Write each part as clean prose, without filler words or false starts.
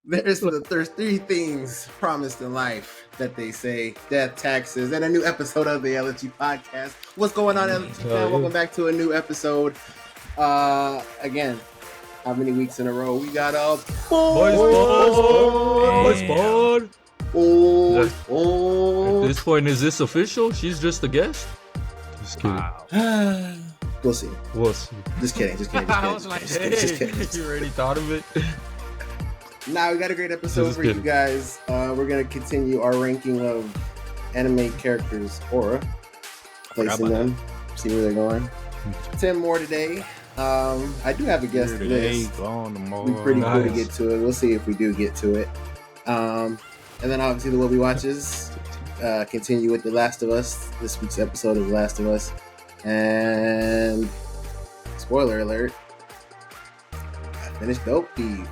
There's three things promised in life that they say: death, taxes, and a new episode of the LFG podcast. What's going on, LFG fan? Welcome back to a new episode. Again, how many weeks in a row we got up? Boys board. At this point, is this official? She's just a guest? Just kidding. Wow. We'll see. Just kidding. I was like, hey, you already thought of it? Nah, we got a great episode for you guys. We're going to continue our ranking of anime characters, Aura. Placing them, see where they're going. 10 more today. I do have a guest today. We're pretty cool to get to it. We'll see if we do get to it. And then obviously the What We Watches. Continue with The Last of Us. This week's episode of The Last of Us. And spoiler alert, I finished Dopey.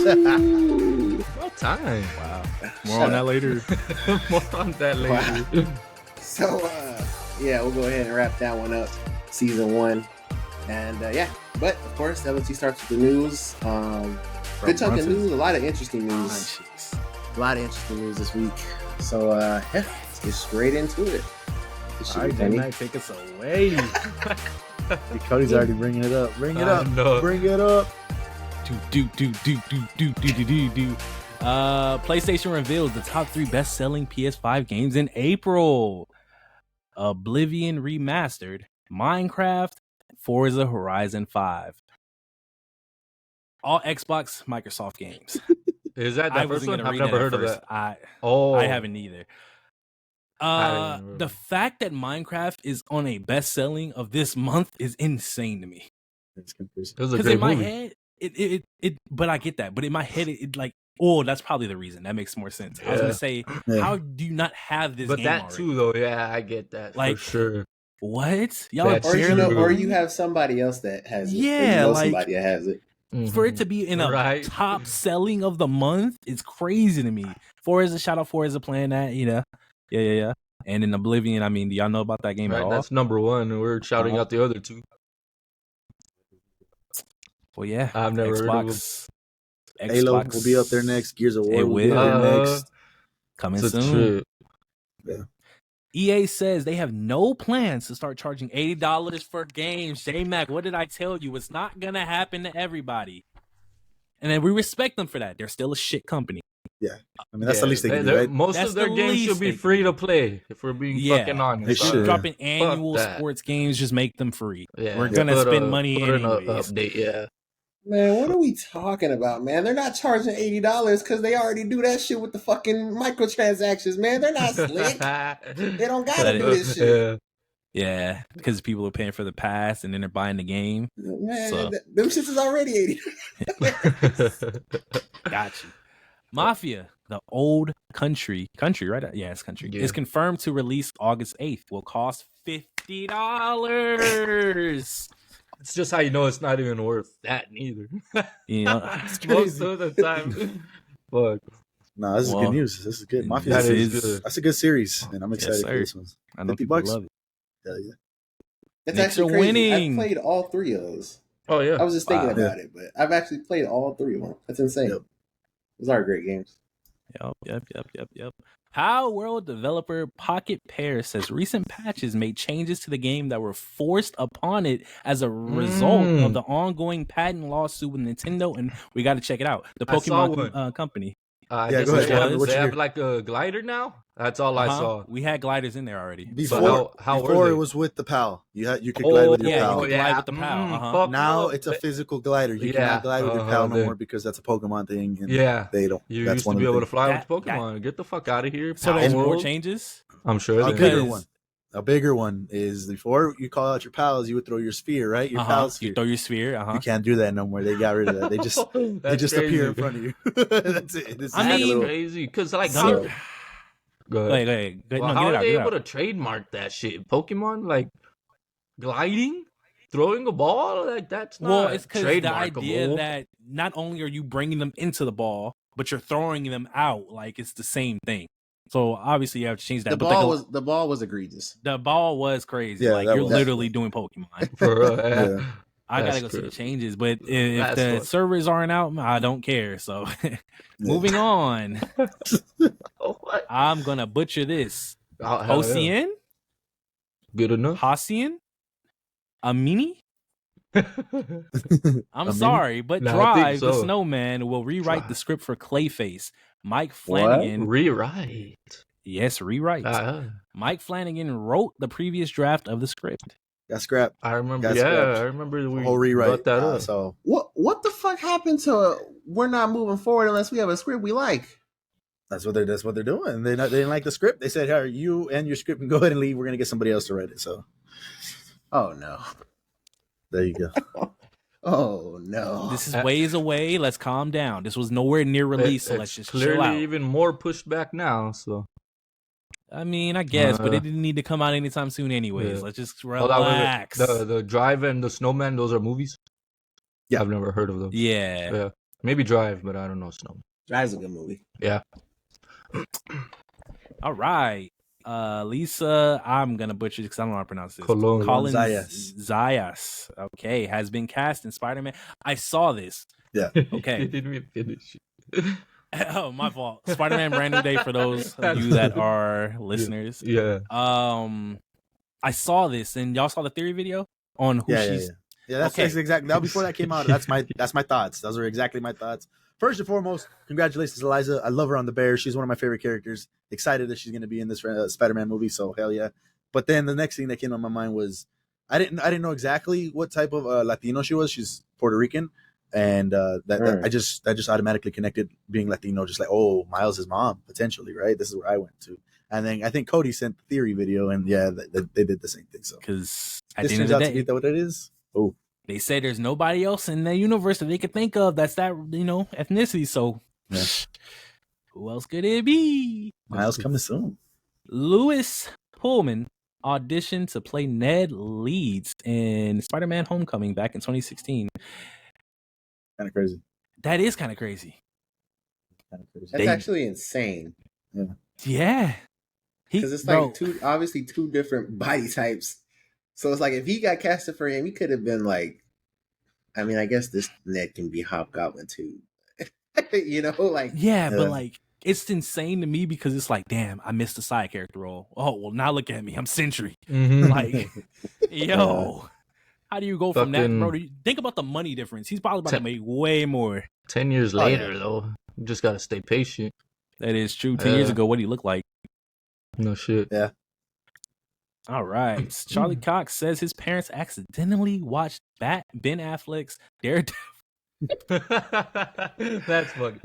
What time? Wow. More on that later. Wow. So, yeah, we'll go ahead and wrap that one up. Season 1. And, yeah. But, of course, LFT starts with the news. Good chunk of news. A lot of interesting news. A lot of interesting news this week. So, yeah, let's get straight into it. All right, Penny, take us away. Cody's already bringing it up. Bring it up. Bring it up. PlayStation reveals the top 3 best-selling PS5 games in April. Oblivion Remastered, Minecraft, Forza Horizon 5. All Xbox, Microsoft games. Is that the first one? I've never heard of that. I haven't either. The fact that Minecraft is on a best-selling of this month is insane to me. It's confusing. Because in my head, but I get that. But in my head, it like, oh, that's probably the reason. That makes more sense. I was gonna say, how do you not have this? But game that already? too, though, yeah, I get that like, for sure. What? Y'all or you have somebody else that has it. Yeah, like somebody that has it. For it to be in a top selling of the month is crazy to me. Forza, shout out Forza playing that, Yeah. And in Oblivion, I mean, do y'all know about that game at all? That's number one, and we're shouting out the other two. Well, yeah. I've never heard of them. Halo will be up there next. Gears of War will be up there next. Coming soon. Yeah. EA says they have no plans to start charging $80 for games. J-Mac, what did I tell you? It's not going to happen to everybody. And then we respect them for that. They're still a shit company. Yeah. I mean, that's the least they can do, right? Most of their games should be free to play, if we're being fucking honest. They should. Dropping annual sports games, just make them free. Yeah. We're going to spend money anyways. Man, what are we talking about, man? They're not charging $80 because they already do that shit with the fucking microtransactions, man. They're not slick. They don't gotta do this shit. Yeah, because people are paying for the pass and then they're buying the game. Man, them shits is already $80. Got you. Mafia, the old country, right? Yeah, it's country. Yeah. Is confirmed to release August 8th. Will cost $50. It's just how you know it's not even worth that neither. Most of the time. Fuck. No, this is good news. This is good. Mafia that's a good series, and I'm excited for this one. I know people love it. Hell yeah. That's actually crazy. Winning. I've played all 3 of those. Oh yeah. I was just thinking about it, but I've actually played all 3 of them. That's insane. Yep. Those are great games. Yep. Power World developer Pocket Pear says recent patches made changes to the game that were forced upon it as a result of the ongoing patent lawsuit with Nintendo, and we got to check it out. The Pokemon company. I guess go ahead. They have like a glider now. That's all I saw. We had gliders in there already. Before it was with the PAL. You could glide with your PAL. You could glide with the PAL. Now it's a physical glider. You cannot glide with your PAL no more because that's a Pokemon thing. And they don't. You used to be able to fly with Pokemon. Get the fuck out of here. So there's more changes? I'm sure. A bigger one is before you call out your pals, you would throw your sphere, right? Your pal sphere. You throw your sphere. You can't do that no more. They got rid of that. They just appear in front of you. That's it. This is crazy because like Go ahead. How are they able to trademark that shit? Pokemon like gliding, throwing a ball like that's not. Well, it's because the idea that not only are you bringing them into the ball, but you're throwing them out. Like it's the same thing. So obviously you have to change that. The ball was egregious. The ball was crazy. Yeah, like you're literally doing Pokemon. I gotta go see the changes, but if the servers aren't out, I don't care. So, moving on. I'm gonna butcher this. Hossein? Good enough. Hossein? Amini? I'm sorry, but Drive the Snowman will rewrite the script for Clayface. Mike Flanagan. What? Rewrite? Yes, rewrite. Mike Flanagan wrote the previous draft of the script. Got scrapped. I remember. I remember we whole rewrite. That up. So what the fuck happened to we're not moving forward unless we have a script we like? That's what they're doing. They didn't like the script. They said, "Hey, you and your script can go ahead and leave. We're gonna get somebody else to write it." So, oh no, there you go. Oh no, this is ways away. Let's calm down. This was nowhere near release, so let's just chill out. Even more pushed back now. So, I mean, I guess, but it didn't need to come out anytime soon, anyways. Let's just relax. The Drive and the Snowman, those are movies. Yeah, I've never heard of them. Yeah, maybe Drive, but I don't know Snowman. Drive's a good movie. Yeah. All right. Lisa, I'm going to butcher because I don't know how to pronounce this. Colin Zayas. Okay. Has been cast in Spider-Man. I saw this. Yeah. Okay. You didn't even finish. Oh, my fault. Spider-Man Brand New Day for those of you that are listeners. Yeah. I saw this and y'all saw the theory video on who she's. Yeah, that's exactly. Now, before that came out, that's my thoughts. Those are exactly my thoughts. First and foremost, congratulations, Eliza. I love her on The Bear. She's one of my favorite characters. Excited that she's going to be in this Spider-Man movie. So hell yeah! But then the next thing that came on my mind was I didn't know exactly what type of Latino she was. She's Puerto Rican, and that I just automatically connected being Latino, just like, oh, Miles' mom potentially, right? This is where I went to. And then I think Cody sent the theory video, and yeah, they did the same thing. So because this turns out to be what it is. Oh. They say there's nobody else in the universe that they could think of that's that, ethnicity. So, who else could it be? Miles coming soon. Lewis Pullman auditioned to play Ned Leeds in Spider-Man Homecoming back in 2016. Kind of crazy. That is kind of crazy. That's actually insane. Yeah. Because it's like two different body types. So it's like if he got casted for him, he could have been like, I mean, I guess this Ned can be Hobgoblin too. Yeah, but like it's insane to me because it's like, damn, I missed the side character role. Oh, well, now look at me, I'm Sentry. Like, yo, how do you go from that, bro? Think about the money difference. He's probably about to make way more. 10 years later, though, you just gotta stay patient. That is true. 10 years ago, what did he look like? No shit. Yeah. All right. Charlie Cox says his parents accidentally watched Ben Affleck's Daredevil. That's funny.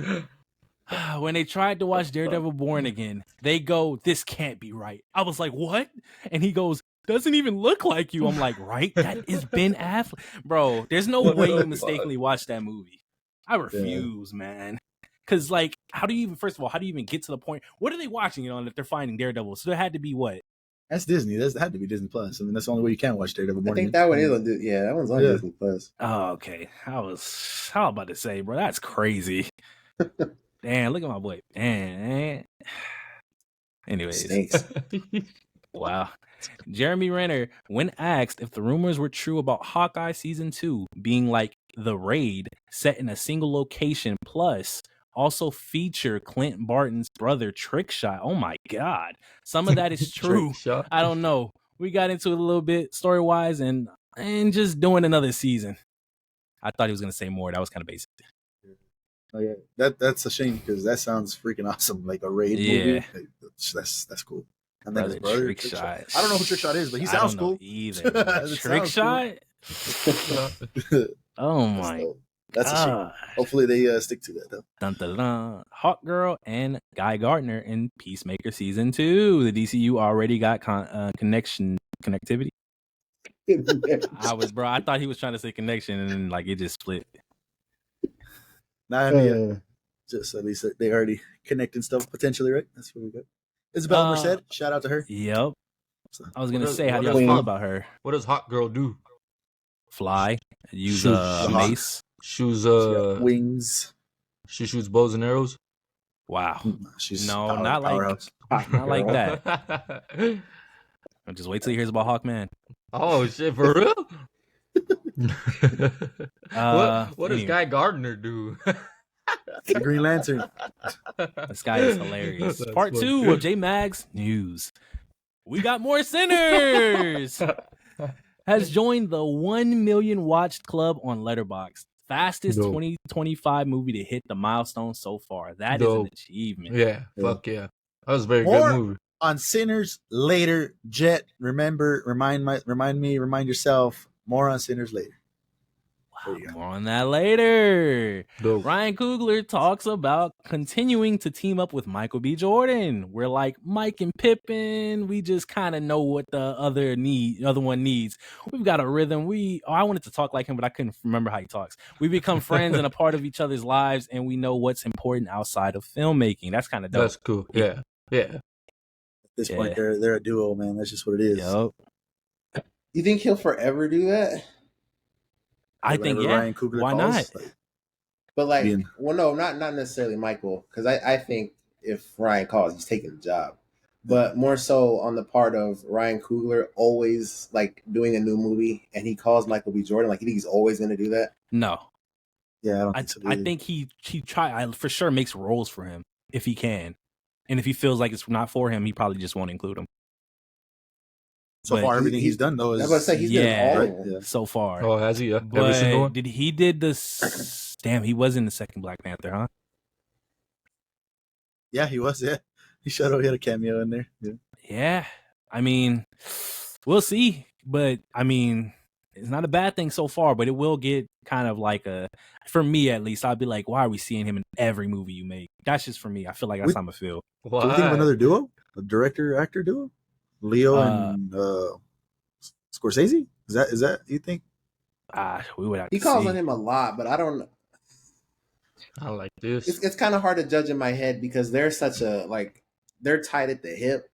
When they tried to watch Daredevil Born Again, they go, this can't be right. I was like, what? And he goes, doesn't even look like you. I'm like, right? That is Ben Affleck. Bro, there's no way you mistakenly watched that movie. I refuse, man. Because, like, first of all, how do you even get to the point? What are they watching it on if they're finding Daredevil? So there had to be what? That's Disney. That had to be Disney Plus. I mean, that's the only way you can watch Daredevil. I think that one is on. Yeah, that one's on Disney Plus. Oh, okay. How about to say, bro? That's crazy. Damn, look at my boy. Damn. Anyways, wow. Jeremy Renner, when asked if the rumors were true about Hawkeye season 2 being like The Raid, set in a single location, plus also feature Clint Barton's brother Trickshot. Oh my God. Some of that is true. I don't know. We got into it a little bit story-wise and just doing another season. I thought he was going to say more. That was kind of basic. Oh yeah. That's a shame because that sounds freaking awesome. Like a Raid movie. Like, that's cool. And then his brother Trickshot. I don't know who Trickshot is, but he sounds cool. Either. Trickshot? Cool. Oh my. That's a shame. Hopefully they stick to that though. Dun, dun, dun. Hawkgirl and Guy Gardner in Peacemaker season 2. The DCU already got connectivity. I thought he was trying to say connection and then like it just split. Nah, I mean, just at least they already connecting stuff potentially, right? That's what we got. Isabella Merced, shout out to her. Yep. So, I was gonna say, how do y'all feel about her? What does Hawkgirl do? Fly. Use a mace. Shoots wings. She shoots bows and arrows. Wow. She's not like that. Just wait till he hears about Hawkman. Oh shit, for real? What does anyway. Guy Gardner do? The Green Lantern. This guy is hilarious. That's Part funny. 2 of J Mag's news. We got more sinners. Has joined the 1 million watched club on Letterboxd. Fastest Dope. 2025 movie to hit the milestone so far. That is Dope. an achievement. Yeah, fuck yeah. That was a very More- good movie. On Sinners later, Jet. Remember, remind yourself. More on Sinners later. There you go. More on that later. Dope. Ryan Coogler talks about continuing to team up with Michael B. Jordan. We're like Mike and Pippin. We just kind of know what the other one needs. We've got a rhythm. I wanted to talk like him, but I couldn't remember how he talks. We become friends and a part of each other's lives, and we know what's important outside of filmmaking. That's kind of dope. That's cool. Yeah. Yeah. At this Yeah. point, they're a duo, man. That's just what it is. Yup. You think he'll forever do that? I think, Whatever yeah. Ryan Coogler Why calls, not? like, But like, Being- well, no, not necessarily Michael, because I think if Ryan calls, he's taking the job. But more so on the part of Ryan Coogler always like doing a new movie, and he calls Michael B. Jordan. Like, you think he's always going to do that? No. yeah, I don't I think so. I either. think he for sure makes roles for him if he can. And if he feels like it's not for him, he probably just won't include him. so but far he- everything he's done though I is was about to say he's done Yeah. all right. of them. Yeah. So far. Oh, has he? Yeah. Every single But one? did he did this? Damn, he was in the second Black Panther, huh? Yeah, he was. Yeah, he showed up. He had a cameo in there. Yeah. Yeah. I mean, we'll see. But I mean, it's not a bad thing so far. But it will get kind of like for me at least, I'd be like, why are we seeing him in every movie you make? That's just for me. I feel like that's how I feel. Do we think of Why? another duo, a director-actor duo, Leo and Scorsese? Is that you think? We would have He to calls see. on him a lot, but I don't. I like this. It's kind of hard to judge in my head because they're such a like they're tied at the hip.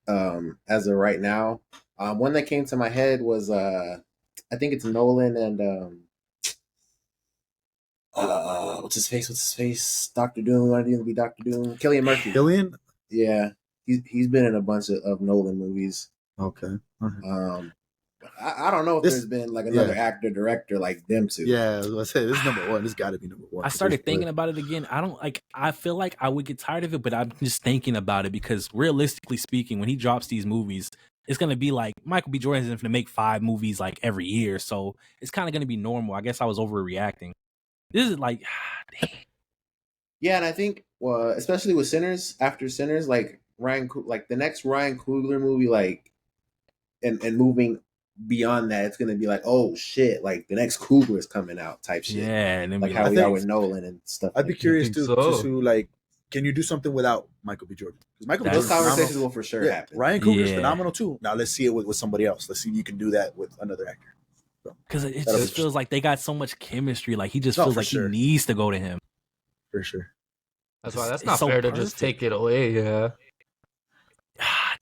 As of right now, one that came to my head was I think it's Nolan and what's his face? Doctor Doom. Wanted to be Doctor Doom. Cillian Murphy. Killian? Yeah, he's been in a bunch of Nolan movies. Okay. I don't know if This- there's been like another actor director like them two. Yeah, I was gonna say this is number one. This got to be number one. I started thinking about it again. I feel like I would get tired of it, but I'm just thinking about it because realistically speaking, when he drops these movies, it's going to be like Michael B. Jordan isn't going to make 5 movies like every year. So it's kind of going to be normal. I guess I was overreacting. This is like, dang. Yeah, and I think, especially with Sinners, after Sinners, like like the next Ryan Coogler movie, like, and moving beyond that, it's gonna be like, oh shit, like the next Coogler is coming out, type shit. Yeah. And then like be how I we think- are with Nolan and stuff. I'd be like curious think to so? to like, can you do something without Michael B. Jordan? Because Michael B. that. Those Jordan's conversations phenomenal. will for sure Yeah, happen. Ryan Coogler's Yeah. phenomenal too. Now let's see it with somebody else. Let's see if you can do that with another actor. because it That'll just be- feels like they got so much chemistry. Like he just No, feels for like sure. he needs to go to him. For sure. That's why that's It's not so fair to just perfect. take it away. Yeah.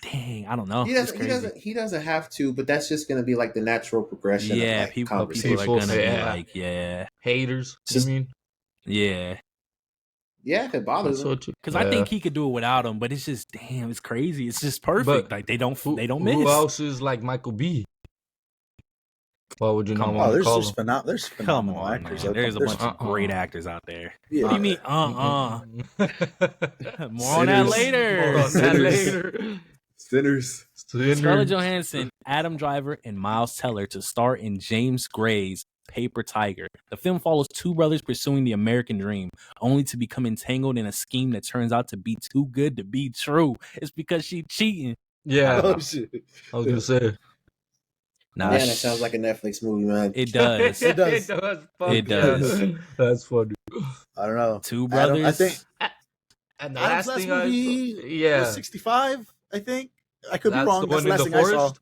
Dang. I don't know. He It's doesn't. crazy. He doesn't have to, but that's just gonna be like the natural progression. Yeah. of, like, People are conversation. going to be Yeah. like, yeah. Haters. Just- I mean, Yeah. Yeah, if it bothers that's him. what you. Because I think he could do it without him, but it's just damn, it's crazy. It's just perfect. But like they don't Who miss. else is like Michael B? What would you Come know? on. Oh, there's call there's, him? there's Come phenomenal on, actors. man. out there. There's a bunch of Uh-uh. great actors out there. Yeah. What do you mean? More on that Sinners. later. More on that Sinners. later. Sinners. Scarlett Johansson, Adam Driver, and Miles Teller to star in James Gray's Paper Tiger. The film follows 2 brothers pursuing the American dream, only to become entangled in a scheme that turns out to be too good to be true. It's because she cheating. Yeah, Oh shit. I was gonna say. Nah, Man, that sounds like a Netflix movie, man. it does. It does. Fuck It yeah. does. That's funny. I don't know. 2 brothers. I think And the Adam's last last thing I movie yeah, was 65. I think I could That's be wrong. the That's one the in last the thing I saw. forest?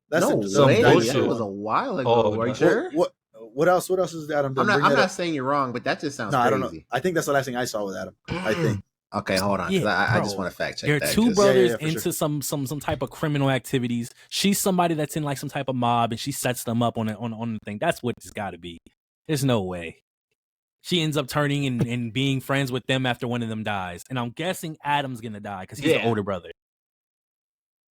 That's no, the- some way, bullshit. that was a while ago. Oh, Are you no. sure? What else? What else is Adam done? I'm not. Bring I'm that not up. saying you're wrong, but that just sounds No, crazy. I don't know. I think that's the last thing I saw with Adam. I think. Okay, hold on. 'Cause Yeah, I just bro. want to fact check There are that. 2 'cause- brothers for into sure. some type of criminal activities. She's somebody that's in like some type of mob, and she sets them up on the thing. That's what it's got to be. There's no way. She ends up turning and being friends with them after one of them dies, and I'm guessing Adam's gonna die because he's the Yeah. older brother.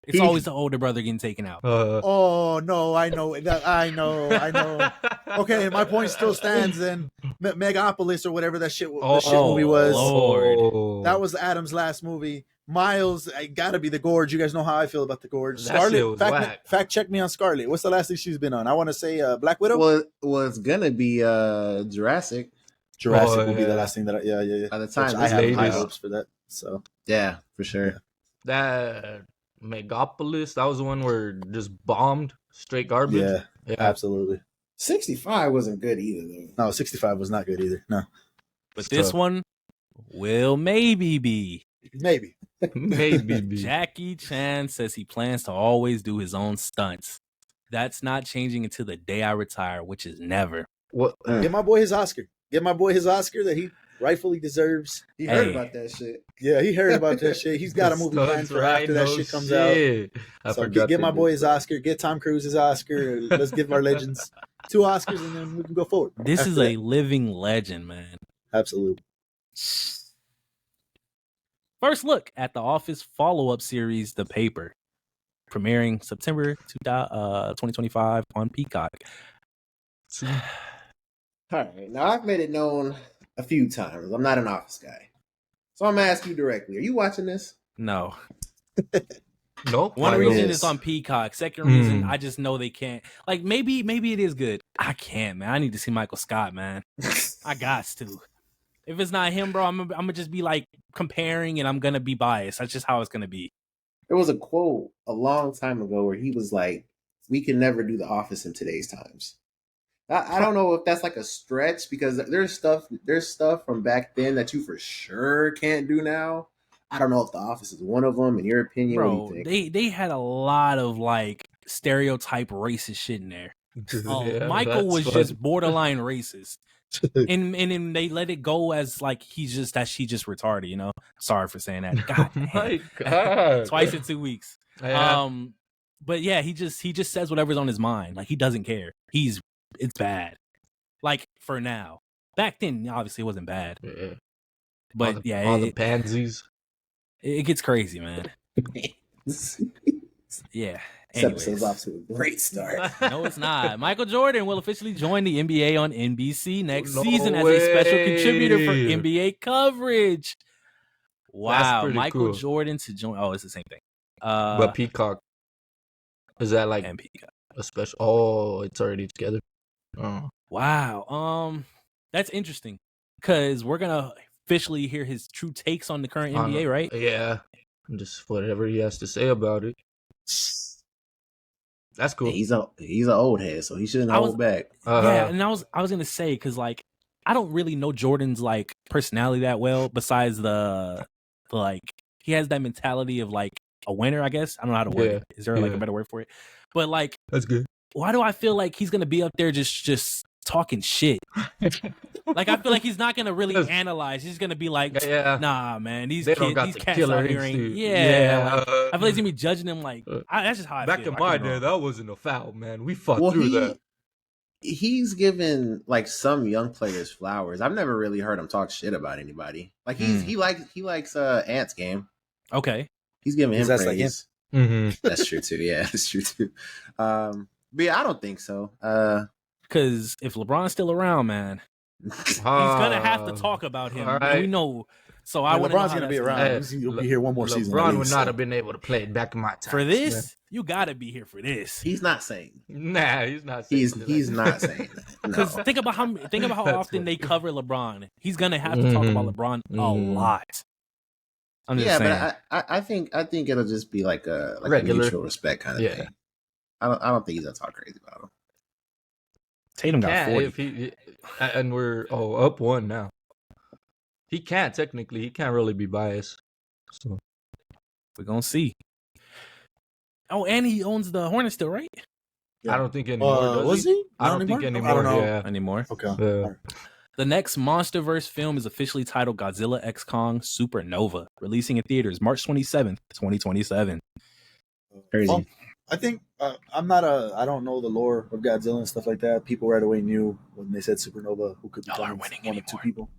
It's always the older brother getting taken out. Oh no, I know that. I know. Okay, my point still stands. Then Megapolis or whatever that shit movie was. Lord. That was Adam's last movie. Miles, I gotta be the Gorge. You guys know how I feel about the Gorge. That shit was Scarlet, whack. fact check me on Scarlet. What's the last thing she's been on? I want to say Black Widow. Well, it's gonna be Jurassic. Jurassic will be the last thing that. Yeah. By the time Which I this have high latest- hopes for that. So Yeah, for sure. That Megapolis, that was the one where just bombed straight garbage. yeah, absolutely. 65 wasn't good either, though. No, 65 was not good either. No, But this one will maybe be. maybe. Maybe be. Jackie Chan says he plans to always do his own stunts. That's not changing until the day I retire, which is never. What? Get my boy his Oscar. Get my boy his Oscar that he rightfully deserves. He heard Hey. about that shit. Yeah, he heard about that shit. He's got a movie planned for after that shit comes out. I So forgot get my they boy did his that. Oscar. Get Tom Cruise his Oscar. Let's give our legends 2 Oscars and then we can go forward. This After is that. a living legend, man. Absolutely. First look at the Office follow-up series, The Paper, premiering September 2025 on Peacock. All right. Now, I've made it known a few times. I'm not an Office guy. So I'm going to ask you directly. Are you watching this? No. No. One Why reason this? it's on Peacock. Second reason, Mm. I just know they can't. Like maybe it is good. I can't, man. I need to see Michael Scott, man. I got to. If it's not him, bro, I'm gonna just be like comparing, and I'm gonna be biased. That's just how it's gonna be. There was a quote a long time ago where he was like, "We can never do The Office in today's times." I don't know if that's like a stretch because there's stuff from back then that you for sure can't do now. I don't know if The Office is one of them. In your opinion, Bro, what do you think? they had a lot of like stereotype racist shit in there. Yeah, Michael that's was funny. just borderline racist. and then they let it go as like she just retarded, you know. Sorry for saying that. God Oh damn. my God. Twice in 2 weeks. Yeah. But yeah, he just says whatever's on his mind. Like he doesn't care. It's bad. Like for now. Back then, obviously it wasn't bad. Yeah. But all the, yeah, all the pansies. it gets crazy, man. This Yeah. episode's Anyways. off to a great start. No, it's not. Michael Jordan will officially join the NBA on NBC next No season as a special way. contributor for NBA coverage. Wow, pretty Michael cool. Jordan to join. Oh, it's the same thing. But Peacock, is that like and Peacock. a special? Oh, it's already together. Oh. Wow. That's interesting because we're gonna officially hear his true takes on the current NBA, right? Yeah. Just whatever he has to say about it. That's cool. He's an old head, so he shouldn't I was- hold back. Yeah, and I was gonna say because like I don't really know Jordan's like personality that well. Besides the like he has that mentality of like a winner. I guess I don't know how to word Yeah, it. Is there like yeah. a better word for it? But like, That's good. why do I feel like he's gonna be up there just talking shit? Like I feel like he's not gonna really Because- analyze. He's gonna be like, Yeah. nah, man, these They don't got these the cats killer out here ain't. instinct. Yeah, like, I feel like he's gonna be judging them like that's just how I Back feel. in I my could be day, wrong. that wasn't a foul, man. We fought Well, through that. he's given like some young players flowers. I've never really heard him talk shit about anybody. Like he likes Ant's game. Okay, He's giving him That's like praise. Mm-hmm. That's true too. Yeah, that's true too. But yeah, I don't think so. because if LeBron's still around, man, he's gonna have to talk about him. all And we right. know. So I want LeBron's gonna be around. Hey, He'll be here one more season. at LeBron would least, not so. have been able to play it back in my time. for this. You gotta be here for this. He's not saying. Nah, he's not. saying He's that. not saying that. No. Because think about how That's often they funny. cover LeBron. He's gonna have to talk about LeBron a Mhm. lot. I'm just Yeah, saying. but I think it'll just be like a Regular. mutual respect kind of Yeah. thing. I don't think he's gonna talk crazy about him. Tatum got Yeah, 40. if he and we're up one now. He can't technically. He can't really be biased. So We're gonna see. Oh, and he owns the Hornets still, right? I don't think anymore. does Was he? he? I Not don't think anymore? anymore. I don't know. Yeah. Anymore. Okay. Yeah. All right. The next MonsterVerse film is officially titled Godzilla X Kong Supernova, releasing in theaters March 27th, 2027. Crazy. Well, I think I don't know the lore of Godzilla and stuff like that. People right away knew when they said supernova who could be Y'all are one winning or two anymore. people.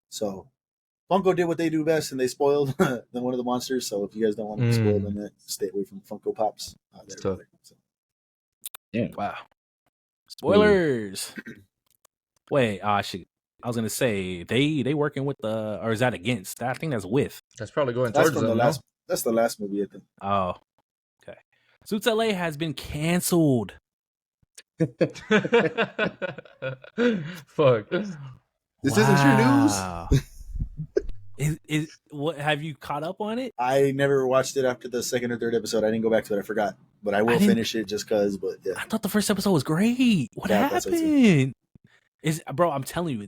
So, Funko did what they do best, and they spoiled one of the monsters. So if you guys don't want to be spoiled on that, stay away from Funko Pops. Tough. So. Yeah. Wow. Spoilers. Wait, I was gonna say they working with the, or is that against? I think that's with. That's probably going That's towards from the them. last. That's the last movie, I think. Oh, okay. Suits LA has been canceled. Fuck. This isn't true news. Wow. Is what, have you caught up on it? I never watched it after the second or third episode. I didn't go back to it. I forgot, but I will finish it just cause. But yeah, I thought the first episode was great. What Yeah, I thought so too. happened? Bro, I'm telling you,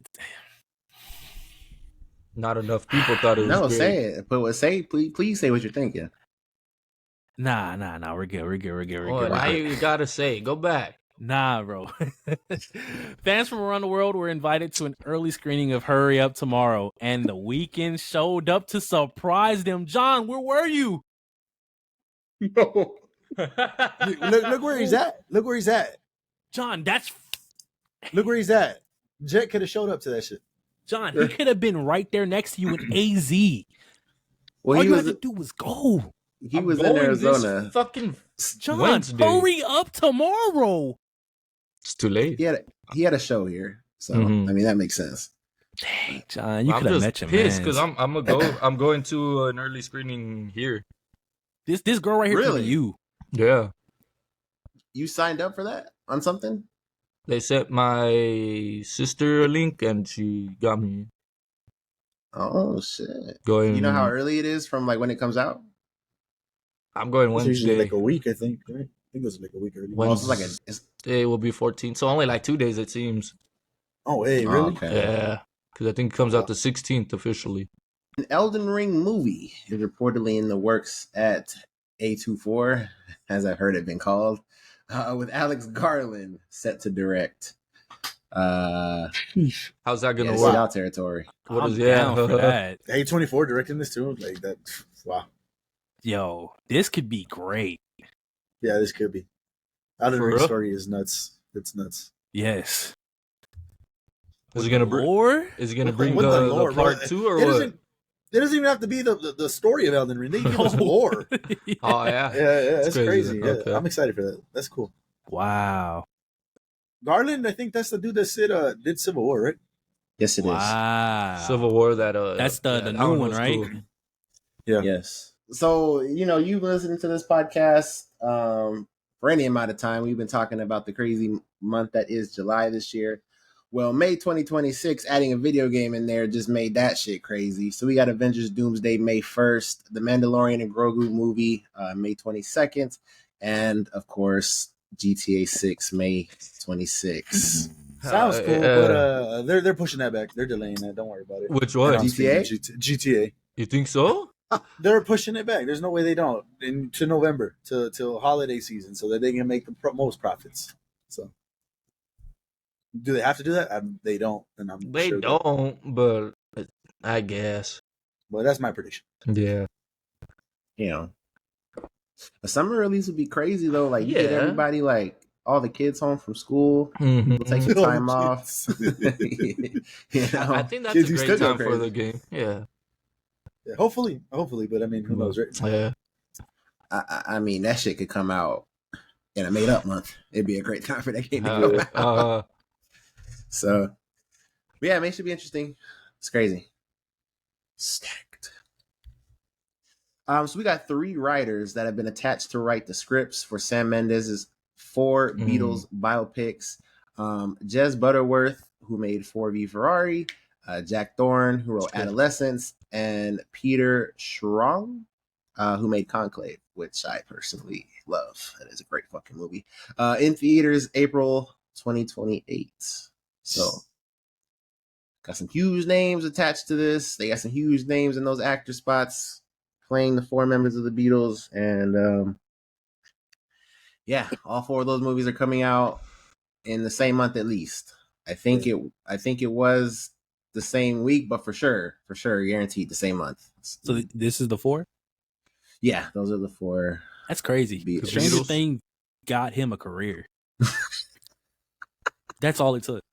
Not enough people thought it was No, great. say it. But please say what you're thinking. nah. We're good. Oh, now you gotta say, go back. Nah, bro. Fans from around the world were invited to an early screening of Hurry Up Tomorrow, and The Weeknd showed up to surprise them. John, where were you? No. look where he's at. Look where he's at. John, Look where he's at. Jet could have showed up to that shit. John, he could have been right there next to you in AZ. Well, All he you was had to do was go. he I'm was in going this Arizona. fucking John, Wednesday. hurry up tomorrow. It's too late. He had a show here, so Mhm. I mean that makes sense. Dang, John, you I'm could have just met your pissed man. because I'm going to an early screening here. This girl right here could be Really? you. Yeah. You signed up for that on something? They sent my sister a link and she got me Oh shit! going. You know how early it is from like when it comes out? I'm going It's usually Wednesday. like a week, I think. Right? I think it was like a week early. When- Oh, so it's like it's, It will be 14, so only like 2 days it seems. Oh, hey, oh, really? okay. Yeah, because I think it comes out the 16th officially. An Elden Ring movie is reportedly in the works at A24, as I've heard it been called, with Alex Garland set to direct. How's that gonna Yeah, work? out territory. What I'm is- down yeah. for that. A24 directing this too? Like that. Wow. Yo, this could be great. Yeah, this could be. Elden For Ring real? story is nuts. It's nuts. Yes. Is it gonna bring? Or Is it gonna What bring the the lore, bro? part 2 or It what? doesn't. It doesn't even have to be the story of Elden Ring. They give us lore. Oh yeah. Yeah, that's crazy. crazy. Yeah, Okay. I'm excited for that. That's cool. Wow. Garland, I think that's the dude that did Civil War, right? Yes, it is. Wow. Civil War. That That's the that new one, was right? cool. Yeah. Yes. So, you've been listening to this podcast for any amount of time. We've been talking about the crazy month that is July this year. Well, May 2026, adding a video game in there just made that shit crazy. So we got Avengers Doomsday May 1st, The Mandalorian and Grogu movie May 22nd, and of course GTA 6 May 26th. Sounds cool, yeah. but they're pushing that back. They're delaying that. Don't worry about it. Which one? I'm GTA? speaking GTA. You think so? They're pushing it back. There's no way they don't to November till holiday season, so that they can make the most profits. So, do they have to do that? They don't, and I'm They sure don't, but I guess. Well, that's my prediction. Yeah. A summer release would be crazy though. Like you get Yeah. everybody, like all the kids home from school, people take Mhm. some time off. I think that's Kids, a you great still go time for crazy. the game. Yeah. Yeah, hopefully, but I mean, who knows, right? Yeah. I mean, that shit could come out in a made up month. It'd be a great time for that game to come out. So, but yeah, it should be interesting. It's crazy. Stacked. So we got 3 writers that have been attached to write the scripts for Sam Mendes' 4 Beatles biopics. Jez Butterworth, who made 4V Ferrari, Jack Thorne, who wrote Adolescence, and Peter Schrong, who made Conclave, which I personally love. That is a great fucking movie. In theaters, April 2028. So, got some huge names attached to this. They got some huge names in those actor spots playing the 4 members of the Beatles. And yeah, all 4 of those movies are coming out in the same month at least. I think it was the same week, but for sure, guaranteed the same month. So this is the 4? Yeah, those are the 4. That's crazy. Beatles. Stranger Beatles. Things got him a career. That's all it took.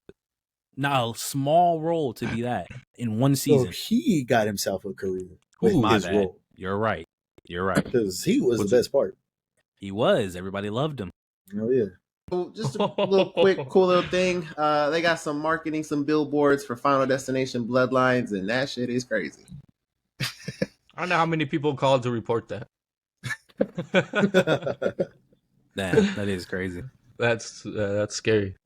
Now, a small role to be that in one So season. he got himself a career with Ooh, my his bad. role You're right. You're right. because he was What's the best part. He was. Everybody loved him. Oh yeah. So just a little quick, cool little thing. They got some marketing, some billboards for Final Destination Bloodlines, and that shit is crazy. I don't know how many people called to report that. Damn, that is crazy. That's scary.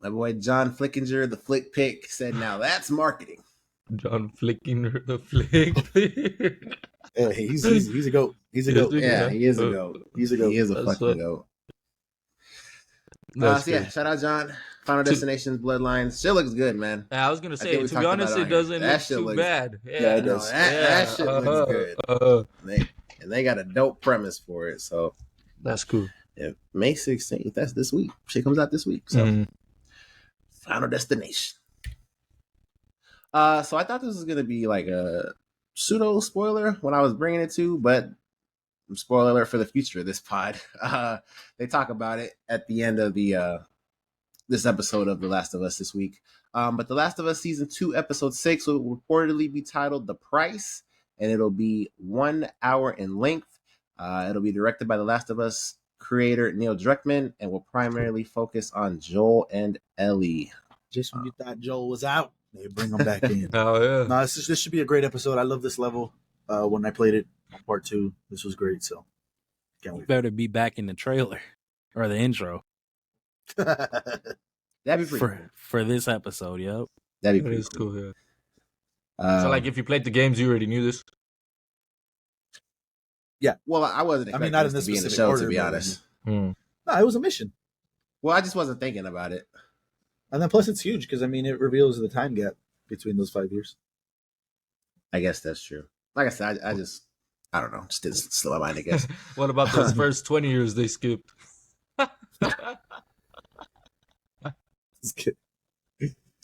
My boy John Flickinger, the Flick Pick, said, "Now that's marketing." John flicking the flick. Yeah, he's a goat. He's a goat. Yeah, he is a goat. He's a goat. He is a That's fucking what- goat. That's So yeah, crazy. shout out John. Final Destinations Bloodlines. Shit looks good, man. I was gonna I say, think we to talked be about honest, on it here. doesn't That look shit too looks- bad. Yeah, it does. That shit looks good. And they got a dope premise for it. So That's cool. yeah, May 16th. That's this week. Shit comes out this week. So Mhm. Final Destination. So I thought this was gonna be like a pseudo spoiler when I was bringing it to, but spoiler alert for the future of this pod. They talk about it at the end of the this episode of The Last of Us this week. But The Last of Us season 2, episode 6 will reportedly be titled The Price, and it'll be 1 hour in length. It'll be directed by The Last of Us creator Neil Druckmann and will primarily focus on Joel and Ellie. Just when you thought Joel was out, they bring him back in. Oh yeah. No, this should be a great episode. I love this level. When I played it on part 2, this was great. So can't wait. Better be back in the trailer or the intro That'd be pretty cool. for this episode. Yep. That'd be That pretty is cool. cool. Yeah. So like, if you played the games, you already knew this. Well, I wasn't I mean, expecting not in this this to be in the specific show, order, to be but- honest. Mm. No, it was a mission. Well, I just wasn't thinking about it. And then plus it's huge because I mean it reveals the time gap between those 5 years. I guess that's true. Like I said, I don't know. Just didn't slip my mind, I guess. What about those first 20 years they skipped?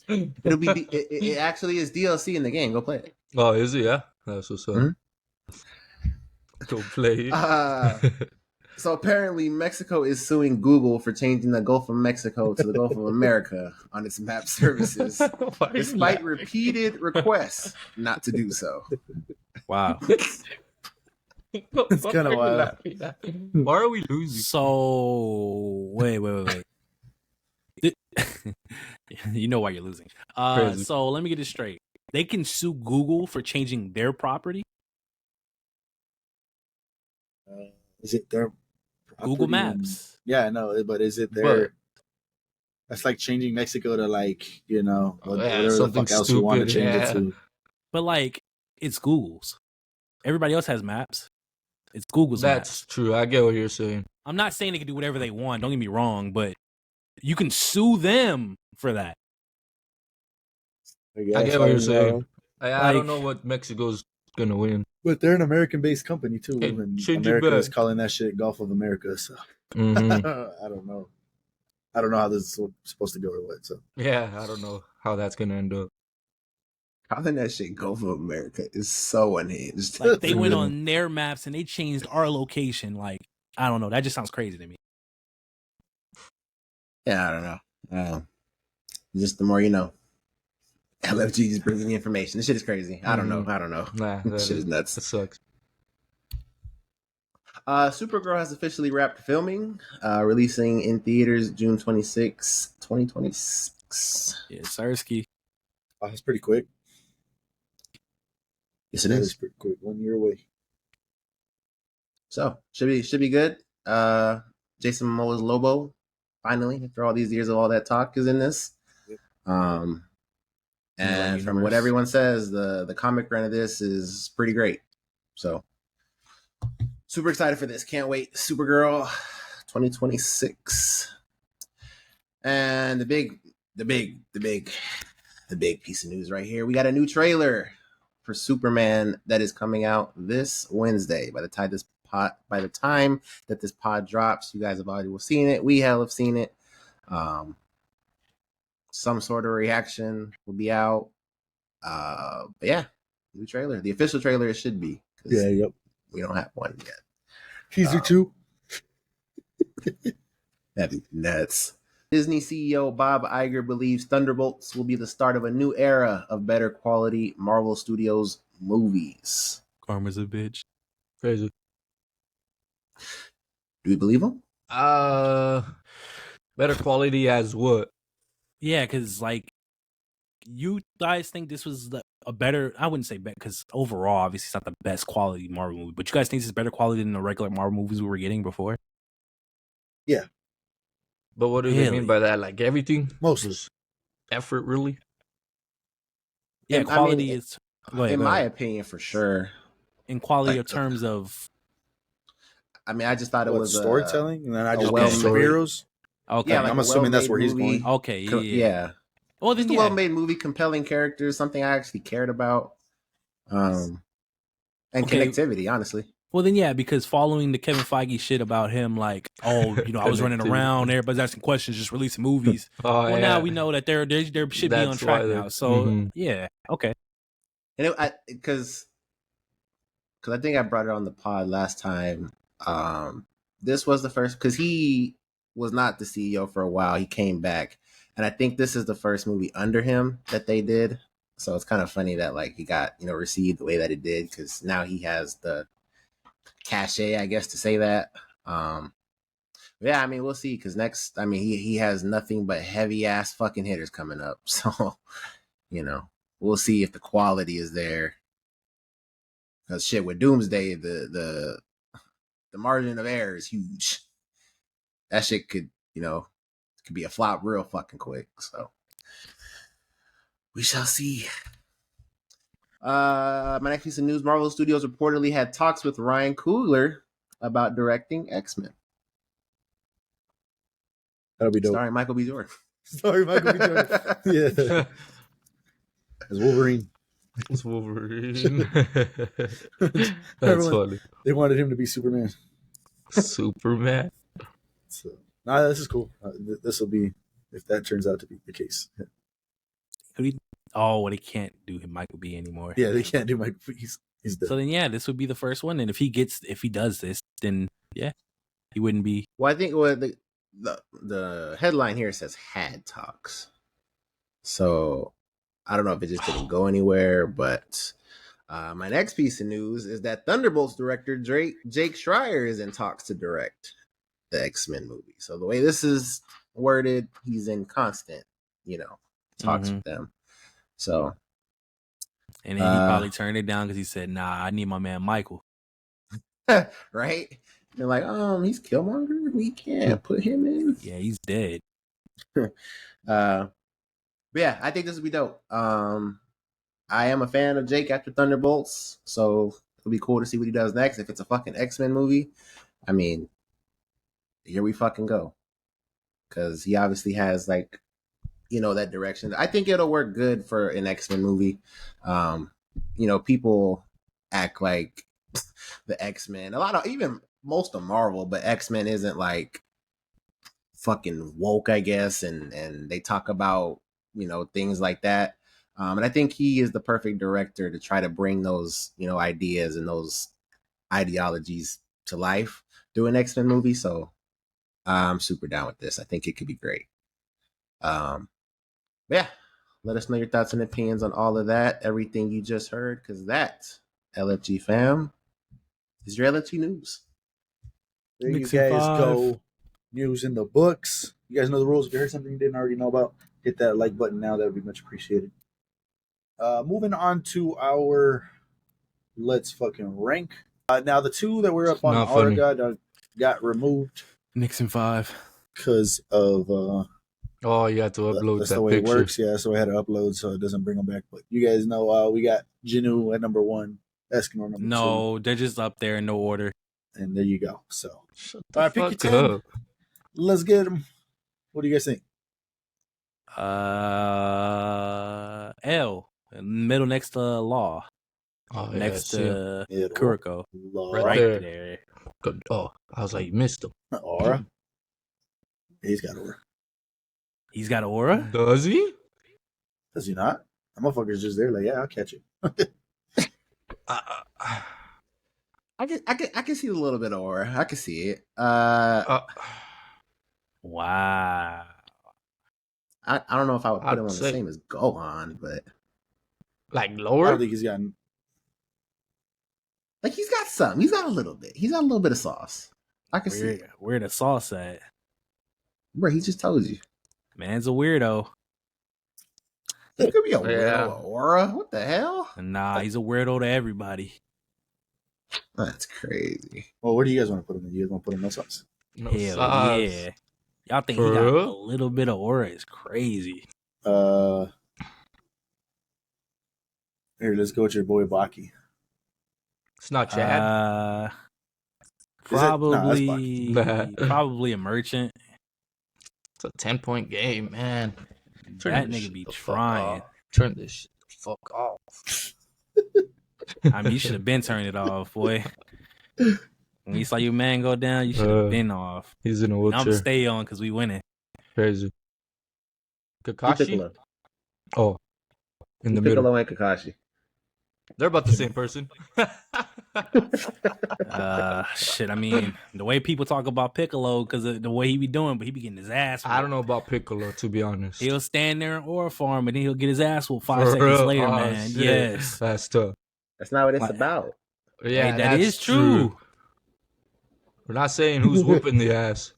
It'll be. It actually is DLC in the game. Go play it. Oh, is it? Yeah. That's what's up. Mhm. Go play. So apparently, Mexico is suing Google for changing the Gulf of Mexico to the Gulf of America on its map services, Why are you despite laughing? repeated requests not to do so. Wow. It's kinda wild. Why are we losing? So wait. You know why you're losing. Crazy. So let me get this straight. They can sue Google for changing their property. Is it their Google property in- Maps. Yeah, I know, but is it their? But- That's like changing Mexico to like whatever the something fuck else you want to stupid, change yeah. it to. But like, it's Google's. Everybody else has maps. It's Google's That's maps. true. I get what you're saying. I'm not saying they can do whatever they want. Don't get me wrong, but you can sue them for that. I guess, get what you're don't know. saying. I don't Like- know what Mexico's gonna win. But they're an American-based company too, Hey, and change it America back. is calling that shit Gulf of America. So Mhm. I don't know. I don't know how this is supposed to go or what. So Yeah, I don't know how that's gonna end up. Calling that shit Gulf of America is so unhinged. Like they went on their maps and they changed our location. Like, I don't know. That just sounds crazy to me. Yeah, I don't know. Just the more you know. LFG just bringing the information. This shit is crazy. I don't know. I don't know. Nah, This shit is nuts. that sucks. Supergirl has officially wrapped filming, releasing in theaters June 26, 2026. Yeah, Sarsky. oh, that's pretty quick. Yes, it That is. pretty quick. 1 year away. So should be good. Jason Momoa's Lobo, finally, after all these years of all that talk, is in this. Yep. And from what universe. everyone says, the comic run of this is pretty great. So super excited for this. Can't wait. Supergirl 2026. And the big piece of news right here. We got a new trailer for Superman that is coming out this Wednesday. By the time that this pod drops, you guys have already seen it. We have seen it. Some sort of reaction will be out. But yeah, new trailer. The official trailer it should be. 'Cause Yep. we don't have one yet. Teaser 2. That'd be nuts. Disney CEO Bob Iger believes Thunderbolts will be the start of a new era of better quality Marvel Studios movies. Karma's a bitch. Crazy. Do we believe him? Better quality as what? Yeah, because like you guys think this was a better, I wouldn't say better, because overall, obviously, it's not the best quality Marvel movie, but you guys think this is better quality than the regular Marvel movies we were getting before? Yeah. But what do they mean Really? by that? Like everything? Mostly. Just effort, really? Yeah, I quality mean, is, go ahead, in go my ahead. opinion, for sure. In quality like of terms of, I mean, I just thought it What, was storytelling? And then I a just well- get superheroes? okay. Yeah, like I'm a assuming that's where he's well-made going. Okay, yeah. Yeah. Well, then, Just a yeah. well-made movie, compelling characters, something I actually cared about, and Okay. connectivity. Honestly, Well, then, yeah, because following the Kevin Feige shit about him, like, oh, I was running Connectivity. around, everybody's asking questions, just releasing movies. Oh, Well, yeah. now we know that there should be on That's track why now. they- So, Mhm. yeah, okay. and because I think I brought it on the pod last time. This was the first, because he was not the CEO for a while. He came back, and I think this is the first movie under him that they did. So it's kind of funny that like he got received the way that it did, because now he has the cachet, I guess, to say that. Yeah, I mean, we'll see, because next, I mean, he has nothing but heavy ass fucking hitters coming up. So, we'll see if the quality is there. Because shit, with Doomsday, the margin of error is huge. That shit could be a flop real fucking quick. So we shall see. My next piece of news: Marvel Studios reportedly had talks with Ryan Coogler about directing X-Men, That'll be dope. starring Michael B. Jordan. Sorry, Michael B. Jordan. Yeah. As Wolverine. It's Wolverine. That's Everyone- funny. They wanted him to be Superman. Superman. So, nah, this is cool. This will be, if that turns out to be the case. Oh, well, they can't do him Michael B anymore. Yeah, they can't do Michael. He's dead. So then, yeah, this would be the first one. And if he does this, then yeah, he wouldn't be. Well, I think the headline here says had talks. So I don't know if it just didn't go anywhere, but my next piece of news is that Thunderbolts director Jake Schreier is in talks to direct the X-Men movie. So the way this is worded, he's in constant, talks with them. So, And then he probably turned it down because he said, "Nah, I need my man Michael." right? They're like, he's Killmonger. We can't put him in. Yeah, he's dead. But yeah, I think this would be dope. I am a fan of Jake after Thunderbolts, so it'll be cool to see what he does next. If it's a fucking X-Men movie, I mean, here we fucking go. Because he obviously has like, that direction. I think it'll work good for an X-Men movie. People act like the X-Men, even most of Marvel, but X-Men isn't like fucking woke, I guess, and they talk about things like that. And I think he is the perfect director to try to bring those ideas and those ideologies to life through an X-Men movie. So I'm super down with this. I think it could be great. Yeah, let us know your thoughts and opinions on all of that, everything you just heard, because that, LFG fam, is your LFG news. There you Mixing guys 5. go. News in the books. You guys know the rules. If you heard something you didn't already know about, hit that like button now. That would be much appreciated. Moving on to our let's fucking rank. Now the two that were up on Not funny. Arga got removed Nixon 5. because of Oh, you have to upload that's that the way picture. it works. Yeah, so I had to upload so it doesn't bring them back. But you guys know we got Jinu at number 1, Escanor number 2. No, they're just up there in no order. And there you go. So Shut All right, the pick your fuck 10. up. let's get them. What do you guys think? L, middle next to Law, Oh, next yeah, to Yeah, Kuriko, Right right there. there. Good. Oh, I was like, you missed him. Aura. He's got Aura. He's got aura. Does he? Does he not? That motherfucker's just there like, yeah, I'll catch it. I can see a little bit of aura. I can see it. Wow. I don't know if I would put I'd him on the say- same as Gohan, but Like I lower. don't think he's gotten. like he's got something. He's got a little bit. He's got a little bit of sauce. I can see it. Where the sauce at? Bro, he just told you. Man's a weirdo. He could be a Yeah. weirdo aura. What the hell? Nah, he's a weirdo to everybody. That's crazy. Well, where do you guys want to put him? You guys want to put him no sauce? No Hell sauce. yeah. Y'all think For he got real? a little bit of aura is crazy. Here, let's go with your boy Baki. It's not Chad. Nah, that's Probably Baki. probably a merchant. It's a 10-point game, man. Turn That this nigga shit be the fuck trying. off. Turn this shit the fuck off. I mean, you should have been turning it off, boy. When you saw your man go down, you should have been off. He's in a I'm wheelchair. gonna stay on because we winning. Crazy. Kakashi? Piccolo. Oh. In the middle. Piccolo and Kakashi. They're about the same person. Shit. I mean, the way people talk about Piccolo because of the way he be doing, but he be getting his ass. I don't know about Piccolo, to be honest. He'll stand there in aura form and then he'll get his ass whooped 5 For seconds real? later, Oh, man. shit. Yes. That's tough. That's not what it's Like- about. Yeah, Hey, that that's is true. We're not saying who's whooping the ass.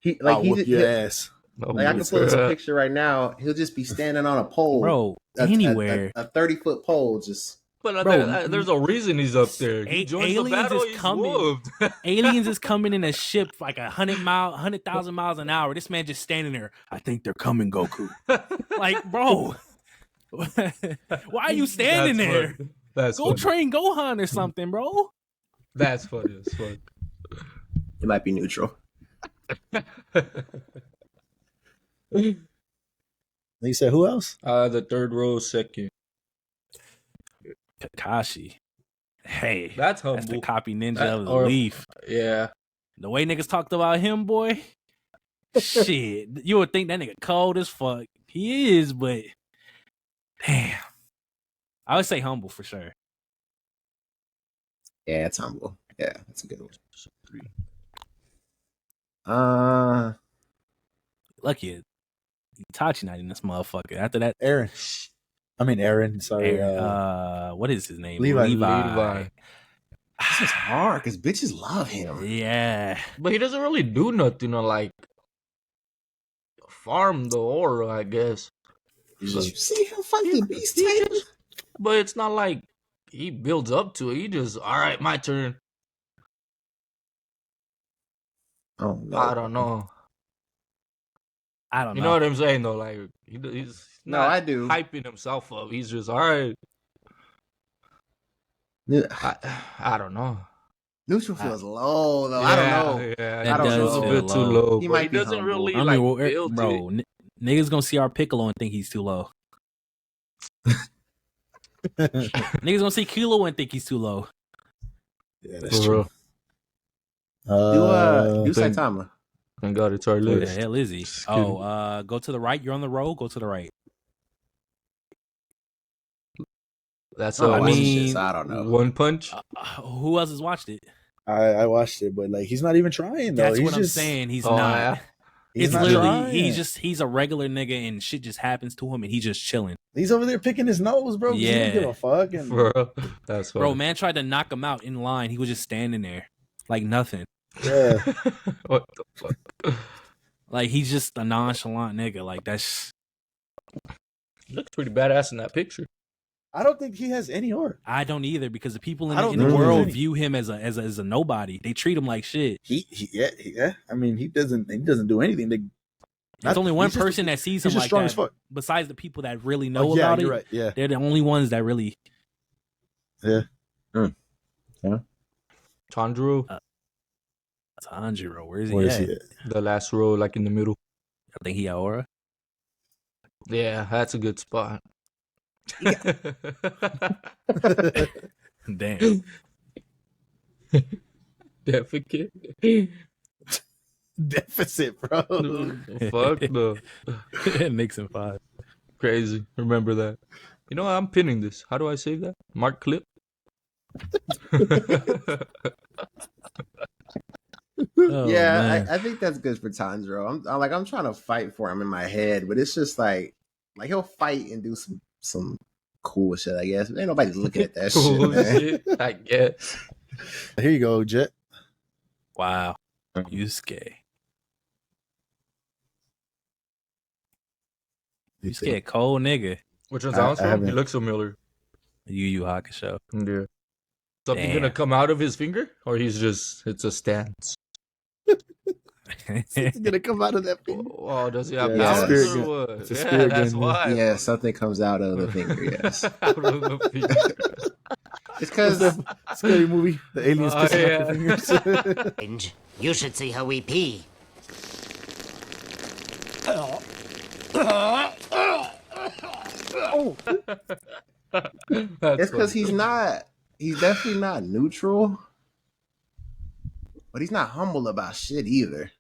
He I'll like he whoop just, your ass. No, like I can pull this picture right now. He'll just be standing on a pole, Bro, anywhere, a 30-foot pole. Just But Bro, there's a reason he's up there. He joins the aliens battle, is he's coming. whooped. aliens is coming in a ship like 100,000 miles an hour. This man just standing there. I think they're coming, Goku. Like, bro, why are you standing That's there? funny. That's Go funny. train Gohan or something, bro. That's funny as fuck. it might be neutral. You said who else? The third row, second. Kakashi. Hey, That's that's the humble. copy ninja That- of the or- leaf. Yeah. The way niggas talked about him, boy. Shit, you would think that nigga cold as fuck. He is, but damn, I would say humble for sure. Yeah, it's humble. Yeah, that's a good one. Lucky Itachi not in this motherfucker. After that, Aaron. Aaron. Sorry. what is his name? Levi. Levi. This is hard because bitches love him. Yeah, But he doesn't really do nothing to like farm the aura, I guess. Did you see him fight the Beast Titan? But it's not like he builds up to it. He just, all right, my turn. Oh no! I don't know. I don't You know. know what I'm saying though? Like he's No, not I do. hyping himself up. He's just all right. I don't know. Neutral feels low though. I don't know. Yeah, That I don't does know. feel A bit too low. low. He but might he be doesn't humble. really I mean, like well, build bro, it. niggas gonna see our Piccolo and think he's too low. Niggas gonna see Kilo and think he's too low. Yeah, that's For true. real. Do thank- Saitama. Thank God it's our Where the list. hell is he? Just kidding. Oh, go to the right. You're on the road. Go to the right. That's Oh, I I mean, I don't know. One Punch. Who else has watched it? I watched it, but like he's not even trying though. That's he's what I'm just, saying. He's Oh, not. yeah? He's It's not literally trying. he's a regular nigga and shit just happens to him and he just chilling. He's over there picking his nose, bro. 'cause He Yeah. don't give a fuck. And For real. That's funny. Bro, man tried to knock him out in line. He was just standing there like nothing. yeah, What the fuck? Like he's just a nonchalant nigga. Like that's Looks pretty badass in that picture. I don't think he has any aura. I don't either because the people I don't in the think world there's any. view him as a nobody. They treat him like shit. Yeah. I mean, he doesn't do anything. There's only one he's just- person that sees He's him just like strong that. as fuck. Besides the people that really know Oh, yeah, about you're it, right. Yeah, they're the only ones that really. Chandru, Tanjiro, where is he? where is at? he at? the last row, like in the middle. I think he got aura. Yeah, that's a good spot. Damn. Deficit. Deficit, bro. Fuck no. Nixon 5. Crazy. Remember that. You know what? I'm pinning this. How do I save that? Mark clip. Oh, man. I think that's good for Tanjiro. I'm trying to fight for him in my head, but it's just like he'll fight and do some cool shit, I guess. But ain't nobody looking at that Cool shit, man. shit, I guess. Here you go, Jet. Wow. Yusuke. Yusuke, a cold nigga. Which one's I Armstrong? He haven't- looks familiar. Yu Yu Hakusho. Yeah. Something Damn. gonna come out of his finger, or it's a stance. It's gonna come out of that finger. Oh, does he have Yeah, it's a powers spirit or what? It's a Yeah, spirit that's gun, why. Yeah, something comes out of the finger. Yes, Out of the finger. it's because Scary movie. The aliens Oh, kissing yeah. out their fingers. You should see how we pee. it's because he's definitely not neutral, but he's not humble about shit either.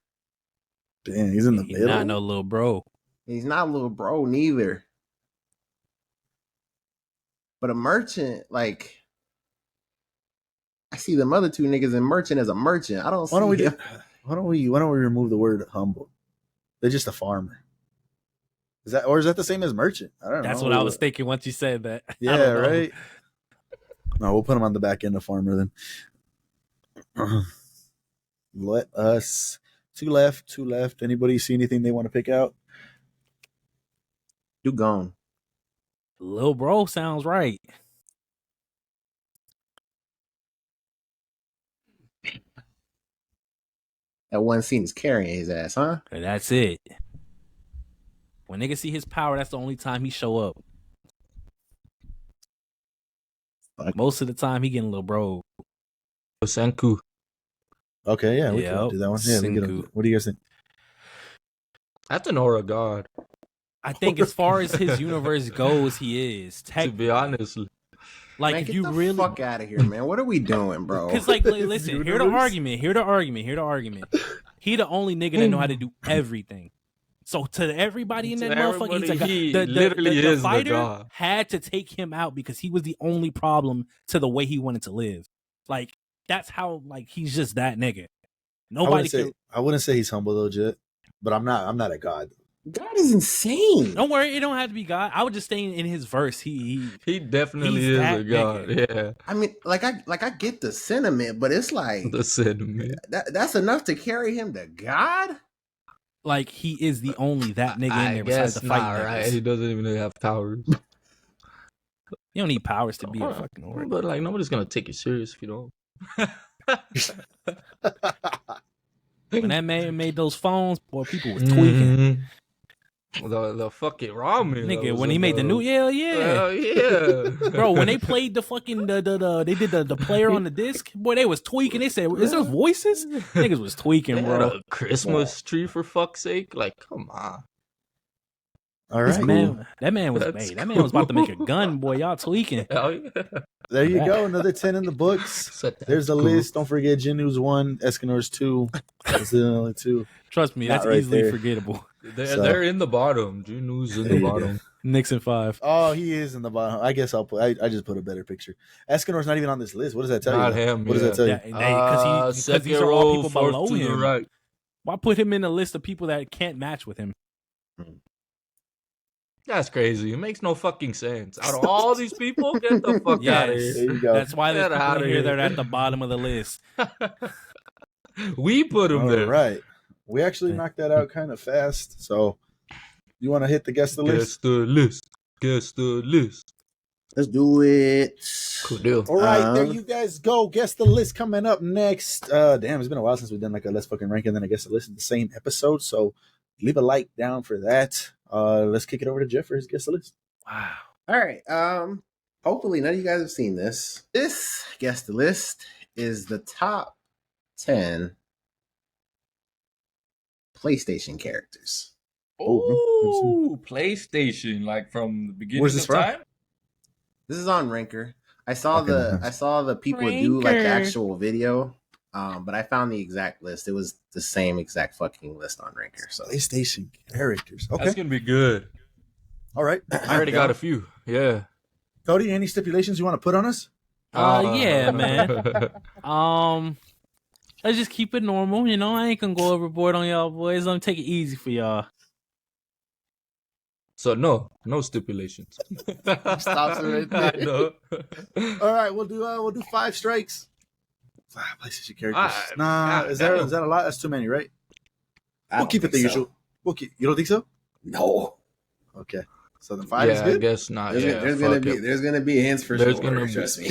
Damn, he's in the He's middle. not no little bro. He's not a little bro neither. But a merchant, like, I see them other two niggas in merchant as a merchant. I don't see Why don't we him. why don't we remove the word humble? They're just a farmer. Is that the same as merchant? I don't know. That's what I was thinking once you said that. I Yeah, don't know. right. No, we'll put him on the back end of farmer then. Let us two left. Anybody see anything they want to pick out? You gone. Little bro sounds right. That one scene is carrying his ass, huh? And that's it. When niggas see his power, that's the only time he show up. Fuck. Most of the time, he getting little bro. Senku. Okay, yeah, we Yep. can do that one. Yeah, we Senku. can, what do you guys think? That's an aura god. I think as far as his universe goes, he is. To be honest, Like, Man, if get you the really. fuck out of here, man. What are we doing, bro? Because, like, listen, hear the argument. Hear the argument. He the only nigga that know how to do everything. So to everybody in To that motherfucker, he's like everybody, he the literally is the fighter god. had to take him out because he was the only problem to the way he wanted to live. Like, that's how, like, he's just that nigga. Nobody can. I wouldn't say he's humble though, Jet. But I'm not a god. God is insane. Don't worry, it don't have to be God. I would just stay in his verse. He definitely he's is that a god. nigga. Yeah, I mean, I get the sentiment, but it's like the sentiment. that's enough to carry him to God. like he is the only that nigga in I there besides guess the fight not, right? He doesn't even have powers. You don't need powers to be a fucking Lord. But like, nobody's gonna take you serious if you don't. When that man made those phones, boy, people was tweaking. Mhm. The fucking ramen, Nigga, when he made the new, yeah, yeah. bro. When they played the fucking they did the player on the disc, boy, they was tweaking. They said, "Is there voices?" Niggas was tweaking, They had bro. a Christmas tree for fuck's sake. Like, come on. All That's right. cool. That man was That's that man was about to make a cool. gun, boy. Y'all tweaking. Hell yeah. There you go. Another 10 in the books. Said There's the that's list. Don't forget Jinu's 1, Escanor's 2. That's the only 2. Trust me, Not that's right easily there. forgettable. They're, they're in the bottom. Junu's in There the you go. bottom. Nixon 5. Oh, he is in the bottom. I guess I'll put. I just put a better picture. Escanor's not even on this list. What does that tell Not you? him. What does that tell you? Because these second are all row, people fourth below to the him. right. Why put him in a list of people that can't match with him? That's crazy. It makes no fucking sense. Out of all these people, get the fuck out of Yes. There you go. That's why there's Get people outta in here that are here. at the bottom of the list. here. We put him All there. right. We actually knocked that out kind of fast. So, you want to hit the guess the list? Guess the list. Guess the list. Let's do it. Cool deal. All right, there you guys go. Guess the list coming up next. Damn, it's been a while since we've done like a Let's Fucking Rank and then I guess the list in the same episode. So leave a like down for that. Let's kick it over to Jeff for his guess the list. Wow. All right. Hopefully none of you guys have seen this. This guess the list is the top 10 PlayStation characters. Oh, PlayStation, like from the beginning Where's this of from? time? This is on Ranker. I saw Okay, the nice. I saw the people do like the Ranker. actual video. But I found the exact list. It was the same exact fucking list on Ranker. So PlayStation characters. Okay. That's gonna be good. All right. I already got a few. Yeah. Cody, any stipulations you want to put on us? Yeah, man. let's just keep it normal. You know, I ain't gonna go overboard on y'all boys. I'm gonna take it easy for y'all. So no stipulations. Stops it right there. No. All right, we'll do 5 strikes. 5 PlayStation characters. Nah, God is damn. that a lot? That's too many, right? I We'll don't keep it the think so. usual. You don't think so? No. Okay. So then 5 is Yeah, I good. guess not. There's, Yeah, there's gonna fuck be it. there's gonna be hints for There's sure. gonna be- Trust me.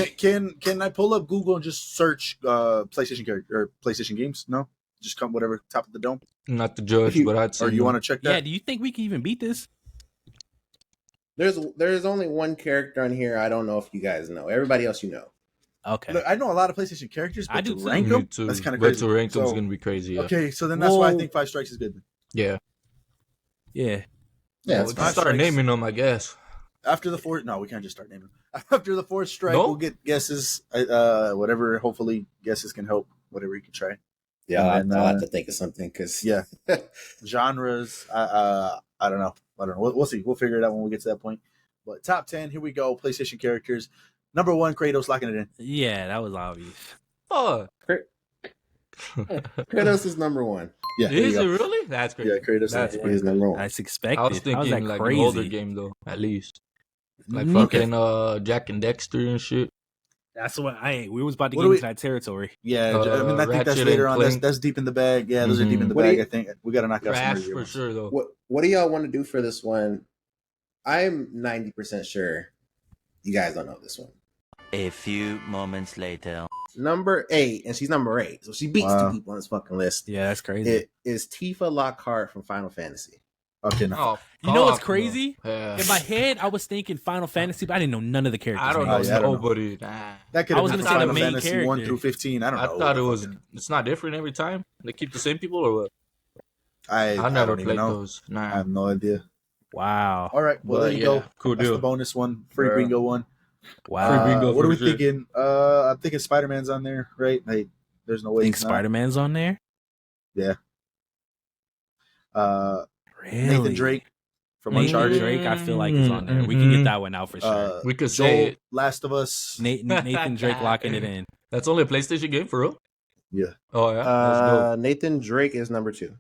Can I pull up Google and just search PlayStation character or PlayStation games? No, just come whatever top of the dome. Not to judge, If you- but I'd say Or you no. want to check Yeah, that? do you think we can even beat this? There's only one character on here. I don't know if you guys know. Everybody else you know. Okay. Look, I know a lot of PlayStation characters, but I do to too. rank Me them, too. that's kind of But crazy. to rank them's So, gonna be crazy. Yeah. Okay, so then that's why I Whoa. think 5 strikes is good. Yeah. Yeah. Yeah, Well, it's we fine. can start strikes. naming them, I guess. After the 4th, no, we can't just start naming. After the 4th strike, No? we'll get guesses. Whatever, hopefully, guesses can help. Whatever you can try. Yeah, And then, I'll have to think of something because Yeah, genres. I don't know. We'll see. We'll figure it out when we get to that point. But top 10, here we go. PlayStation characters. Number 1, Kratos, locking it in. Yeah, that was obvious. Oh, Kratos is number 1. Yeah, there is you it go. really? That's crazy. Yeah, Kratos. That's is He is number 1. That's expected. I was How thinking is that like crazy? an older game though, at least. Like Nika. fucking Jack and Dexter and shit. That's what we was about to What get do into that territory. Yeah, I mean, I think that's Ratchet later and on. That's, Clank. that's deep in the bag. Yeah, those are deep in the What do bag. you- I think we got to knock out some Crash earlier for ones. sure though. What do y'all want to do for this one? I'm 90% sure you guys don't know this one. A few moments later. Number 8, and she's number 8, so she beats Wow. 2 people on this fucking list. Yeah, that's crazy. It is Tifa Lockhart from Final Fantasy. Okay, no. Oh, You know what's fuck, crazy? no. Yeah. In my head, I was thinking Final Fantasy, but I didn't know none of the characters. I don't Oh, know yeah, I don't know. nobody. Nah. That could I have was been gonna say the Final main Fantasy character. 1 through 15. I don't I know. thought it was. It's not different every time. They keep the same people or what? I never don't even played know. those. I Nah. have no idea. Wow. All right, well But there you yeah, go. cool That's the deal. bonus one. Free Bro. bingo one. Wow. Free bingo What are for we sure. thinking? I'm thinking Spider Man's on there, right? Like, there's no way. I think he's not. Spider Man's on there. Really? Nathan Drake from Nathan Uncharted. Drake, I feel like is on there. We can get that one out for sure. We could Joel, say it. Last of Us. Nathan Drake locking it in. That's only a PlayStation game for real. Yeah. Oh yeah. Let's Nathan Drake is number 2. go.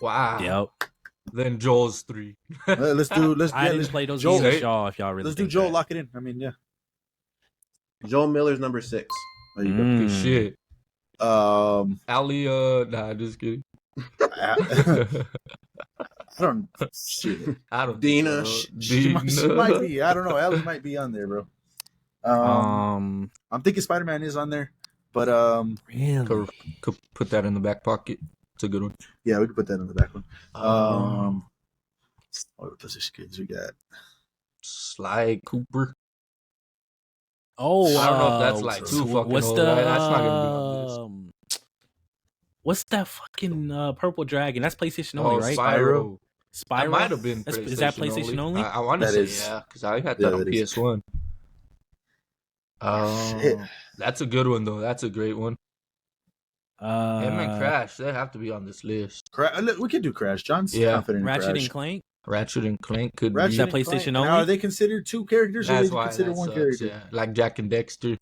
Wow. Yep. Then Joel's 3. Let's do. Let's. I Yeah, didn't let's, play those Joel- games, y'all. If y'all really let's do think Joel. that. Lock it in. I mean, yeah. Joel Miller's number 6. There you go. Good Mm. shit. Ali. Nah, just kidding. I don't. Shit. I don't. Dina. think so. She might be. I don't know. Ellie might be on there, bro. I'm thinking Spider Man is on there, but Really? Could put that in the back pocket. It's a good one. yeah, we can put that in the back one. What position kids we got? Sly Cooper. Oh, I don't know if that's like too fucking what's old, the right? That's not gonna be on what's that fucking purple dragon? That's PlayStation Oh, only, right? Spyro. Spyro. That might have been. Is that PlayStation only? I want to That say is. yeah, because I had Yeah, that on that is. PS1. Shit. That's a good one though. That's a great one. Him and Crash, they have to be on this list. Look, we can do Crash. John's Yeah. confident in Ratchet Crash. and Clank. Ratchet and Clank could Ratchet be. Is that and Clank. PlayStation Now, only? are they considered 2 characters, or That's are they why considered that 1 sucks, character? yeah. Like Jack and Dexter.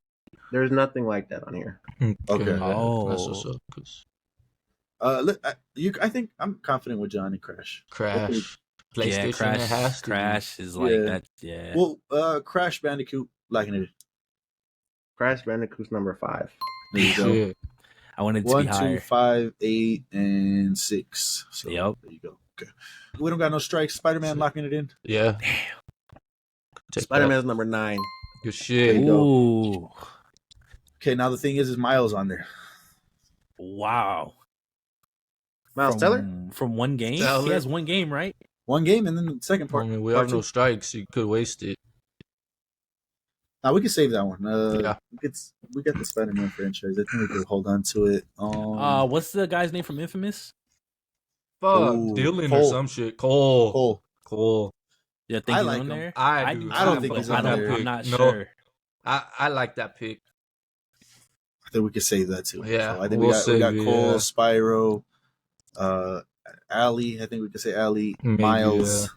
There's nothing like that on here. Okay. Oh. That's what's up. 'Cause Look, I think I'm confident with John and Crash. Crash. PlayStation Yeah, Crash. it has to be. Crash is like Yeah. that. Yeah. Well, Crash Bandicoot, liking it. Crash Bandicoot's number 5. There you go. Shit. I wanted it to 1, be 2, higher. 5, 8, and 6. So Yep. there you go. Okay. We don't got no strikes. Spider Man locking it in. Yeah. Take Spider that. Man's number 9. Good shit. you go. Ooh. Okay, now the thing is Miles on there. Wow. Miles Teller? From one game? Teller. He has one game, right? 1 game, and then the second I part. mean, we part have no 2. strikes. You could waste it. Now we can save that one. Yeah. We got the Spider Man franchise. I think we could hold on to it. What's the guy's name from Infamous? Fuck. Ooh, Dylan Cole. or some shit. Cole. Cole. Yeah, think I he's like on him. there. I do do. I don't too, think but he's on there. I'm not No. sure. I like that pick. I think we could save that too. Yeah, So I think we'll we got save it, Cole, yeah. Spyro, Ali. I think we could say Ali, Maybe, Miles.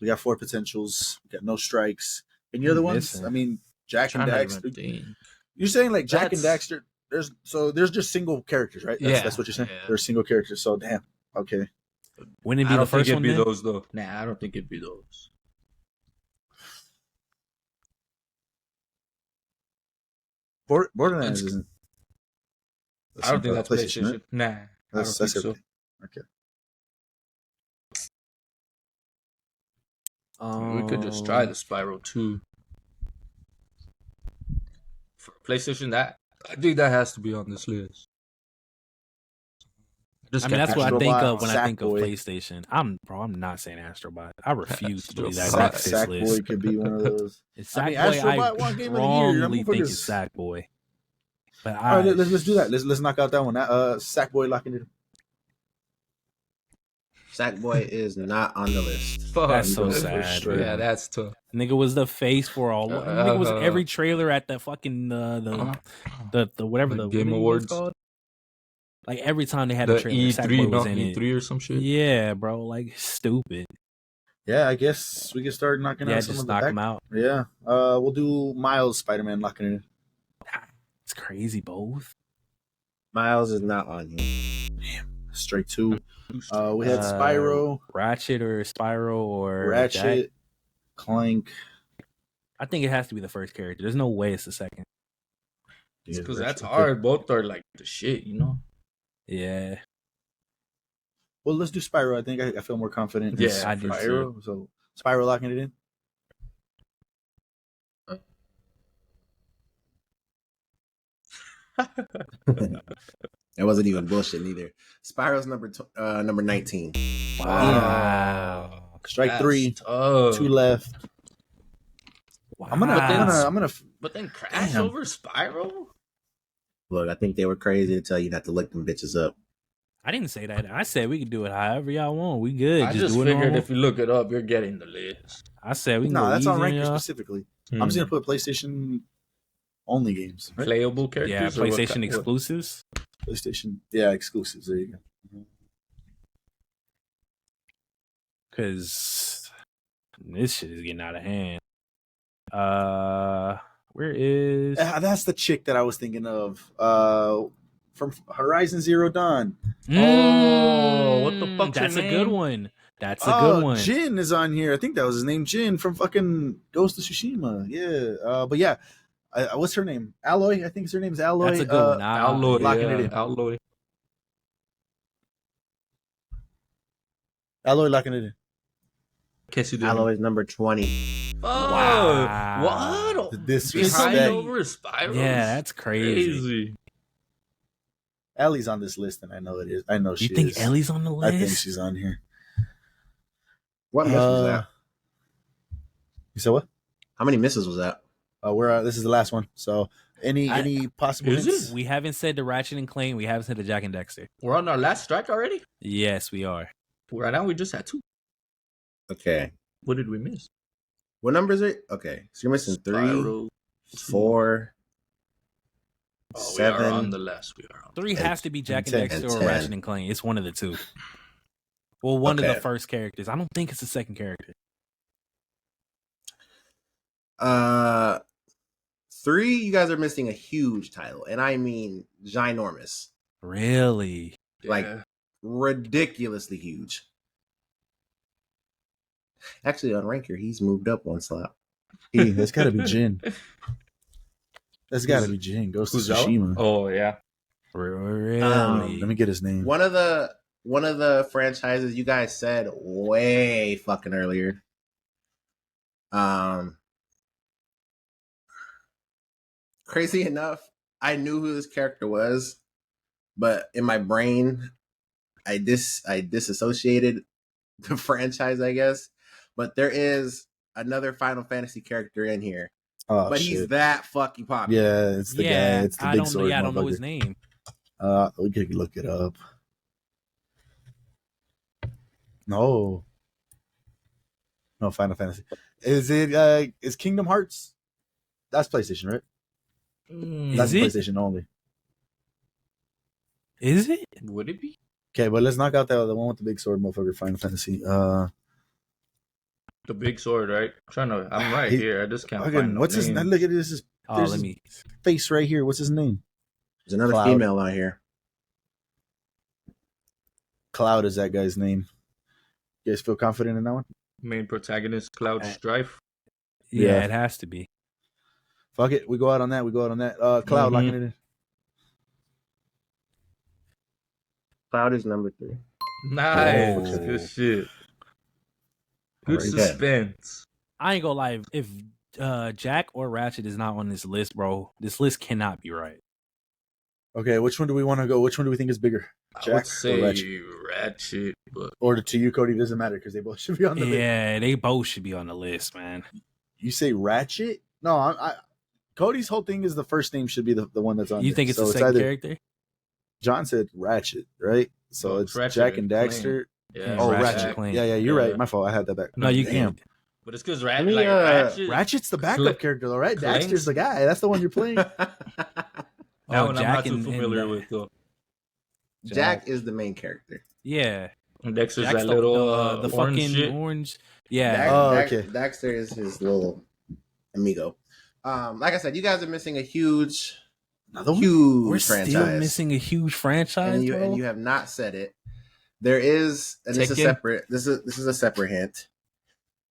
We got 4 potentials. We got no strikes. Any other ones? Missing. I mean, Jack and Trying to Daxter. even think. You're saying like Jack and That's- Daxter? there's just single characters, right? That's what you're saying. Yeah. There's single characters. So damn. Okay. Wouldn't it be I the don't think first it'd one? be then? those though. Nah, I don't think it'd be those. Borderlands isn't. I don't think that's PlayStation. right? Nah, I That's don't think so. okay. We could just try the Spyro 2. For PlayStation, I think that has to be on this list. I mean, that's what I think of when I think of Sackboy. PlayStation. I'm not saying Astrobot. I refuse to believe that Astrobot. that's this list. Sackboy could be one of those. It's I mean, Sackboy. Astrobot won I Game of the Year. That strongly think motherfucker's- it's Sackboy. But All right, let's do that. Let's knock out that one. Sackboy locking it. Sackboy is not on the list. Fuck, That's so bro. sad, bro. Yeah, that's tough. Nigga was the face for all. Nigga was every trailer at the fucking the whatever the Game what it was Awards. called. Like every time they had The a trailer, E3, Sackboy was not in it. E3 or some shit. Yeah, bro, like stupid. Yeah, I guess we can start knocking Yeah, out some just of the knock back. him out. Yeah. We'll do Miles Spider-Man locking it in. It's crazy, both. Miles is not on here. Straight two. We had Spyro, Ratchet or Spyro or Ratchet, Jack. Clank. I think it has to be the first character. There's no way it's the second. Because that's hard. Both are like the shit, you know? Yeah. Well, let's do Spyro. I think I feel more confident. Yeah, in I do Spyro. So Spyro locking it in. It wasn't even bullshit either. Spyro's number 19. Wow. Strike That's three. tough. 2 left. Wow. I'm gonna. But then Crash Damn. over Spyro? Look, I think they were crazy to tell you not to look them bitches up. I didn't say that. I said we could do it however y'all want. We good. I just do it figured normal. if you look it up, you're getting the list. I said we can No, go that's on easy Ranker y'all. specifically. I'm just gonna put PlayStation only games. Right? Playable characters? Yeah, or what PlayStation kind- what- exclusives. PlayStation. Yeah, exclusives. There you go. Because this shit is getting out of hand. Where is? That's the chick that I was thinking of. From Horizon Zero Dawn. Oh, what the fuck's her That's a name? good one. That's a good one. Jin is on here. I think that was his name, Jin from fucking Ghost of Tsushima. Yeah. But yeah, what's her name? Alloy. I think her name is Alloy. That's a good one. Alloy, locking yeah, it in. Alloy. Alloy locking it in. Guess you did. Alloy's number 20. Wow. What? The Behind disrespect. over Spyro? Yeah, that's crazy. Ellie's on this list, and I know it is. I know she You think is. Ellie's on the list? I think she's on here. What miss was that? You said what? How many misses was that? This is the last one. So any possible Is hints? it? We haven't said the Ratchet and Clank. We haven't said the Jack and Dexter. We're on our last strike already? Yes, we are. Right now, we just had 2. Okay. What did we miss? What numbers are okay? So you're missing 3, Spyro, 4, Oh, 7. we are on the lest. We are on. 3 has to be Jack and 10, Dexter and or 10. Ratchet and Clank. It's one of the two. Well, one of Okay. the first characters. I don't think it's the second character. 3, you guys are missing a huge title, and I mean ginormous, Really? like Yeah. ridiculously huge. Actually, on Ranker, he's moved up one slot. That's got to be Jin. That's got to be Jin. Ghost of Who's that? Tsushima. Oh, yeah. Really? Let me get his name. One of the franchises you guys said way fucking earlier. Crazy enough, I knew who this character was, but in my brain, I disassociated the franchise, I guess. But there is another Final Fantasy character in here, Oh, but shit. he's that fucking popular. Yeah, it's the yeah, guy. It's the I big don't know. sword. Yeah, I don't know his motherfucker. name. We could look it up. No, Final Fantasy. Is it? Is Kingdom Hearts? That's PlayStation, right? That's Is it? PlayStation only. Is it? Would it be? Okay, but let's knock out the one with the big sword, motherfucker. Final Fantasy. The big sword, right? I'm right He- here. I just can't Fucking, find what's his name? name. Look at this Oh, There's let his- me. face right here. What's his name? There's another Cloud. female on here. Cloud is that guy's name. You guys feel confident in that one? Main protagonist, Cloud Strife. Yeah, Yeah. it has to be. Fuck it. We go out on that. Cloud locking it in. Cloud is number 3. Nice. Oh. Good shit. Good Alright, suspense. I ain't gonna lie. If Jack or Ratchet is not on this list, bro, this list cannot be right. Okay, which one do we want to go? Which one do we think is bigger? I Jack would or say Ratchet? Ratchet, but Or to you, Cody, doesn't matter because they both should be on the list. Yeah, they both should be on the list, man. You say Ratchet? No, I Cody's whole thing is the first name should be the one that's on You there. think it's So the second either- character? John said Ratchet, right? So Oh, it's it's Ratchet Jack and and Daxter. yeah. Oh, Ratchet Ratchet. Clank. Yeah, you're Yeah. right. My fault. I had that back. No, you Damn. can't. But it's because Let me, Ratchet. Ratchet's the backup Clank- character, though, right? Clanks? Daxter's the guy. That's the one you're playing. That Oh, one I'm Jack not too and- familiar and, with though. Jack is the main character. Yeah, And Dexter's Jack's that little the orange fucking shit. orange. Yeah, Oh, okay. Daxter is his little amigo. Like I said, you guys are missing a huge Another one? huge we're franchise. still missing a huge franchise, and you bro. have not said it. There is, and this is Tekken? separate. This is a separate hint.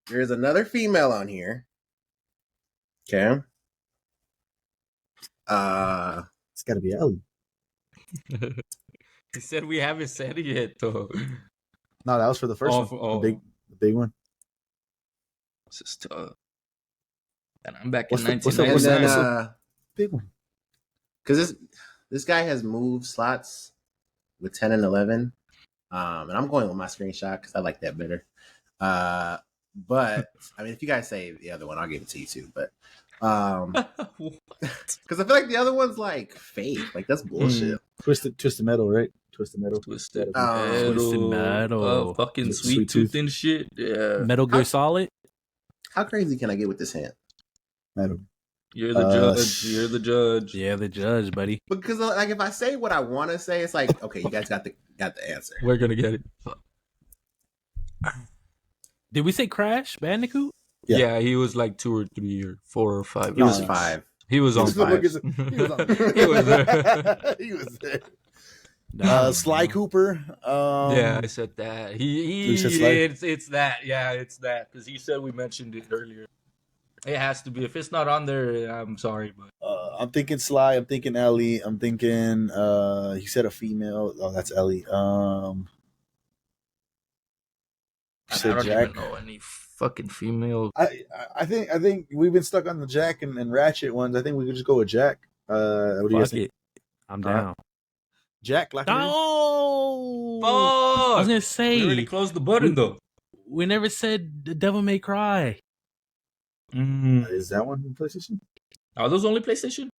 There is another female on here. Okay. It's got to be Ellie. He said we haven't said it yet though. No, that was for the first Oh, one. oh. The big one. This is tough. And I'm back What's in the- what's the- and what's the- then, 1999. Big one. because this guy has moved slots with 10 and 11, and I'm going with my screenshot because I like that better. But I mean, if you guys say the other one, I'll give it to you too. But because I feel like the other one's like fake, like that's bullshit. Twisted Metal, right? Twisted Metal. Twisted Oh, Twisted Metal. fucking Sweet sweet Tooth. tooth and shit. Yeah. Metal Gear Solid. How crazy can I get with this hand? Metal. You're the judge. You're the judge. Yeah, the judge, buddy. Because like if I say what I want to say, it's like okay, you guys got the answer. We're gonna get it. Did we say Crash Bandicoot? Yeah. Yeah. He was like 2 or 3 or 4 or 5. He was Nice. 5. He was on He was 5. He was on- He was there. He was there. No. Sly Cooper. Yeah, I said that. You said Sly? It's that. Yeah, it's that. Because he said we mentioned it earlier. It has to be. If it's not on there, I'm sorry, but I'm thinking Sly. I'm thinking Ellie. I'm thinking. He said a female. Oh, that's Ellie. I Said don't Jack. even know any fucking female. I think we've been stuck on the Jack and Ratchet ones. I think we could just go with Jack. What do you guys Fuck think? it. I'm down. Jack. Lock it in? Oh, Fuck! I was gonna We say already closed the button though. we never said the Devil May Cry. Is that one in PlayStation? Are those only PlayStation?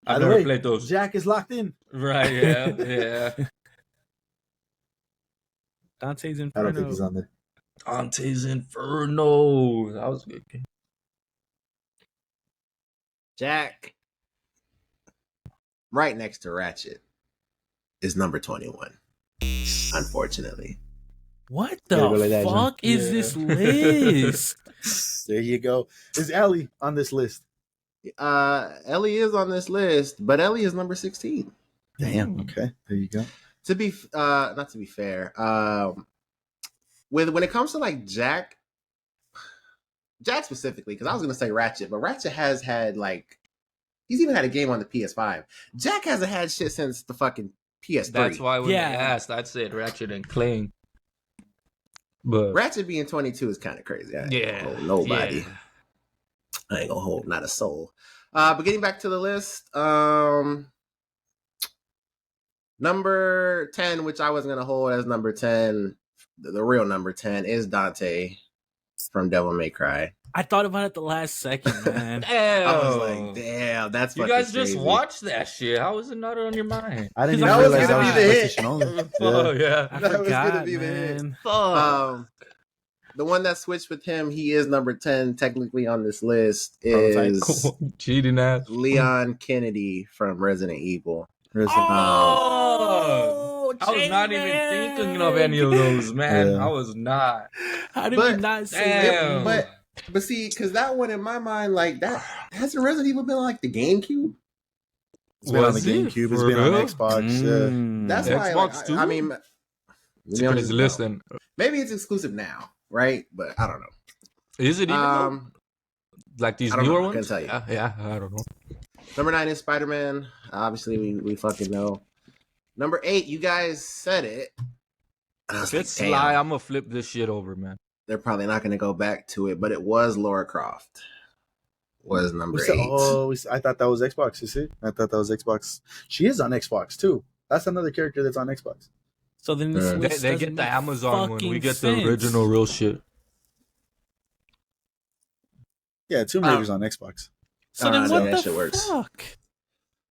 I've Either never way, played those. Jack is locked in. Right? Yeah. Yeah. Dante's I Inferno. don't think he's on there. Dante's Inferno. That was a good game. Jack, right next to Ratchet, is number 21. Unfortunately, What Gotta the go like that, John. fuck is Yeah. this list? There you go. Is Ellie on this list? Ellie is on this list, but Ellie is number 16. Damn. Okay. There you go. To be not to be fair, when it comes to like Jack specifically, because I was gonna say Ratchet, but Ratchet has had like he's even had a game on the PS5. Jack hasn't had shit since the fucking PS3. That's why when Yeah. they asked, I said Ratchet and Clank. But Ratchet being 22 is kind of crazy. I ain't gonna hold nobody. yeah. I ain't gonna hold not a soul. But getting back to the list, number 10, which I wasn't gonna hold as number 10, the real number 10 is Dante from Devil May Cry. I thought about it the last second, man. Damn. I was like, damn, that's You fucking guys just crazy. watched that shit. How is it not on your mind? I didn't That even was realize that gonna was be the hit. PlayStation only. Oh, Yeah. yeah. I That was gonna forgot, be the hit. man. Fuck. The one that switched with him, he is number 10 technically on this list, Prototype. is Cheating ass. Leon Kennedy from Resident Evil. Oh, I was not even thinking of any of those, man. Yeah. I was not. How did But- we not say Damn. that? But see, because that one in my mind, like that hasn't Resident Evil been like the GameCube? It's been on the Was it? GameCube. It's For been on real? Xbox. That's Yeah. why, Xbox like, too? I mean, It's you a know, crazy list then. maybe it's exclusive now, right? But I don't know. Is it even though? Like these I don't newer know. I couldn't ones? tell you. Yeah, I don't know. Number 9 is Spider-Man. Obviously, we fucking know. Number 8, you guys said it. And I was If like, it's damn, Sly, I'm gonna flip this shit over, man. they're probably not going to go back to it, but it was Laura Croft. Was number We said, 8. I thought that was Xbox. You see, I thought that was Xbox. She is on Xbox too. That's another character that's on Xbox. So then this They- list They doesn't get the make Amazon one. We fucking get sense. the original real shit. Yeah, Tomb Raider's on Xbox. So then no, what that the shit works. fuck?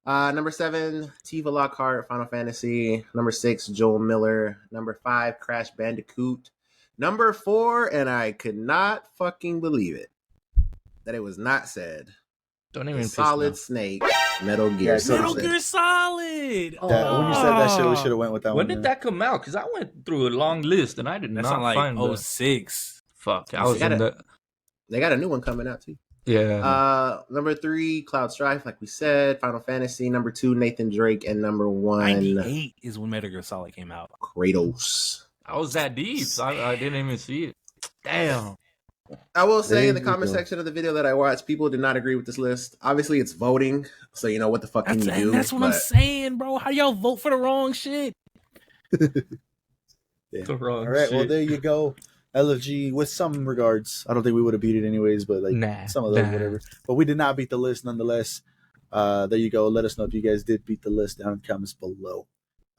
Number 7, Tifa Lockhart, Final Fantasy. Number 6, Joel Miller. Number 5, Crash Bandicoot. Number 4, and I could not fucking believe it, that it was not said. Don't even piss Solid me Snake, Metal Gear Yeah, Solid. Metal Gear Solid. Yeah, when you said that shit, we Oh. should have went with that off. one. When did that come out? Because I went through a long list and I did That's not not find like that. 06. Fuck, I was They got in the They got a new one coming out too. yeah. Number 3, Cloud Strife, like we said. Final Fantasy. Number 2, Nathan Drake, and number 1, 98 is when Metal Gear Solid came out. Kratos. I was that deep. So I didn't even see it. Damn. I will say in the There you comment go. section of the video that I watched, people did not agree with this list. Obviously, it's voting, so you know what the fuck can you do. That's what I'm but- saying, bro. How y'all vote for the wrong shit? Yeah. The wrong All right, well shit. there you go. LFG with some regards. I don't think we would have beat it anyways, but like Nah, some of those, nah. whatever. But we did not beat the list nonetheless. There you go. Let us know if you guys did beat the list down in the comments below.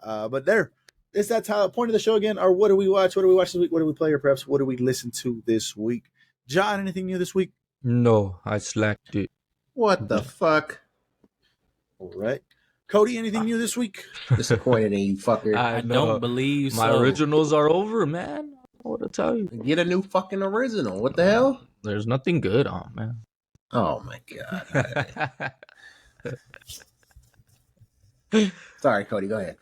But there, it's that point of the show again. Or what do we watch? What do we watch this week? What do we play? Or perhaps what do we listen to this week? John, anything new this week? No, I slacked it. What the fuck? All right. Cody, anything new this week? Disappointed in you, fucker. I know. don't believe My so. originals are over, man. What to tell you? Get a new fucking original. What the hell? There's nothing good on, man. Oh my god. Sorry, Cody. Go ahead.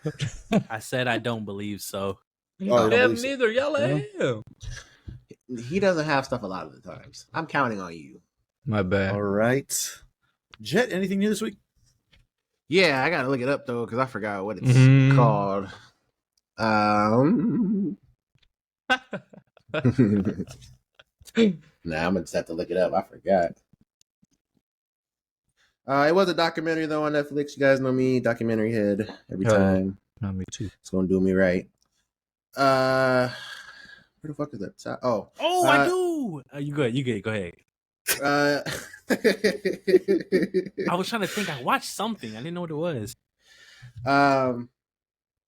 I said I don't believe so. Oh, you don't Damn, believe so? neither. Y'all at him. He doesn't have stuff a lot of the times. I'm counting on you. My bad. All right. Jet, anything new this week? Yeah, I gotta look it up though because I forgot what it's Mhm. called. Nah, I'm gonna just have to look it up. I forgot. It was a documentary though on Netflix. You guys know me, documentary head every Hell yeah. time. Not me too. It's gonna do me right. Where the fuck is that? Oh, Oh, I do. You good? You good? Go ahead. uh, I was trying to think. I watched something. I didn't know what it was.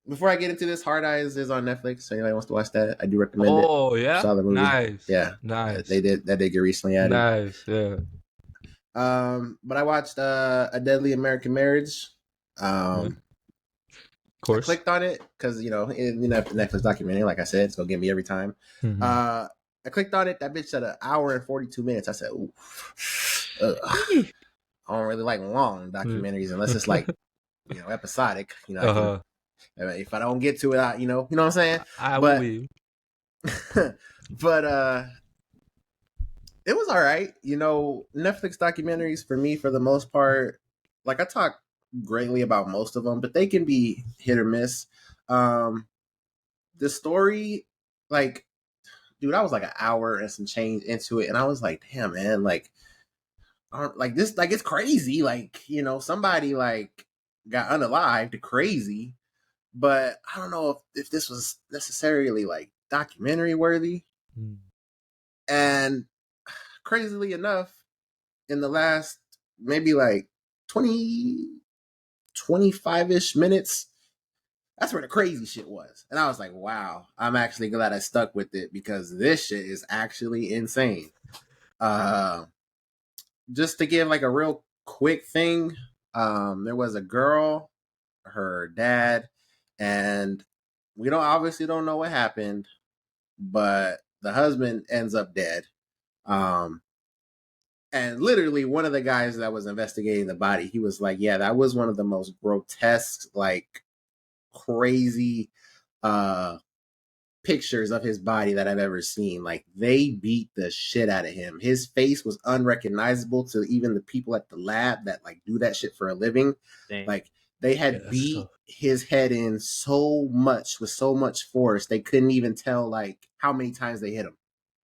before I get into this, Hard Eyes is on Netflix. So anybody wants to watch that, I do recommend it. Oh yeah. Solid movie. Nice. Yeah, Nice. they did get recently added. Nice. Yeah. But I watched A Deadly American Marriage. Of I course. clicked on it because the Netflix documentary, like I said, it's gonna get me every time. Mhm. I clicked on it. That bitch said 1 hour and 42 minutes. I said, ooh, ugh. I don't really like long documentaries unless it's like episodic. Uh-huh. If I don't get to it, you know what I'm saying. I but- will. But it was all right. Netflix documentaries for me, for the most part, like I talk greatly about most of them, but they can be hit or miss. The story, like, dude, I was like 1 hour and some change into it, and I was like, damn, man, like this, like it's crazy. Like, somebody like got unalived, crazy, but I don't know if this was necessarily like documentary worthy. Mm. And crazily enough, in the last maybe like 25-ish minutes, that's where the crazy shit was. And I was like, wow, I'm actually glad I stuck with it because this shit is actually insane. Just to give like a real quick thing, there was a girl, her dad, and we obviously don't know what happened, but the husband ends up dead. And literally one of the guys that was investigating the body, he was like, yeah, that was one of the most grotesque, like crazy pictures of his body that I've ever seen. Like, they beat the shit out of him. His face was unrecognizable to even the people at the lab that like do that shit for a living. Dang. Like, they had Yeah, beat so- his head in so much with so much force they couldn't even tell like how many times they hit him.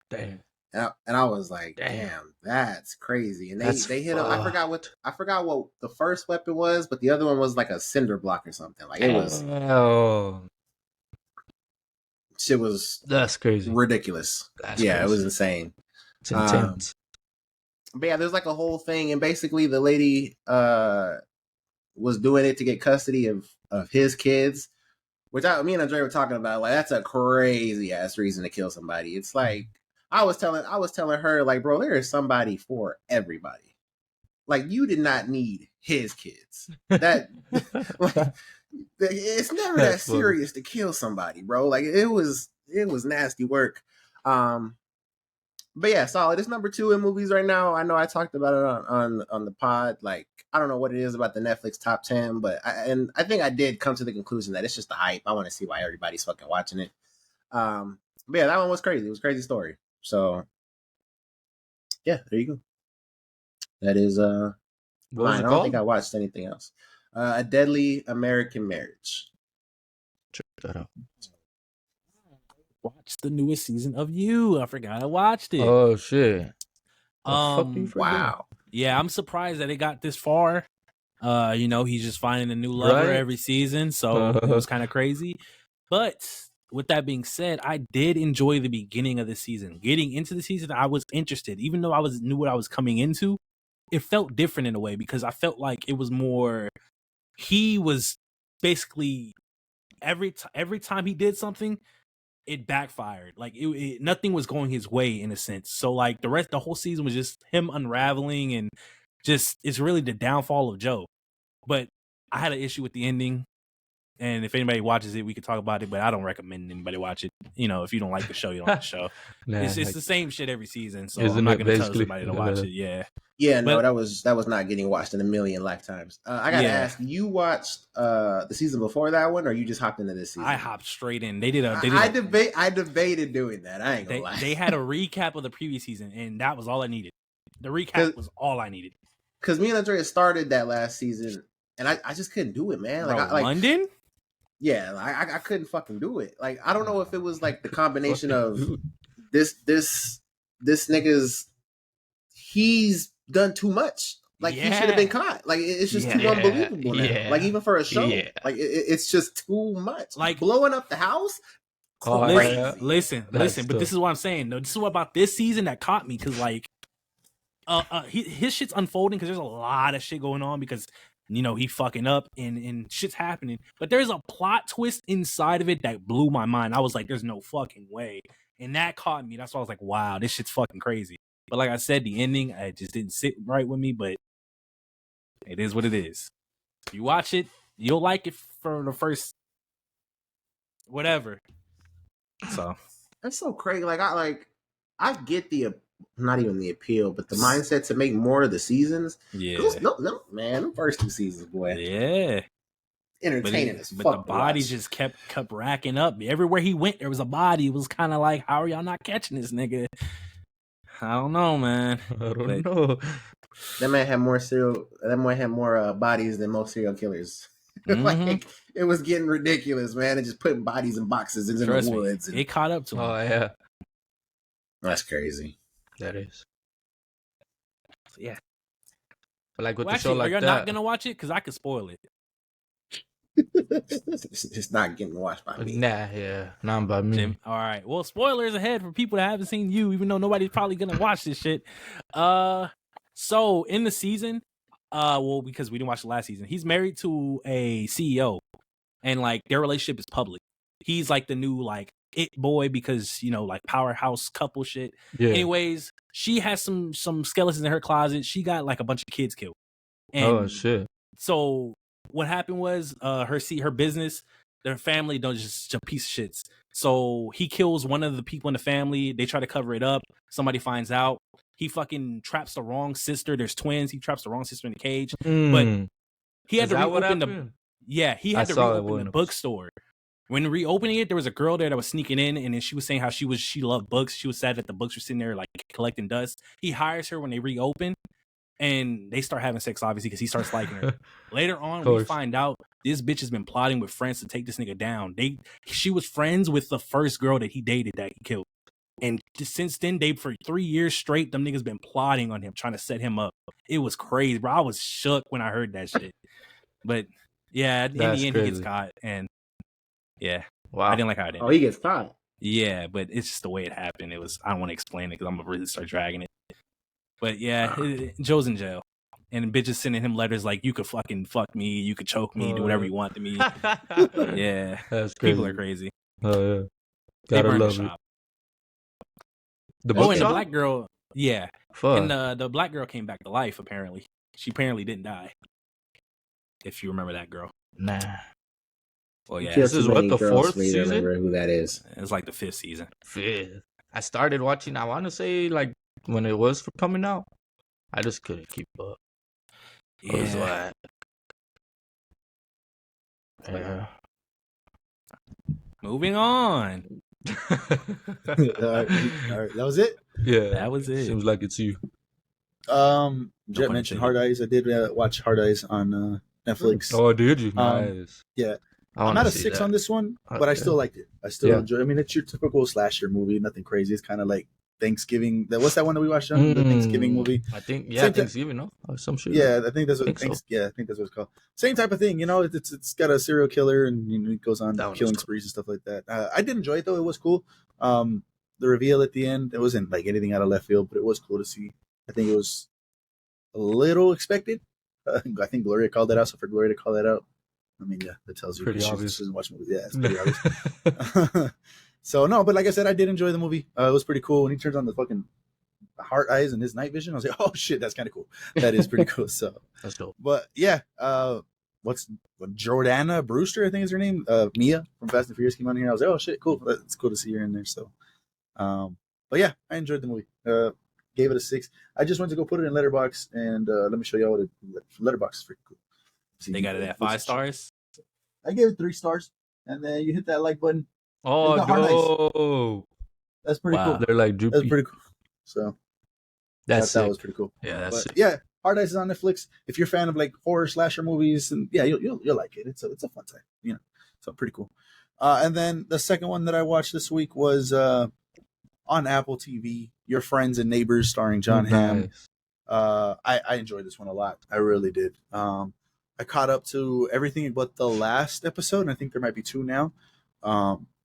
Damn. And I was like, Damn. damn, that's crazy. And That's they hit him. I forgot what the first weapon was, but the other one was like a cinder block or something. Like, it was Oh, shit was that's crazy. ridiculous. That's Yeah, it crazy. was insane. It's intense. But yeah, there's like a whole thing, and basically the lady was doing it to get custody of his kids, which me and Andre were talking about. Like, that's a crazy ass reason to kill somebody. It's like I was telling her, like, bro, there is somebody for everybody. Like, you did not need his kids. That like, it's never that That's funny. serious to kill somebody, bro. Like, it was nasty work. But yeah, solid. It's number 2 in movies right now. I know I talked about it on the pod. Like, I don't know what it is about the Netflix top 10, but I think I did come to the conclusion that it's just the hype. I want to see why everybody's fucking watching it. But yeah, that one was crazy. It was a crazy story. So yeah, there you go. That is What was mine. it I don't called? think I watched anything else. A Deadly American Marriage. Check that out. Watch the newest season of You. I forgot I watched it. Oh shit. The fuck you forget? Wow. Yeah, I'm surprised that it got this far. He's just finding a new lover Right. every season, so it was kind of crazy. But with that being said, I did enjoy the beginning of the season. Getting into the season, I was interested, even though I knew what I was coming into. It felt different in a way because I felt like it was more. He was basically every time he did something, it backfired. Like nothing was going his way in a sense. So like the whole season was just him unraveling and just it's really the downfall of Joe. But I had an issue with the ending. And if anybody watches it, we could talk about it, but I don't recommend anybody watch it. If you don't like the show, you don't like the show. Nah, It's like, the same shit every season, so Isn't I'm not it going to tell basically- somebody to watch it. Yeah. Yeah, no, But- that was not getting watched in a million lifetimes. I gotta Yeah. ask, you watched the season before that one, or you just hopped into this season? I hopped straight in. They did I debated doing that. I ain't gonna lie. They had a recap of the previous season, and that was all I needed. The recap was all I needed. because me and Andrea started that last season, and I just couldn't do it, man. Like, Bro, London? yeah, I couldn't fucking do it. Like, I don't know if it was like the combination of this nigga's, he's done too much. Like, he should have been caught. Like, it's just too Yeah, unbelievable now. yeah, Like, even for a show, yeah. like it's just too much. Like- blowing up the house. Oh, Crazy. yeah. Listen, That's but tough. this is what I'm saying. No, this is what about this season that caught me because like, his shit's unfolding because there's a lot of shit going on because he fucking up and shit's happening. But there's a plot twist inside of it that blew my mind. I was like, there's no fucking way, and that caught me. That's why I was like, wow, this shit's fucking crazy. But like I said, the ending I just didn't sit right with me. But it is what it is. If you watch it, you'll like it for the first whatever. So That's so crazy. Like, I get the not even the appeal, but the mindset to make more of the seasons. yeah, No, man, the first 2 seasons, boy, yeah. entertaining as But fuck. the to body watch. just kept racking up. Everywhere he went, there was a body. It was kind of like, how are y'all not catching this nigga? I don't know, man. I don't But- know. That man had more bodies than most serial killers. Mhm. Like, it was getting ridiculous, man. And just putting bodies in boxes into Trust the me, woods. And it caught up to him. Oh yeah, that's crazy. that is. Yeah. But like with Well, the show actually, like are you that, not gonna watch it? Because I could spoil it. It's not getting watched by me. nah, yeah, not by me. Jim. All right. Well, spoilers ahead for people that haven't seen You, even though nobody's probably gonna watch this shit. So in the season, because we didn't watch the last season, he's married to a CEO, and like their relationship is public. He's like the new like it boy because like powerhouse couple shit. Yeah. Anyways, she has some skeletons in her closet. She got like a bunch of kids killed. And Oh shit. so what happened was her business, their family don't just a piece of shits. So he kills one of the people in the family. They try to cover it up. Somebody finds out. He fucking traps the wrong sister. There's twins. He traps the wrong sister in the cage. Mm. He had Is to that what reopen happened? he I had to saw that reopen one. the bookstore. When reopening it, there was a girl there that was sneaking in, and then she was saying how she loved books. She was sad that the books were sitting there like collecting dust. He hires her when they reopen, and they start having sex, obviously, because he starts liking her. Later on, we find out this bitch has been plotting with friends to take this nigga down. She was friends with the first girl that he dated that he killed. And since then, for 3 years straight, them niggas been plotting on him, trying to set him up. It was crazy, bro. I was shook when I heard that shit. But yeah, in the end, he gets caught. And yeah, wow. I didn't like how it ended. Oh, he gets caught. Yeah, but it's just the way it happened. I don't want to explain it because I'm going to really start dragging it. But yeah, Joe's in jail. And bitches sending him letters like, you could fucking fuck me, you could choke me, do whatever you want to me. Yeah, that's crazy. People are crazy. Oh, yeah. Gotta love it. And the black girl, yeah. Fuck. And the black girl came back to life, apparently. She apparently didn't die. If you remember that girl. Nah. Well, yeah. This is what, the fourth season? Remember who that is. It's like the 5th season. 5th. I started watching, I want to say, like, when it was coming out. I just couldn't keep up. Yeah. Yeah. Moving on. All right, that was it. Yeah, that was it. Seems like it's you. Jet mentioned Hard Eyes. I did watch Hard Eyes on Netflix. Oh, did you? Nice. Yeah, I'm at a 6 on this one, but I still liked it. I still enjoy. I mean, it's your typical slasher movie. Nothing crazy. It's kind of like Thanksgiving. What's that one that we watched? The Thanksgiving movie. I think Thanksgiving. No, or some shit. Yeah, I think that's what. I think that's what it's called. Same type of thing. You know, it's got a serial killer and it goes on killing sprees and stuff like that. I did enjoy it though. It was cool. The reveal at the end. It wasn't like anything out of left field, but it was cool to see. I think it was a little expected. I think Gloria called that out. So for Gloria to call that out, I mean, yeah, that tells you pretty obvious. She doesn't watch movies. Yeah, it's pretty obvious. So no, but like I said, I did enjoy the movie. It was pretty cool when he turns on the fucking heart eyes and his night vision. I was like, oh shit, that's kind of cool. That is pretty cool. So that's dope. But yeah, what's Jordana Brewster? I think is her name. Mia from Fast and Furious came on here. I was like, oh shit, cool. It's cool to see her in there. So, but yeah, I enjoyed the movie. Gave it a 6. I just went to go put it in Letterboxd, and let me show y'all what Letterboxd is freaking cool. See, they got it at 5 stars. I gave it 3 stars, and then you hit that like button. Oh, no. That's pretty cool. They're like droopy. That's pretty cool. So that was pretty cool. Yeah, that's sick. Yeah, Hard Eyes is on Netflix. If you're a fan of like horror slasher movies, and yeah, you'll like it. It's a fun time. You know, so pretty cool. And then the second one that I watched this week was on Apple TV, Your Friends and Neighbors, starring John Hamm. I enjoyed this one a lot. I really did. I caught up to everything but the last episode, and I think there might be 2 now.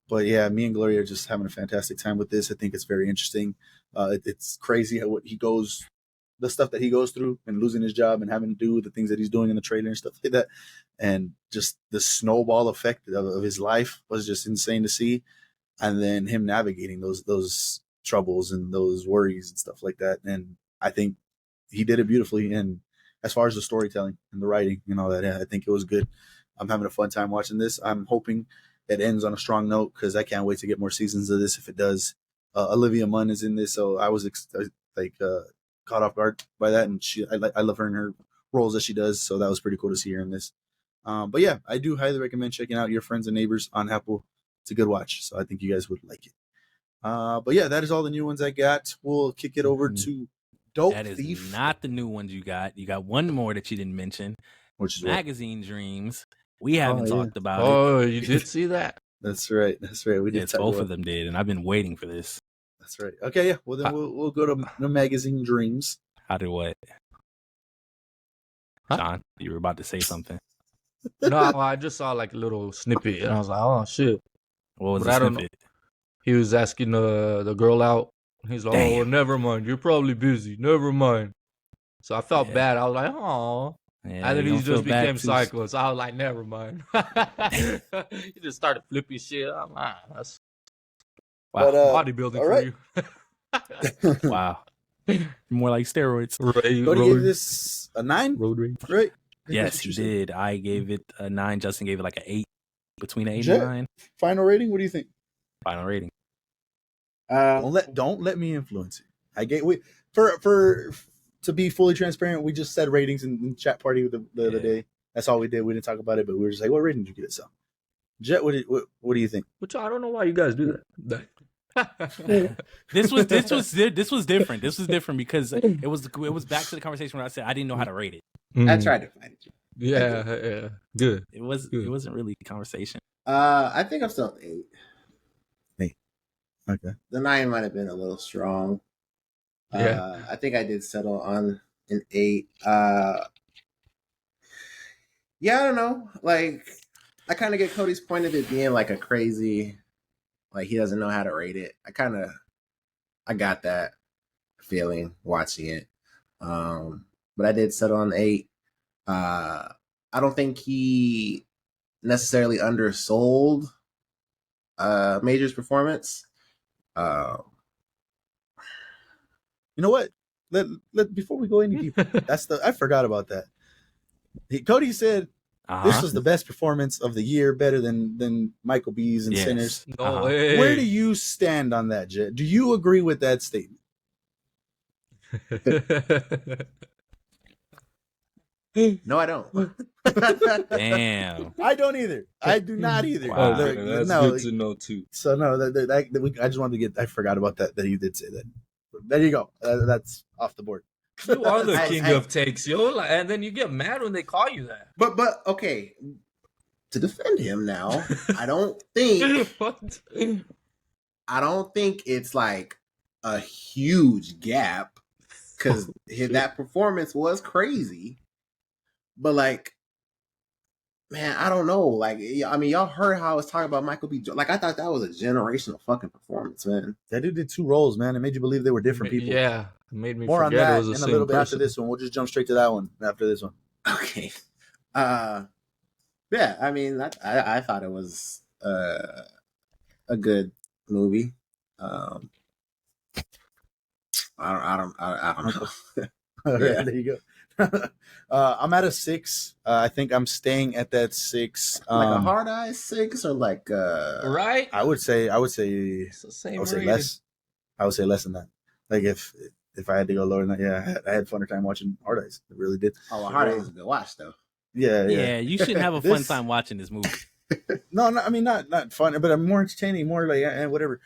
But yeah, me and Gloria are just having a fantastic time with this. I think it's very interesting. It's crazy how the stuff that he goes through and losing his job and having to do the things that he's doing in the trailer and stuff like that. And just the snowball effect of his life was just insane to see. And then him navigating those troubles and those worries and stuff like that. And I think he did it beautifully. And as far as the storytelling and the writing and all that, I think it was good. I'm having a fun time watching this. I'm hoping it ends on a strong note because I can't wait to get more seasons of this if it does. Olivia Munn is in this, so I was caught off guard by that, and I love her in her roles that she does, so that was pretty cool to see her in this. But yeah, I do highly recommend checking out Your Friends and Neighbors on Apple. It's a good watch, so I think you guys would like it. But yeah, that is all the new ones I got. We'll kick it over to Dope Thief. That is not the new ones you got. You got one more that you didn't mention, which is Magazine Dreams. We haven't talked about it. Oh, you did see that? That's right. We did. Yes, both of them did, and I've been waiting for this. That's right. Okay, yeah. Well, then we'll go to the Magazine Dreams. How did what? John, you were about to say something. No, I just saw like a little snippet, and I was like, "Oh shit!" What was the snippet? He was asking the girl out. He's like, "Oh, never mind. You're probably busy. Never mind." So I felt bad. I was like, "Oh." Yeah, and then he just became psycho. So I was like, never mind. He just started flipping shit. I'm like, that's bodybuilding for you. Wow. More like steroids. Cody gave this a 9? Road rage. Right? Yes, he did. I gave it a 9. Justin gave it like an 8. Between an 8 and 9. Final rating? What do you think? Final rating. Don't let me influence it. I gave to be fully transparent, we just said ratings in chat party the other day. That's all we did. We didn't talk about it, but we were just like, what rating did you get it? So Jet, what do you think? Which I don't know why you guys do that. This was different. This was different because it was back to the conversation where I said I didn't know how to rate it. I tried to find it. Yeah, good. It wasn't really a conversation. I think I'm still 8. 8. Okay. The 9 might have been a little strong. Yeah. I think I did settle on an 8. Yeah, I don't know. Like, I kind of get Cody's point of it being like a crazy, like he doesn't know how to rate it. I got that feeling watching it. But I did settle on 8. I don't think he necessarily undersold Major's performance. You know what? Let before we go any deeper, I forgot about that. Cody said this was the best performance of the year, better than Michael B's and Sinners. No way. Where do you stand on that, Jet? Do you agree with that statement? No, I don't. Damn. I don't either. I do not either. Wow. That's good to know too. So no, I just wanted to get. I forgot about that he did say that. But there you go. That's off the board. You are the king of takes, yo, and then you get mad when they call you that. But okay, to defend him now, I don't think it's like a huge gap because that performance was crazy. But like, man, I don't know. Like, I mean, y'all heard how I was talking about Michael B. Jordan. Like, I thought that was a generational fucking performance, man. That dude did 2 roles, man. It made you believe they were different people. Yeah, it made me More forget on that it was the in same a little bit person. after this one. We'll just jump straight to that one after this one. Okay. Yeah, I mean, I thought it was a good movie. I don't know. All right, Yeah. there you go. I'm at a 6. I think I'm staying at that 6. Like a hard eye 6 or like Right? I would say It's the same rating. less. I would say less than that. Like if I had to go lower than that, yeah, I had funner time watching Hard Eyes. It really did. Oh, Hard Eyes is a good watch though. Yeah. You shouldn't have a fun This- time watching this movie. No, I mean not fun, but I'm more entertaining, more like and whatever.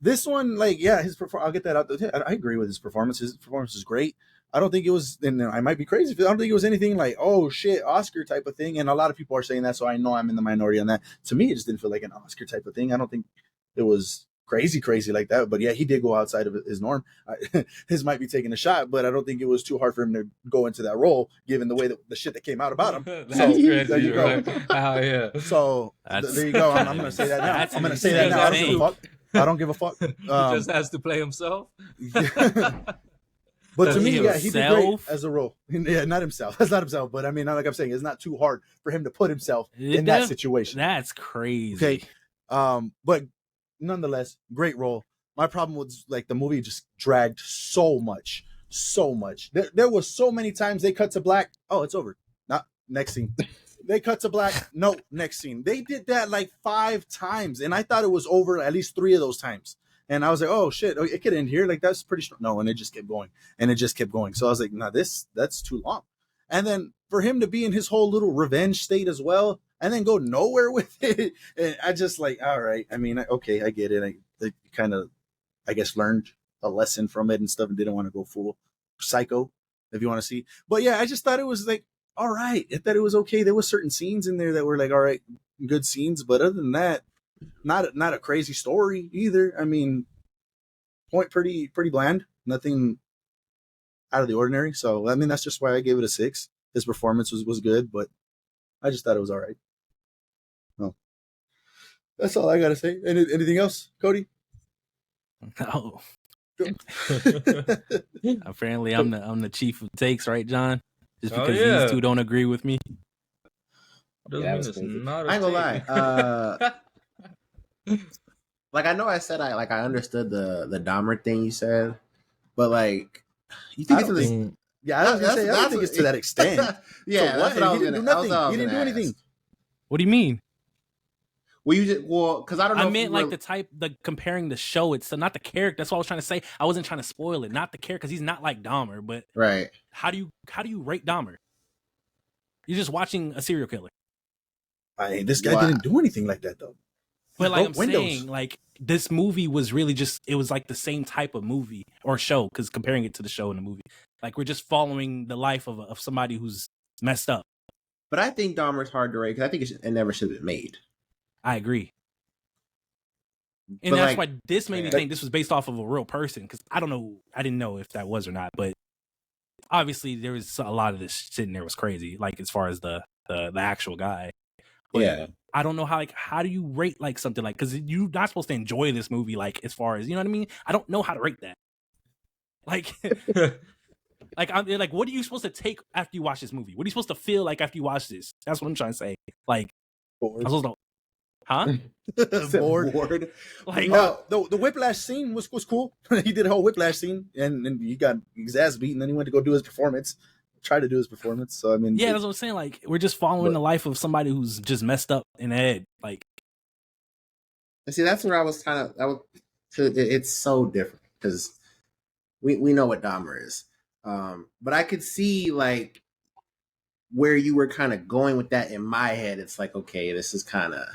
This one, like, yeah, his performance. I'll get that out. I agree with his performance. His performance is great. I don't think it was, and I might be crazy, but I don't think it was anything like, oh shit, Oscar type of thing. And a lot of people are saying that, so I know I'm in the minority on that. To me, it just didn't feel like an Oscar type of thing. I don't think it was crazy like that. But yeah, he did go outside of his norm. His might be taking a shot, but I don't think it was too hard for him to go into that role, given the way that the shit that came out about him. That's So, crazy, there you go. right? Oh, yeah. So there you go. I'm gonna say that now. I'm gonna say that now. I don't give a fuck. He just has to play himself. But to me, Himself? yeah, he did great as a role. Yeah, not himself. That's not himself. But I mean, like I'm saying, it's not too hard for him to put himself in that situation. That's crazy. Okay. But nonetheless, great role. My problem was like the movie just dragged so much. There was so many times they cut to black. Oh, it's over. Not next scene. They cut to black. No, next scene. They did that like 5 times, and I thought it was over at least 3 of those times. And I was like, oh shit, it could end here. Like that's pretty strong. No, and it just kept going, So I was like, nah, that's too long. And then for him to be in his whole little revenge state as well, and then go nowhere with it, and I just like, all right. I mean, okay, I get it. I kind of, I guess, learned a lesson from it and stuff, and didn't want to go full psycho, if you want to see. But yeah, I just thought it was like, all right. I thought it was okay. There was certain scenes in there that were like, all right, good scenes, but other than that, not a crazy story either. I mean, point pretty bland. Nothing out of the ordinary. So I mean, that's just why I gave it a 6. His performance was good, but I just thought it was all right. No, that's all I gotta say. Anything else, Cody? No. Apparently, I'm the chief of takes, right, John? Just because these two don't agree with me. Doesn't mean it's not a I ain't gonna take. lie. Like I know I said I understood the Dahmer thing you said, but like you think it's yeah, I was gonna say I don't think it's to that extent. Yeah, so what? He didn't do nothing. He didn't do anything. What do you mean? Well, because I don't know. I meant like the comparing the show. It's not the character. That's what I was trying to say. I wasn't trying to spoil it. Not the character, because he's not like Dahmer. But right. How do you rate Dahmer? You're just watching a serial killer. This guy didn't do anything like that though. But like I'm saying, like this movie was really just, it was like the same type of movie or show, because comparing it to the show and the movie, like we're just following the life of somebody who's messed up. But I think Dahmer's hard to rate because I think it never should have been made. I agree. And that's why this made me think this was based off of a real person, because I didn't know if that was or not, but obviously there was a lot of this shit in there was crazy, like as far as the actual guy. But yeah. I don't know how do you rate like something like, because you're not supposed to enjoy this movie, like as far as, you know what I mean? I don't know how to rate that. Like, like what are you supposed to take after you watch this movie? What are you supposed to feel like after you watch this? That's what I'm trying to say. Like, I'm supposed to, huh? Bored. Like, the whiplash scene was cool. He did a whole whiplash scene, and he got his ass beaten. Then he went to go do his performance. Try to do his performance. So I mean, yeah, that's what I'm saying. Like, we're just following the life of somebody who's just messed up in the head. Like, see, that's where I was kind of. It's so different because we know what Dahmer is, but I could see like where you were kind of going with that in my head. It's like, okay, this is kind of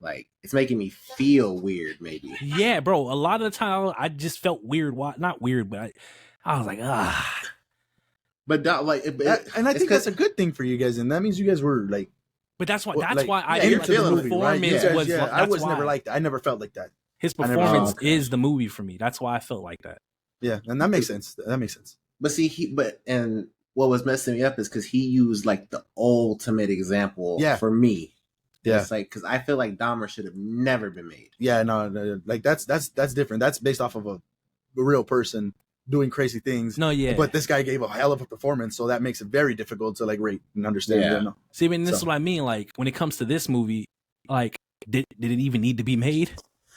like it's making me feel weird, maybe. Yeah, bro. A lot of the time, I just felt weird. Not weird, but I was like, ah. But like, and I think that's a good thing for you guys, and that means you guys were like. But that's why. That's like, why I into feel the the movie, performance right? was. Yeah, I was never why. like that. I never felt like that. His performance is the movie for me. That's why I felt like that. Yeah, and that makes sense. That makes sense. But see, and what was messing me up is because he used like the ultimate example for me. Yeah, it's like because I feel like Dahmer should have never been made. Yeah, no, like that's different. That's based off of a real person doing crazy things. No, yeah. But this guy gave a hell of a performance, so that makes it very difficult to like rate and understand. Yeah. You know? See, I mean, this is what I mean. Like when it comes to this movie, like did it even need to be made?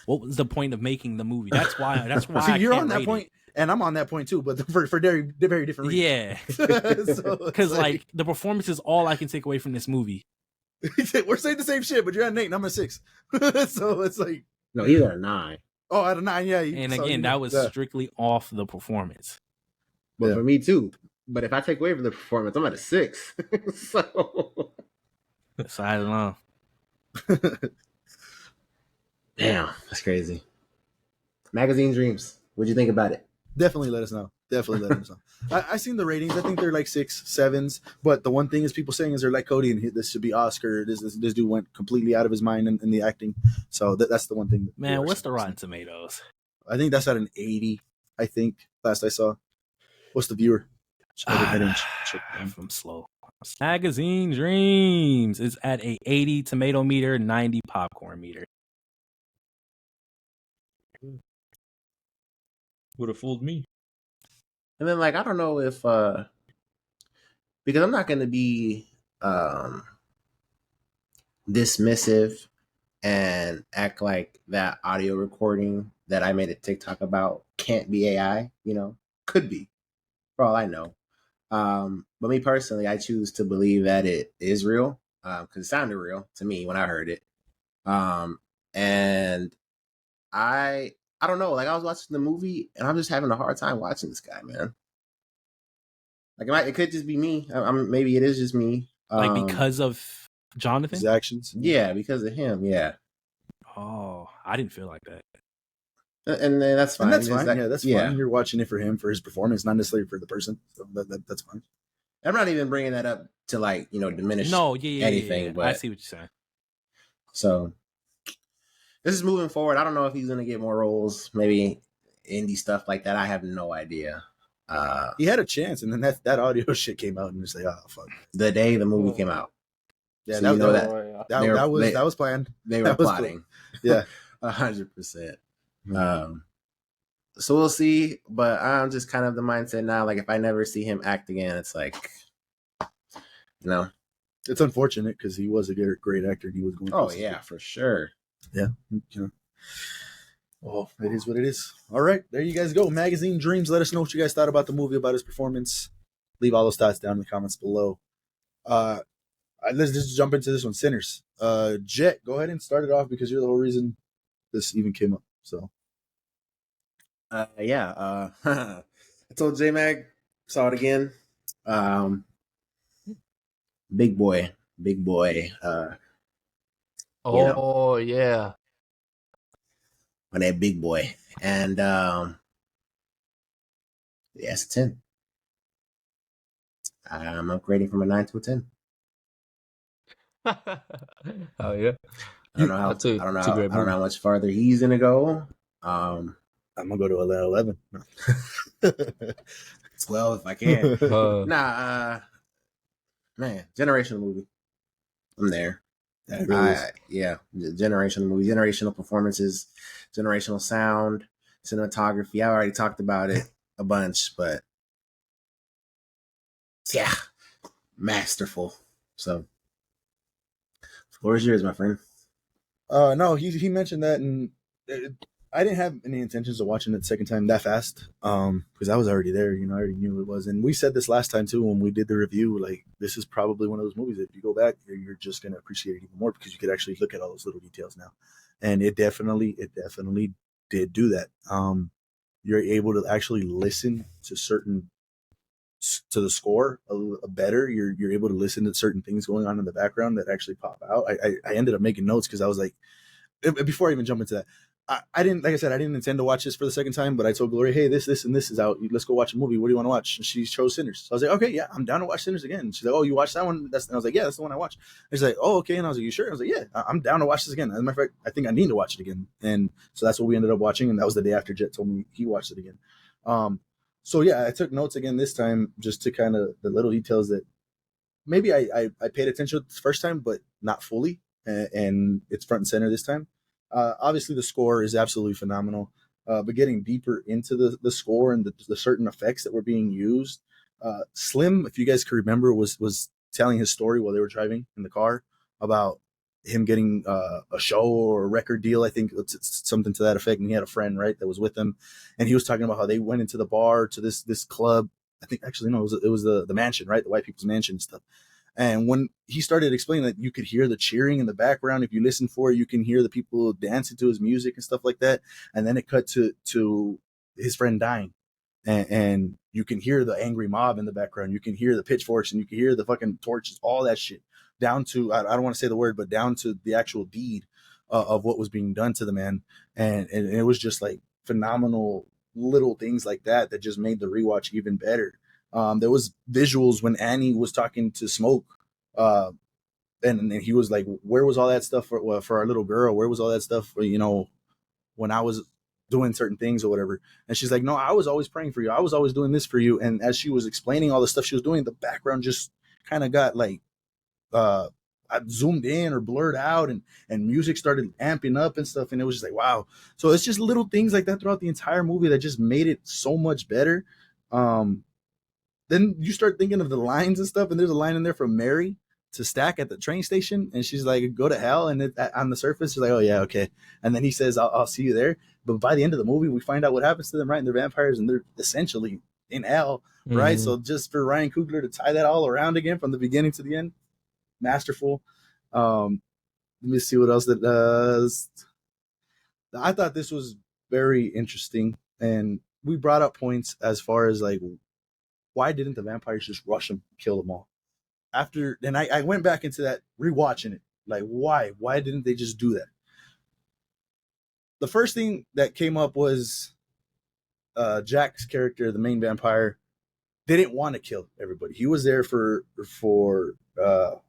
What was the point of making the movie? That's why. See, you're on that point, and I'm on that point too, but for very different reasons. Yeah, because like the performance is all I can take away from this movie. We're saying the same shit, but you're at an 8 and I'm at 6. So it's like no, he's at a 9. Oh, at a 9, yeah. And again, that was strictly off the performance. But for me too. But if I take away from the performance, I'm at a 6. So I don't know. Damn, that's crazy. Magazine Dreams. What'd you think about it? Definitely let us know. I seen the ratings. I think they're like 6, 7s. But the one thing is people saying is they're like Cody and this should be Oscar. This dude went completely out of his mind in the acting. So that's the one thing. Man, what's the Rotten Tomatoes? I think that's at an 80. I think last I saw. What's the viewer? I'm slow. Magazine Dreams is at a 80 tomato meter, 90 popcorn meter. Would have fooled me. And then, like, I don't know if, because I'm not going to be dismissive and act like that audio recording that I made a TikTok about can't be AI, you know, could be, for all I know. But me personally, I choose to believe that it is real because it sounded real to me when I heard it. And I don't know. Like I was watching the movie, and I'm just having a hard time watching this guy, man. Like it could just be me. Maybe it is just me. Like because of Jonathan, his actions. Yeah, because of him. Yeah. Oh, I didn't feel like that. And then that's fine. And that's fine. That's fine. You're watching it for him, for his performance, not necessarily for the person. So that's fine. I'm not even bringing that up to like diminish. Anything. Yeah. But I see what you're saying. So. This is moving forward. I don't know if he's gonna get more roles, maybe indie stuff like that. I have no idea. He had a chance, and then that audio shit came out, and it's like, oh fuck. The day the movie came out. Yeah, so that was planned. They were plotting. Cool. Yeah, 100%. So we'll see. But I'm just kind of the mindset now. Like if I never see him act again, it's like, it's unfortunate because he was a great actor, and he was going. Oh yeah, for sure. Yeah. Well, it is what it is. All right, there you guys go. Magazine Dreams. Let us know what you guys thought about the movie, about his performance. Leave all those thoughts down in the comments below. Let's just jump into this one. Sinners. Jet, go ahead and start it off because you're the whole reason this even came up. So. I told J-Mag, saw it again. Big boy. Oh yeah, on that big boy, and yeah, it's a 10. I'm upgrading from a 9 to a 10. oh yeah. I don't know how. That's a, I don't it's a know. great I don't know movie. how much farther he's gonna go. I'm gonna go to 11. 12 if I can. Uh, Nah, man, generational movie. I'm there. Yeah, it really is. Yeah, generational movie, generational performances, generational sound, cinematography. I already talked about it a bunch, but yeah, masterful. So, floor is yours, my friend. No, he mentioned that, and I didn't have any intentions of watching it the second time that fast, because I was already there. I already knew it was, and we said this last time too when we did the review. Like, this is probably one of those movies that if you go back, you're just gonna appreciate it even more because you could actually look at all those little details now, and it definitely did do that. You're able to actually listen to the score a better. You're able to listen to certain things going on in the background that actually pop out. I ended up making notes because I was like, before I even jump into that, I didn't, like I said, I didn't intend to watch this for the second time, but I told Gloria, hey, this, and this is out. Let's go watch a movie. What do you want to watch? And she chose Sinners. So I was like, okay, yeah, I'm down to watch Sinners again. And she's like, oh, you watched that one? And I was like, yeah, that's the one I watched. And she's like, oh, okay. And I was like, you sure? I was like, yeah, I'm down to watch this again. As a matter of fact, I think I need to watch it again. And so that's what we ended up watching. And that was the day after Jet told me he watched it again. So yeah, I took notes again this time just to kind of the little details that maybe I paid attention to the first time, but not fully. And it's front and center this time. Obviously, the score is absolutely phenomenal. But getting deeper into the score and the certain effects that were being used, Slim, if you guys can remember, was telling his story while they were driving in the car about him getting a show or a record deal. I think it's something to that effect. And he had a friend, right, that was with him, and he was talking about how they went into the bar to this club. I think actually no, it was the mansion, right, the white people's mansion stuff. And when he started explaining that, you could hear the cheering in the background. If you listen for it, you can hear the people dancing to his music and stuff like that. And then it cut to his friend dying. And you can hear the angry mob in the background. You can hear the pitchforks and you can hear the fucking torches, all that shit. Down to, I don't want to say the word, but down to the actual deed of what was being done to the man. And it was just like phenomenal little things like that just made the rewatch even better. There was visuals when Annie was talking to Smoke, and he was like, "Where was all that stuff for our little girl? Where was all that stuff for, when I was doing certain things or whatever?" And she's like, "No, I was always praying for you. I was always doing this for you." And as she was explaining all the stuff she was doing, the background just kind of got like zoomed in or blurred out, and music started amping up and stuff, and it was just like, wow. So it's just little things like that throughout the entire movie that just made it so much better. Then you start thinking of the lines and stuff, and there's a line in there from Mary to Stack at the train station, and she's like, "Go to hell," and on the surface, she's like, "Oh yeah, okay." And then he says, I'll see you there." But by the end of the movie, we find out what happens to them, right? And they're vampires, and they're essentially in hell, right? So just for Ryan Coogler to tie that all around again from the beginning to the end, masterful. Let me see what else that does. I thought this was very interesting, and we brought up points as far as like, why didn't the vampires just rush them, kill them all? After, and I went back into that, rewatching it. Like, why didn't they just do that? The first thing that came up was Jack's character, the main vampire, didn't want to kill everybody. He was there for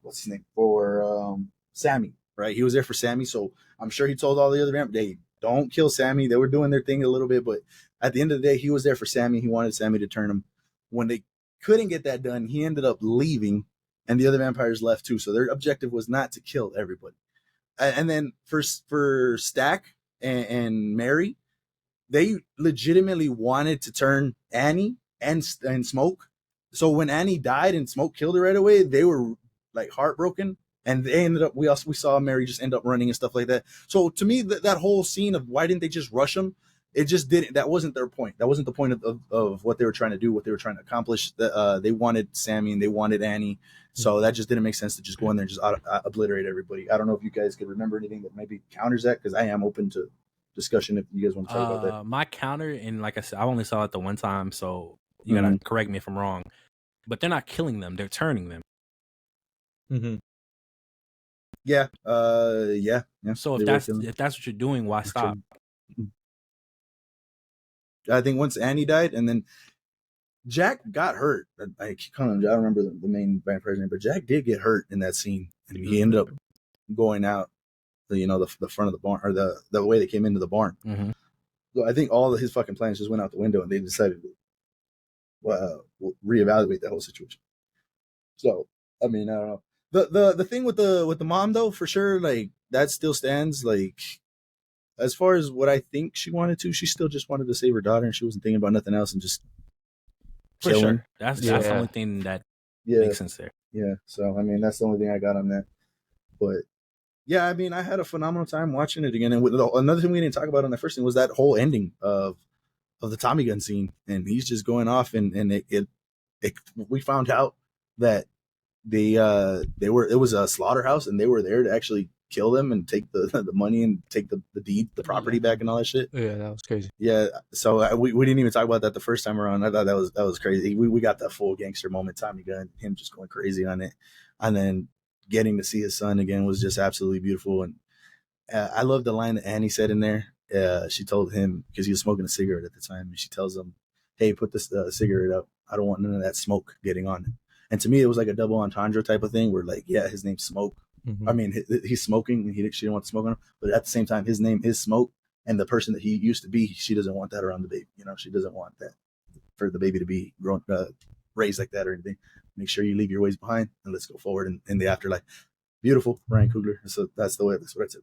what's his name, for Sammy, right? He was there for Sammy, so I'm sure he told all the other vampires, "Hey, don't kill Sammy." They were doing their thing a little bit, but at the end of the day, he was there for Sammy. He wanted Sammy to turn him. When they couldn't get that done, he ended up leaving, and the other vampires left too. So their objective was not to kill everybody. And then for Stack and Mary, they legitimately wanted to turn Annie and Smoke. So when Annie died and Smoke killed her right away, they were like heartbroken, and they ended up, we saw Mary just end up running and stuff like that. So to me, that whole scene of why didn't they just rush them, it just didn't. That wasn't their point. That wasn't the point of what they were trying to do, what they were trying to accomplish. They wanted Sammy and they wanted Annie, so that just didn't make sense to just go in there and just obliterate everybody. I don't know if you guys could remember anything that maybe counters that, because I am open to discussion if you guys want to talk about that. My counter, and like I said, I only saw it the one time, so you gotta correct me if I'm wrong. But they're not killing them; they're turning them. Yeah. Yeah. So They were killing. if that's what you're doing, why stop? I think once Annie died, and then Jack got hurt. I don't remember the main band president, but Jack did get hurt in that scene, and he ended up going out. The front of the barn, or the way they came into the barn. Mm-hmm. So I think all of his fucking plans just went out the window, and they decided to reevaluate that whole situation. So I mean, I don't know. The thing with the mom though, for sure, like that still stands. Like as far as what I think she wanted to, she still just wanted to save her daughter, and she wasn't thinking about nothing else, and just for killing. Sure. That's the only thing that makes sense there. Yeah. So I mean, that's the only thing I got on that. But yeah, I mean, I had a phenomenal time watching it again. And another thing we didn't talk about on the first thing was that whole ending of the Tommy gun scene, and he's just going off, and we found out that it was a slaughterhouse, and they were there to actually kill them and take the money and take the property back and all that shit. Yeah, that was crazy. Yeah, so we didn't even talk about that the first time around. I thought that was crazy. We got that full gangster moment, Tommy gun, him just going crazy on it, and then getting to see his son again was just absolutely beautiful. And I love the line that Annie said in there. She told him, because he was smoking a cigarette at the time, and she tells him, "Hey, put this cigarette up. I don't want none of that smoke getting on him." And to me, it was like a double entendre type of thing, where like, yeah, his name's Smoke. Mm-hmm. I mean, he's smoking, and she didn't want to smoke on him, but at the same time, his name is Smoke, and the person that he used to be, she doesn't want that around the baby. She doesn't want that for the baby to be raised like that or anything. Make sure you leave your ways behind, and let's go forward in the afterlife. Beautiful, Ryan Coogler. So that's what I said.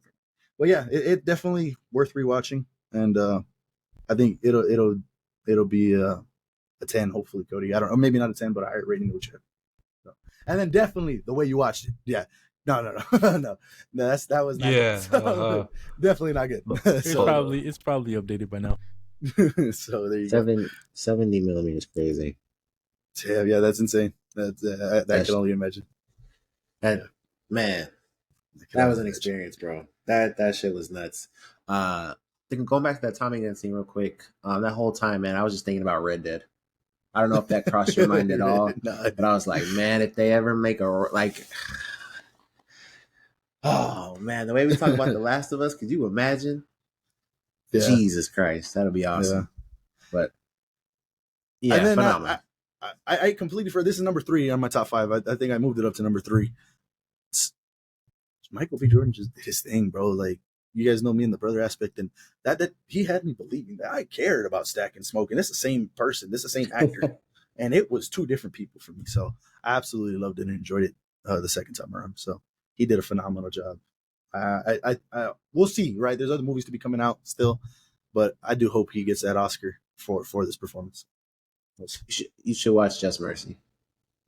But yeah, it definitely worth rewatching, and I think it'll be a 10, hopefully, Cody. I don't know, maybe not a 10, but a higher rating than what you have. So. And then definitely the way you watched it. Yeah. No. No, that was not good. So, definitely not good. It's probably updated by now. So there you go. 70 millimeters crazy. Yeah, that's insane. That can only imagine. Man, that was an experience, bro. That shit was nuts. Going back to that Tommy gun scene real quick. That whole time, man, I was just thinking about Red Dead. I don't know if that crossed your mind at all, but I was like, man, if they ever make oh man, the way we talk about The Last of Us, could you imagine? Yeah. Jesus Christ, that'll be awesome. Yeah. But yeah, and then phenomenal. I completely forgot. This is number 3 on my top 5. I think I moved it up to number 3. Michael B. Jordan just did his thing, bro. Like, you guys know me in the brother aspect, and that he had me believing that I cared about Stack and Smoke, and it's the same person, this is the same actor, and it was 2 different people for me. So I absolutely loved it and enjoyed it the second time around. So he did a phenomenal job. I we'll see, right? There's other movies to be coming out still, but I do hope he gets that Oscar for this performance. You should watch Just Mercy.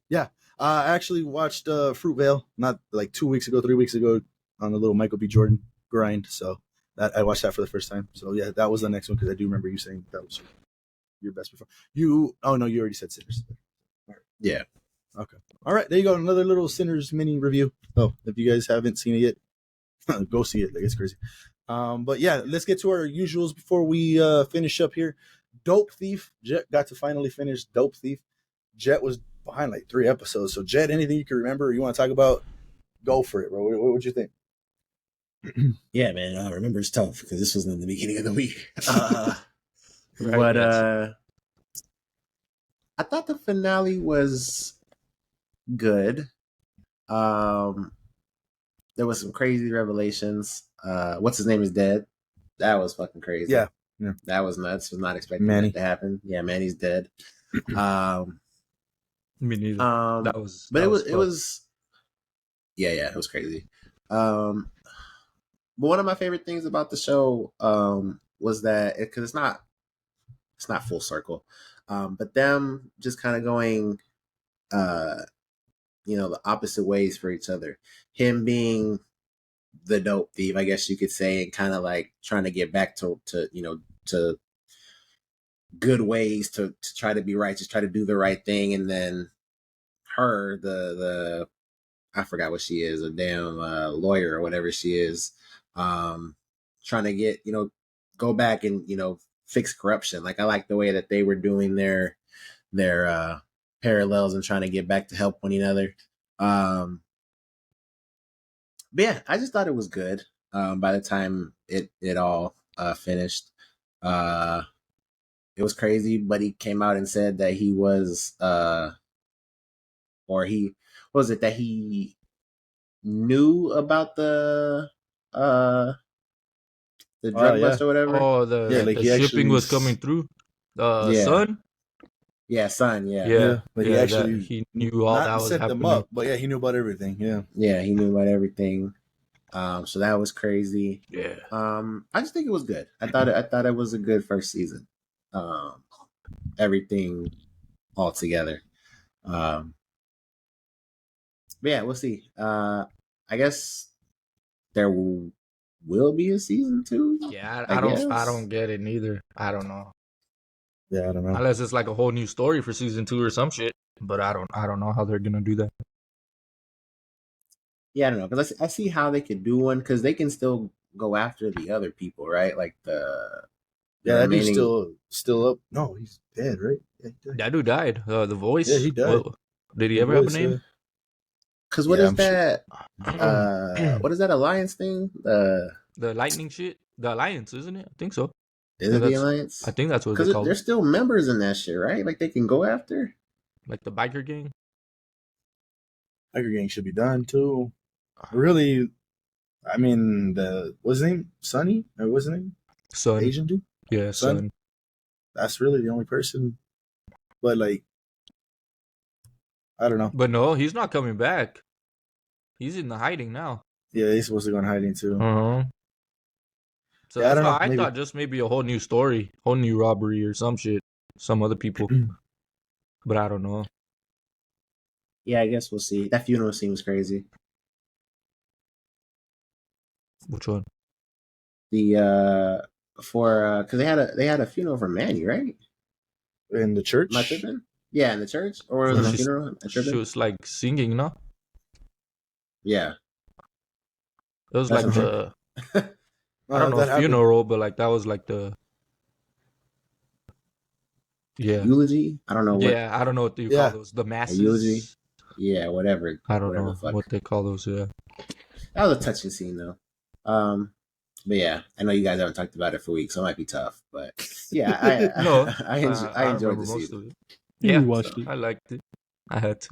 Yeah. I actually watched Fruitvale not like 3 weeks ago on the little Michael B. Jordan grind. So I watched that for the first time. So yeah, that was the next one, because I do remember you saying that was your best performance. You already said Sinners. Yeah. Okay. All right, there you go. Another little Sinners mini review. Oh, if you guys haven't seen it yet, go see it. Like, it's crazy. But yeah, let's get to our usuals before we finish up here. Dope Thief. Jet got to finally finish Dope Thief. Jet was behind like 3 episodes. So Jet, anything you can remember or you want to talk about, go for it, bro. What would you think? Yeah, man. I remember it's tough because this was in the beginning of the week. Right, but I thought the finale was good. There was some crazy revelations. What's his name is dead. That was fucking crazy. Yeah. That was nuts. Was not expecting that to happen. Yeah, Manny's dead. Me neither. It was it was crazy. But one of my favorite things about the show was that because it's not full circle, but them just kind of going, the opposite ways for each other. Him being the dope thief, I guess you could say, and kind of like trying to get back to good ways to try to be righteous, try to do the right thing, and then her, the I forgot what she is, a damn lawyer or whatever she is, trying to get, go back and, fix corruption. Like, I like the way that they were doing their parallels and trying to get back to help one another. But yeah, I just thought it was good. By the time it all finished, it was crazy. But he came out and said that he was or he was it that he knew about the drug bust or whatever. Oh, the shipping was coming through. Son. Yeah, son. Yeah. But he actually he knew all that was set happening. them up, but yeah, he knew about everything. Yeah, he knew about everything. So that was crazy. Yeah. I just think it was good. I thought it was a good first season. Everything all together. But yeah, we'll see. I guess there will be a season 2. Yeah, I don't get it neither. I don't know. Yeah, I don't know. Unless it's like a whole new story for season 2 or some shit. But I don't know how they're gonna do that. Yeah, I don't know, because I see how they could do one, because they can still go after the other people, right? Like that dude's still up. No, he's dead, right? Yeah, he died. That dude died. The voice. Yeah, he died. Did he ever have a name? Because what is that? What is that Alliance thing? The lightning shit. The Alliance, isn't it? I think so. Is it the Alliance? I think that's what they call it. There's still members in that shit, right? Like they can go after. Like the biker gang. Biker gang should be done too. Really, I mean, what's his name? Sonny? Or what's his name? Son. Asian dude? Yeah, Son. That's really the only person. But like, I don't know. But no, he's not coming back. He's in the hiding now. Yeah, he's supposed to go in hiding too. So yeah, I thought just maybe a whole new story, whole new robbery or some shit, some other people. But I don't know. Yeah, I guess we'll see. That funeral seems crazy. Which one? The because they had a funeral for Manny, right? In the church? Am I tripping? Yeah, in the church, or was it a funeral? She was like singing, no? Yeah, it was like the. I don't know funeral, but like that was like the. Yeah. Eulogy. I don't know. Yeah, I don't know what you call those. The masses. Eulogy. Yeah, whatever. I don't know what they call those. Yeah. That was a touching scene, though. But yeah, I know you guys haven't talked about it for weeks, so it might be tough. But yeah, I enjoyed the season. Yeah, we watched it. I liked it. I had to.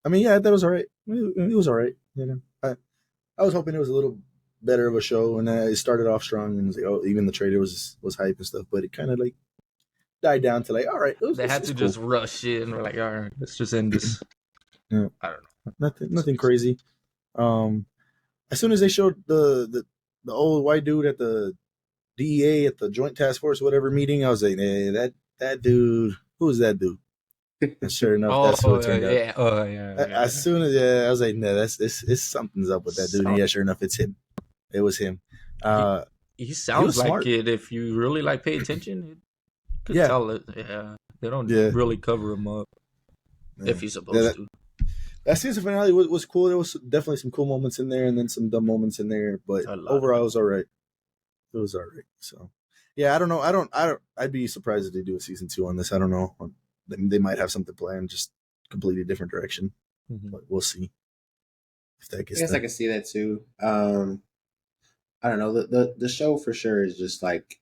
I mean, yeah, that was all right. It was all right. You know, I was hoping it was a little better of a show, and it started off strong, and it was like, oh, even the trailer was hype and stuff, but it kind of like died down to like, all right. They had to just rush it, and we're like, all right, let's just end this. Yeah. I don't know. Nothing crazy. As soon as they showed the old white dude at the DEA at the Joint Task Force whatever meeting, I was like, hey, that dude, who is that dude? And sure enough, that's who it turned out. Yeah. Oh yeah. As soon as I was like, no, it's something's up with that dude. And yeah, sure enough, it's him. It was him. He sounds like smart. It. If you really like pay attention, you could tell it. Yeah, they don't really cover him up if he's supposed to. That season finale was cool. There was definitely some cool moments in there, and then some dumb moments in there. But overall, it was all right. It was all right. So, yeah, I don't know. I'd be surprised if they do a season 2 on this. I don't know. They might have something planned, just completely different direction. But we'll see. If that gets. I guess I can see that too. I don't know. The show for sure is just like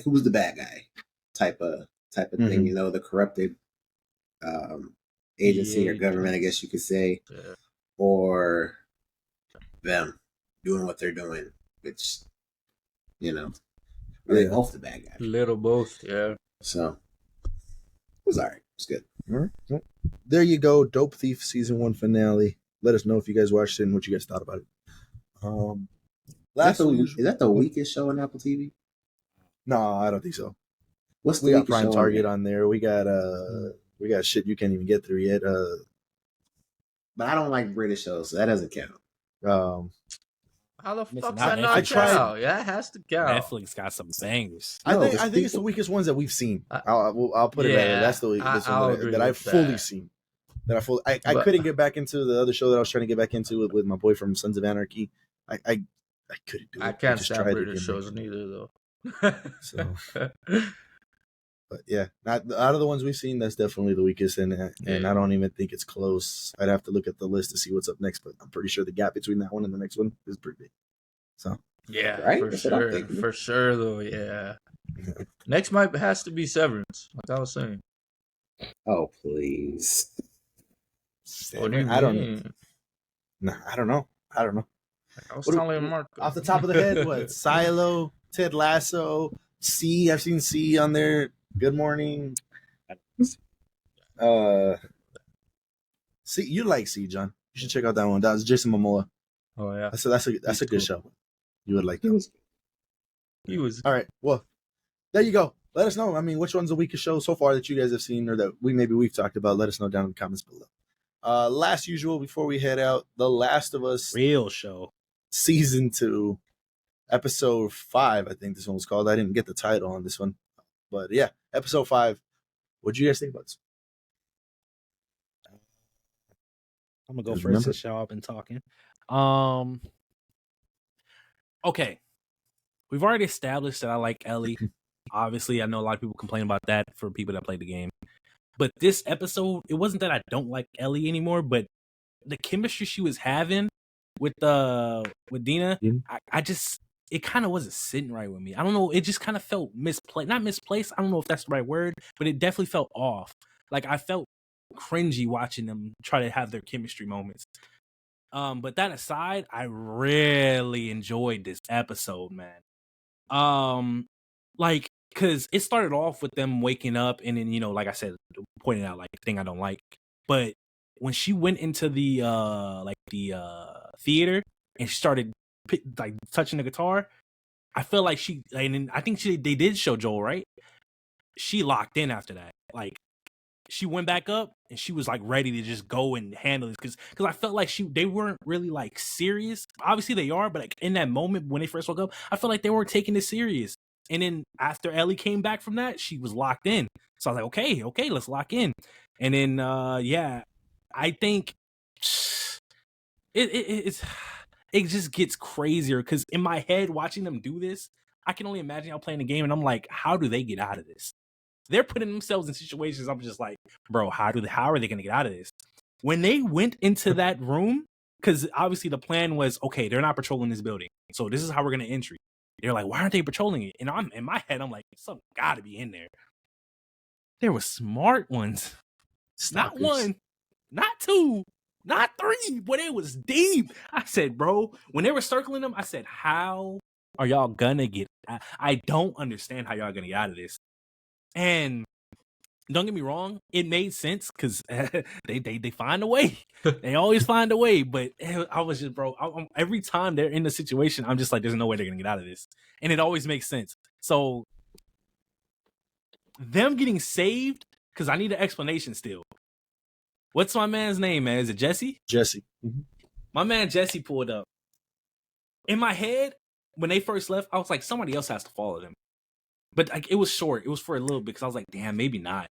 who's the bad guy type of thing. You know, the corrupted agency or government, I guess you could say, or them doing what they're doing, which, you know, really both the bad guy. Little both, yeah. So it was all right. It's good. All right. There you go. Dope Thief season 1 finale. Let us know if you guys watched it and what you guys thought about it. Is that the weakest show on Apple TV? No, I don't think so. What's the we got Prime Target on there. We got shit you can't even get through yet. But I don't like British shows, so that doesn't count. How the fuck's that not count? Yeah, it has to count. Netflix got some bangers. I think it's the weakest ones that we've seen. I'll put it right there. That's the weakest one that I've fully seen. I couldn't get back into the other show that I was trying to get back into with my boy from Sons of Anarchy. I couldn't do it. I can't stand British shows neither, though. So But yeah, not out of the ones we've seen, that's definitely the weakest, and I don't even think it's close. I'd have to look at the list to see what's up next, but I'm pretty sure the gap between that one and the next one is pretty big. So yeah, right? for sure though. Yeah, next has to be Severance, like I was saying. Oh please! What do you I don't mean? know. I don't know. Like I was telling Mark off the top of the head, what? Silo, Ted Lasso, C. I've seen C on there. Good Morning. C. You like C, John? You should check out that one. That was Jason Momoa. Oh yeah, that's a good show. You would like that. He was all right. Well, there you go. Let us know. I mean, which one's the weakest show so far that you guys have seen, or that we've talked about? Let us know down in the comments below. Last usual, before we head out, The Last of Us real show, season 2, episode 5. I think this one was called. I didn't get the title on this one, but yeah, episode 5. What do you guys think about this? I'm gonna go first since y'all have been talking. Okay, we've already established that I like Ellie. Obviously, I know a lot of people complain about that for people that played the game. But this episode, it wasn't that I don't like Ellie anymore, but the chemistry she was having with Dina, I just, it kind of wasn't sitting right with me. I don't know, it just kind of felt misplaced. Not misplaced, I don't know if that's the right word, but it definitely felt off. Like I felt cringy watching them try to have their chemistry moments. But that aside, I really enjoyed this episode, man. Like, because it started off with them waking up and then, like I said, pointing out like the thing I don't like. But when she went into the theater and she started like touching the guitar, I feel like I think they did show Joel, right? She locked in after that. Like she went back up and she was like ready to just go and handle this because I felt like they weren't really like serious. Obviously they are, but like in that moment when they first woke up, I felt like they weren't taking it serious. And then after Ellie came back from that, she was locked in. So I was like, okay, let's lock in. And then, I think it just gets crazier because in my head, watching them do this, I can only imagine y'all playing the game, and I'm like, how do they get out of this? They're putting themselves in situations. I'm just like, bro, how are they going to get out of this? When they went into that room, because obviously the plan was, okay, they're not patrolling this building, so this is how we're going to enter. They're like, why aren't they patrolling it? And I'm in my head, I'm like, something got to be in there. There were smart ones. Not one, not two, not three, but it was deep. I said, bro, when they were circling them, I said, how are y'all gonna get? I don't understand how y'all gonna get out of this. And don't get me wrong, it made sense because they find a way. They always find a way. But I was just, bro, every time they're in the situation, I'm just like, there's no way they're gonna get out of this, and it always makes sense. So them getting saved, because I need an explanation still. What's my man's name, man? Is it Jesse? Jesse. Mm-hmm. My man Jesse pulled up. In my head, when they first left, I was like, somebody else has to follow them. But like, it was short. It was for a little bit because I was like, damn, maybe not.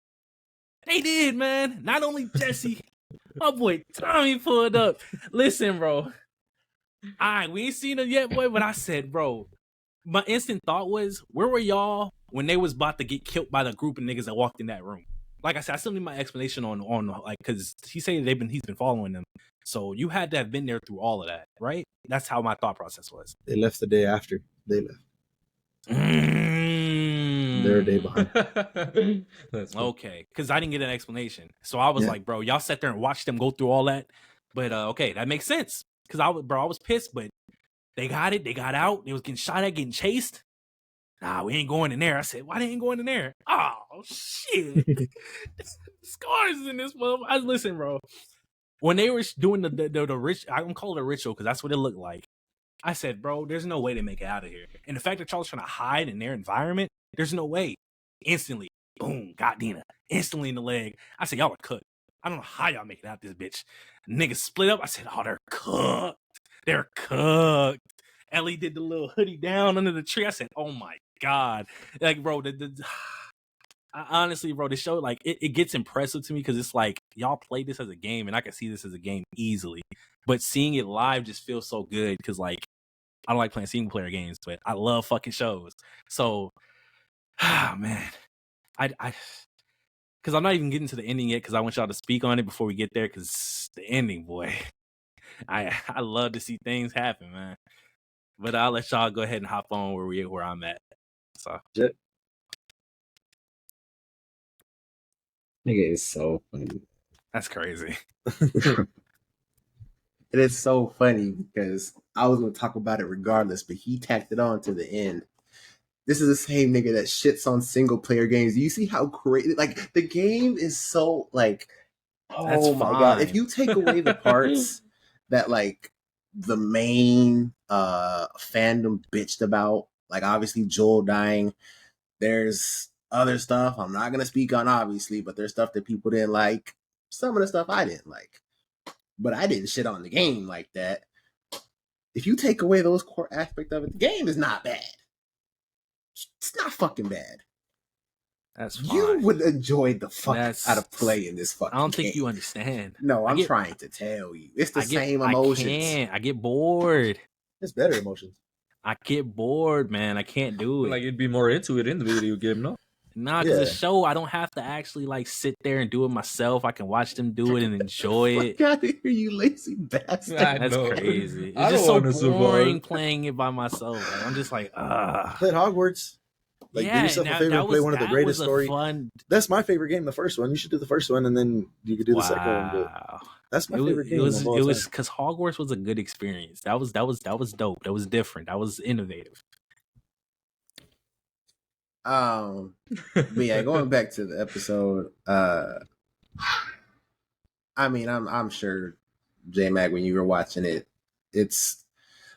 They did, man. Not only Jesse, my boy Tommy pulled up. Listen, bro. All right, we ain't seen him yet, boy. But I said, bro, my instant thought was, where were y'all when they was about to get killed by the group of niggas that walked in that room? Like I said, I still need my explanation on like, because he said he's been following them. So you had to have been there through all of that, right? That's how my thought process was. They left the day after they left. They're a day behind. Okay, because I didn't get an explanation. So I was like, bro, y'all sat there and watched them go through all that. But okay, that makes sense. Because I was pissed, but they got it. They got out. They was getting shot at, getting chased. Nah, we ain't going in there. I said, why they ain't going in there? Oh, shit. Scars in this motherfucker. Listen, bro. When they were doing the rich, I'm going to call it a ritual because that's what it looked like. I said, bro, there's no way to make it out of here. And the fact that y'all was trying to hide in their environment, there's no way. Instantly, boom, got Dina. Instantly in the leg. I said, y'all are cooked. I don't know how y'all make it out this bitch. Niggas split up. I said, oh, they're cooked. They're cooked. Ellie did the little hoodie down under the tree. I said, oh my God. Like, bro, honestly, bro, the show, like, it gets impressive to me because it's like, y'all play this as a game, and I can see this as a game easily. But seeing it live just feels so good because, like, I don't like playing single player games, but I love fucking shows. So, man, because I'm not even getting to the ending yet because I want y'all to speak on it before we get there because the ending, boy, I love to see things happen, man. But I'll let y'all go ahead and hop on where I'm at. So, nigga is so funny. That's crazy. It is so funny because I was going to talk about it regardless, but he tacked it on to the end. This is the same nigga that shits on single player games. Do you see how crazy? Like, the game is so, like, oh my God. If you take away the parts that, like, the main fandom bitched about, like, obviously Joel dying, there's other stuff I'm not going to speak on, obviously, but there's stuff that people didn't like. Some of the stuff I didn't like. But I didn't shit on the game like that. If you take away those core aspects of it, the game is not bad. It's not fucking bad. That's fine. You would enjoy the fuck out of play in this fucking game. I don't think you understand. No, I'm trying to tell you. It's the same emotions. I get bored. It's better emotions. I get bored, man. I can't do it. Like, you'd be more into it in the video game, no? Nah, because the show, I don't have to actually like sit there and do it myself. I can watch them do it and enjoy it. Get out of here, you lazy bastard. That's crazy. It's just so boring playing it by myself. Like, I'm just like, Play Hogwarts. Like, do yourself a favor and play one of the greatest stories. That's my favorite game, the first one. You should do the first one, and then you could do the second one. That's my favorite game. It was because Hogwarts was a good experience. That was dope. That was different. That was innovative. But yeah, going back to the episode, I mean, I'm sure, J-Mac, when you were watching it, it's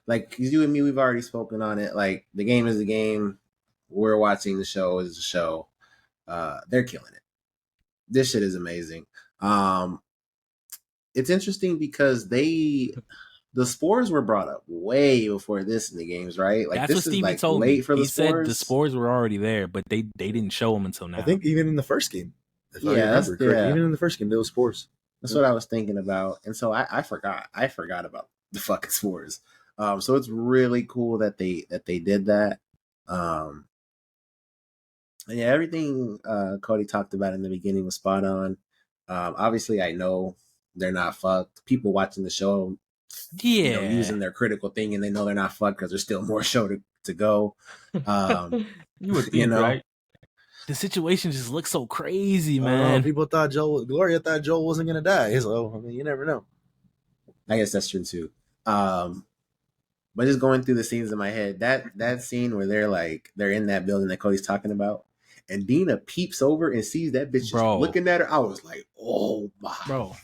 like, you and me, we've already spoken on it. Like, the game is the game. We're watching the show is the show. They're killing it. This shit is amazing. It's interesting because the spores were brought up way before this in the games, right? Like, that's this what Steven is like told late me. for the he spores. Said the spores were already there, but they didn't show them until now. I think even in the first game. Yeah, even in the first game, there was spores. That's what I was thinking about, and so I forgot about the fucking spores. So it's really cool that they did that. And yeah, everything Cody talked about in the beginning was spot on. Obviously, I know they're not fucked. People watching the show, using their critical thing, and they know they're not fucked because there's still more show to go. You would think, right? The situation just looks so crazy, man. People thought Gloria thought Joel wasn't gonna die. So I mean, you never know. I guess that's true too. But just going through the scenes in my head, that scene where they're in that building that Cody's talking about, and Dina peeps over and sees that bitch just looking at her, I was like, oh my God.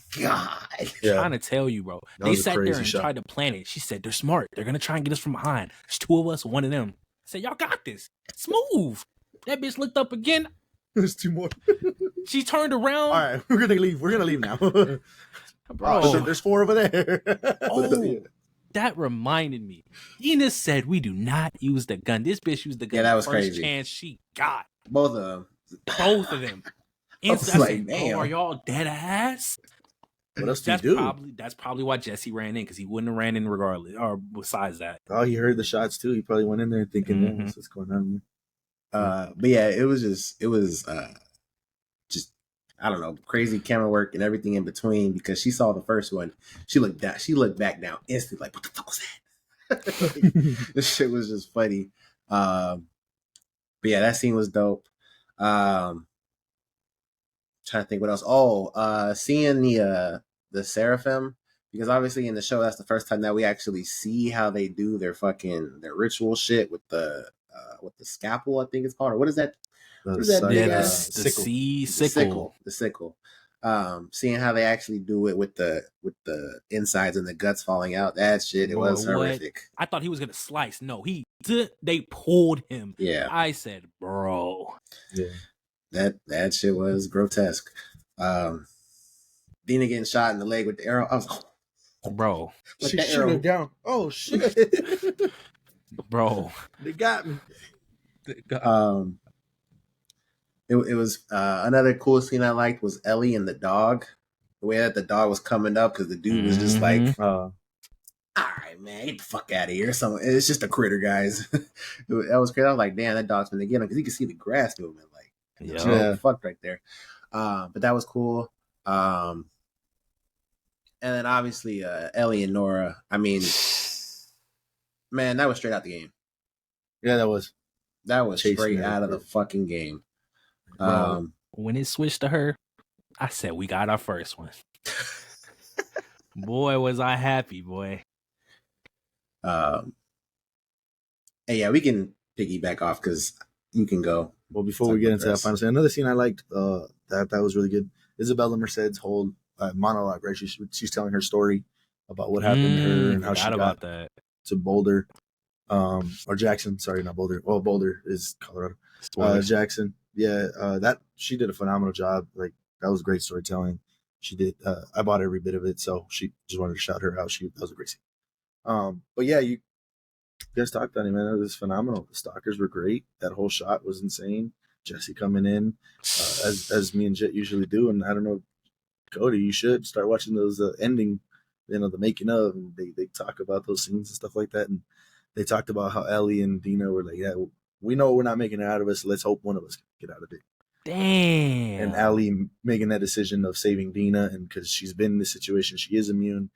I'm trying to tell you, bro. They sat there and tried to plan it. She said, they're smart. They're going to try and get us from behind. There's two of us, one of them. I said, y'all got this. Smooth. That bitch looked up again. There's two more. She turned around. All right, we're going to leave. We're going to leave now. Bro. There's four over there. That reminded me. Dina said we do not use the gun. This bitch used the gun. Yeah, that was first crazy. Chance she got. Both of them. I said, damn. Are y'all dead ass? What else do you do? That's probably why Jesse ran in, because he wouldn't have ran in regardless. Or besides that. Oh, he heard the shots too. He probably went in there thinking, what's going on? But yeah, it was just I don't know, crazy camera work and everything in between, because she saw the first one. She looked back down instantly, like, what the fuck was that? This shit was just funny. But yeah, that scene was dope. Trying to think what else. Seeing the Seraphim, because obviously in the show that's the first time that we actually see how they do their ritual shit with the scalpel, I think it's called, or what is that? The sickle. Seeing how they actually do it with the insides and the guts falling out, that shit, it was horrific. I thought he was gonna slice. No, they pulled him. Yeah, I said, bro. Yeah, that shit was grotesque. Dina getting shot in the leg with the arrow. I was like, bro, she shot him down. Oh shit, bro, they got me. It was another cool scene I liked was Ellie and the dog. The way that the dog was coming up, because the dude was just like, all right, man, get the fuck out of here. It's just a critter, guys. That was crazy. I was like, damn, that dog's gonna get him, because you can see the grass movement. Like, Yeah, fucked right there. But that was cool. And then obviously Ellie and Nora. I mean, man, that was straight out the game. Yeah, that was straight out of the fucking game. When it switched to her, I said we got our first one. Boy, was I happy, boy. And yeah, we can piggyback off because you can go. Well, before we get into that final scene, another scene I liked that was really good. Isabella Merced's whole monologue, right? She's telling her story about what happened to her and how she got to Boulder, or Jackson. Sorry, not Boulder. Well, Boulder is Colorado. Jackson. Yeah, that she did a phenomenal job. Like, that was great storytelling. She did. I bought every bit of it, so she just wanted to shout her out. That was a great scene. But yeah, you guys talked on it, man. It was phenomenal. The stalkers were great. That whole shot was insane. Jesse coming in, as me and Jet usually do, and I don't know, Cody, you should start watching those ending, the making of. And they talk about those scenes and stuff like that, and they talked about how Ellie and Dina were like, yeah, we know we're not making it out of us. So let's hope one of us can get out of it. Damn. And Ellie making that decision of saving Dina, and because she's been in this situation, she is immune.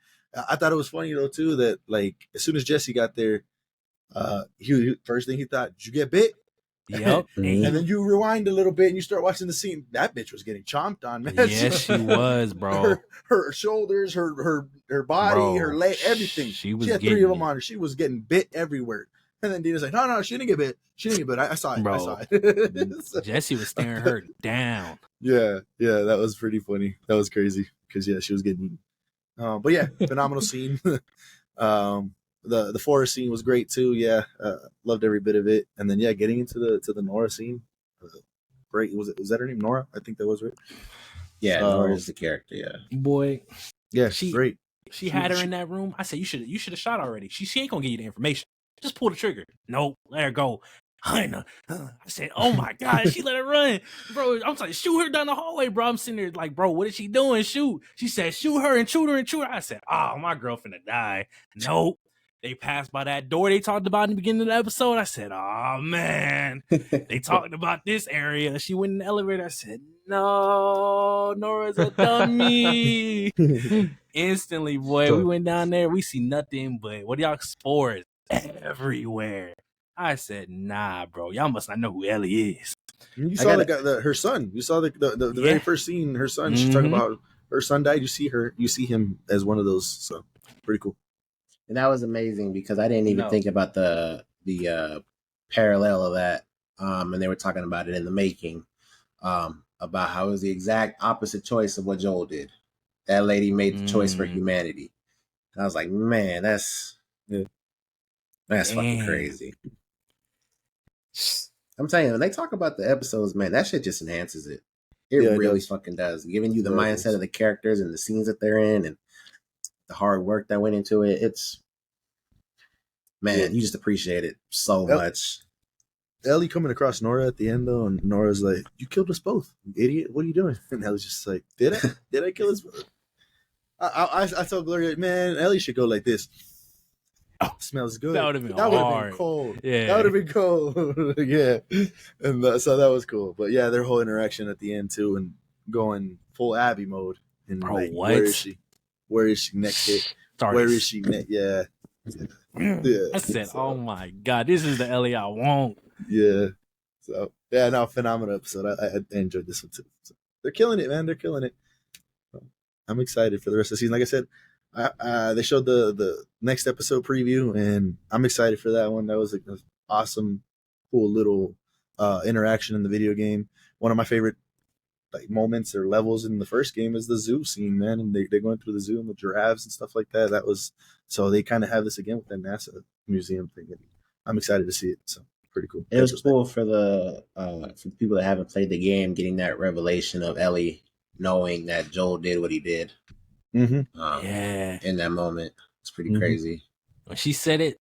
I thought it was funny though too that, like, as soon as Jesse got there, he first thing he thought, did you get bit? Yep. And then you rewind a little bit and you start watching the scene. That bitch was getting chomped on, man. Yes, she was, bro. Her shoulders, her body, bro, her leg, everything. She had 3 of them on her. She was getting bit everywhere. And then Dina's like, no, she didn't get bit. She didn't get bit. I saw it. Bro, I saw it. So, Jesse was staring her down. Yeah, that was pretty funny. That was crazy because she was getting eaten. But yeah, phenomenal scene. The forest scene was great too. Yeah, loved every bit of it. And then getting into the Nora scene, great. Was that her name, Nora? I think that was right. Yeah, Nora is the character. Yeah, boy. Yeah, she's great. She had her in that room. I said, you should have shot already. She ain't gonna give you the information. Just pull the trigger. Nope, let her go. I said, oh my God, she let her run. Bro, I'm like, shoot her down the hallway, bro. I'm sitting there like, bro, what is she doing? Shoot. She said, shoot her and shoot her and shoot her. I said, oh, my girl finna die. Nope. They passed by that door they talked about in the beginning of the episode. I said, oh, man. They talked about this area. She went in the elevator. I said, no, Nora's a dummy. Instantly, boy, we went down there. We see nothing but, what y'all, spores everywhere. I said, nah, bro. Y'all must not know who Ellie is. You saw her son. You saw the very first scene, her son. She's talking about her son died. You see him as one of those. So pretty cool. And that was amazing because I didn't even think about the parallel of that. And they were talking about it in the making, about how it was the exact opposite choice of what Joel did. That lady made the choice for humanity. And I was like, man, that's fucking crazy. I'm telling you, when they talk about the episodes, man, that shit just enhances it. It really fucking does. Giving you the mindset of the characters and the scenes that they're in and the hard work that went into it. It's, man, you just appreciate it so much. Ellie coming across Nora at the end though, and Nora's like, "You killed us both, you idiot! What are you doing?" And Ellie's just like, "Did I? Did I kill us both?" I told Gloria, man, Ellie should go like this. Oh, smells good. That would have been cold. Yeah, that would have been cold. Yeah, and so that was cool. But yeah, their whole interaction at the end too, and going full Abby mode. And bro, like, what? Where is she? Where is she next hit? Where is she next? Yeah. I said, "Oh my God, this is the Ellie I want." Yeah. So yeah, no, phenomenal episode. I enjoyed this one too. So, they're killing it, man. They're killing it. I'm excited for the rest of the season. Like I said, they showed the next episode preview, and I'm excited for that one. That was an awesome, cool little interaction in the video game. One of my favorite moments or levels in the first game is the zoo scene, man. And they're going through the zoo and the giraffes and stuff like that. That was so they kind of have this again with the NASA museum thing. And I'm excited to see it. So pretty cool. It was cool for the people that haven't played the game, getting that revelation of Ellie knowing that Joel did what he did. Yeah, in that moment, it's pretty crazy. When she said it,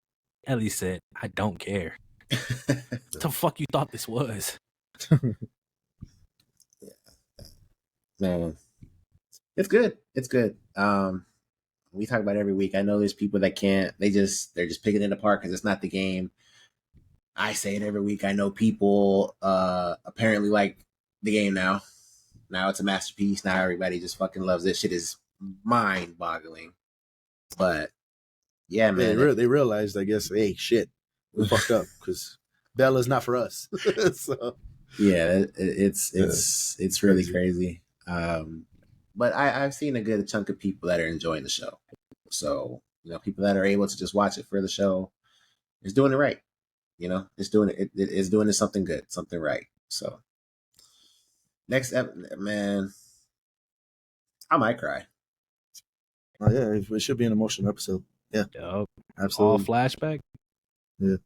Ellie said, "I don't care." What the fuck you thought this was? Man, it's good. It's good. We talk about it every week. I know there's people that can't. They're just picking it apart because it's not the game. I say it every week. I know people apparently like the game now. Now it's a masterpiece. Now everybody just fucking loves it. Shit is mind-boggling. But yeah, man, they realized, I guess, hey, shit, we fucked up because Bella's not for us. So yeah, it's really crazy. But I've seen a good chunk of people that are enjoying the show. So, people that are able to just watch it for the show is doing it right. It's doing something good, something right. So next man, I might cry. Oh yeah, it should be an emotional episode. Yeah, yep. Absolutely. All flashback. Yeah,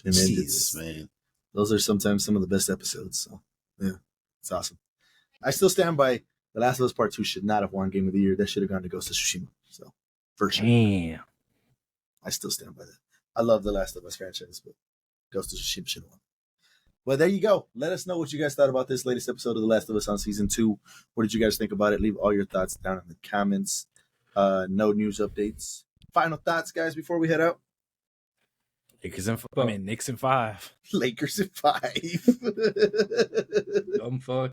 Jesus, man. Those are sometimes some of the best episodes. So yeah, it's awesome. I still stand by The Last of Us Part 2 should not have won Game of the Year. That should have gone to Ghost of Tsushima. So for sure. Damn. I still stand by that. I love The Last of Us franchise, but Ghost of Tsushima should have won. Well, there you go. Let us know what you guys thought about this latest episode of The Last of Us on season 2. What did you guys think about it? Leave all your thoughts down in the comments. No news updates. Final thoughts, guys, before we head out. Knicks in 5. Lakers in 5. Dumb fuck.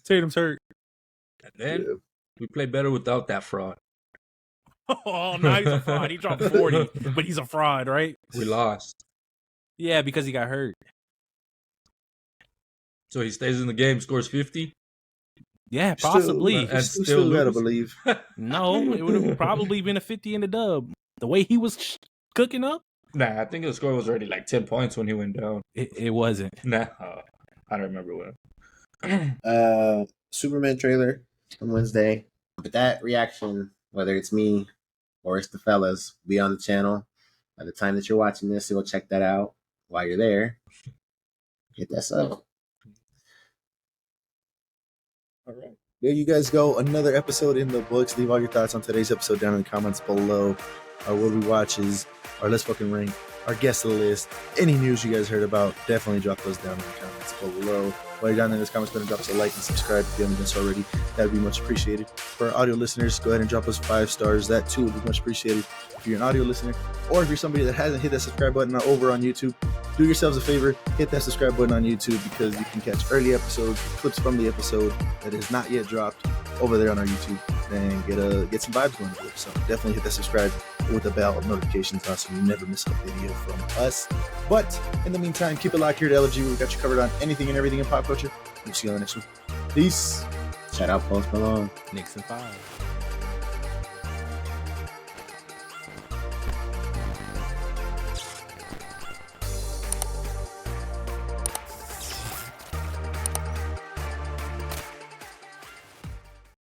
Tatum's hurt. And then we play better without that fraud. Oh, no, he's a fraud. He dropped 40, but he's a fraud, right? We lost. Yeah, because he got hurt. So he stays in the game, scores 50? Yeah, possibly. And still gotta believe. No, it would have probably been a 50 in the dub. The way he was cooking up? Nah, I think the score was already like 10 points when he went down. It wasn't. Nah, I don't remember when. Superman trailer on Wednesday. But that reaction, whether it's me or it's the fellas, be on the channel. By the time that you're watching this, so go check that out. While you're there, hit that sub. All right. There you guys go. Another episode in the books. Leave all your thoughts on today's episode down in the comments below. Our what we watches, our Let's Fucking Rank, our guest of the list, any news you guys heard about, definitely drop those down in the comments below. While you're down in those comments, go ahead and drop us a like and subscribe if you haven't done so already. That would be much appreciated. For our audio listeners, go ahead and drop us 5 stars. That too would be much appreciated. If you're an audio listener, or if you're somebody that hasn't hit that subscribe button over on YouTube, do yourselves a favor, hit that subscribe button on YouTube because you can catch early episodes, clips from the episode that is not yet dropped over there on our YouTube and get some vibes going with it. So definitely hit that subscribe with the bell of notifications on so you never miss a video from us. But in the meantime, keep it locked here at LFG. We've got you covered on anything and everything in pop culture. We'll see you on the next one. Peace. Shout out Post Malone. Knicks in 5.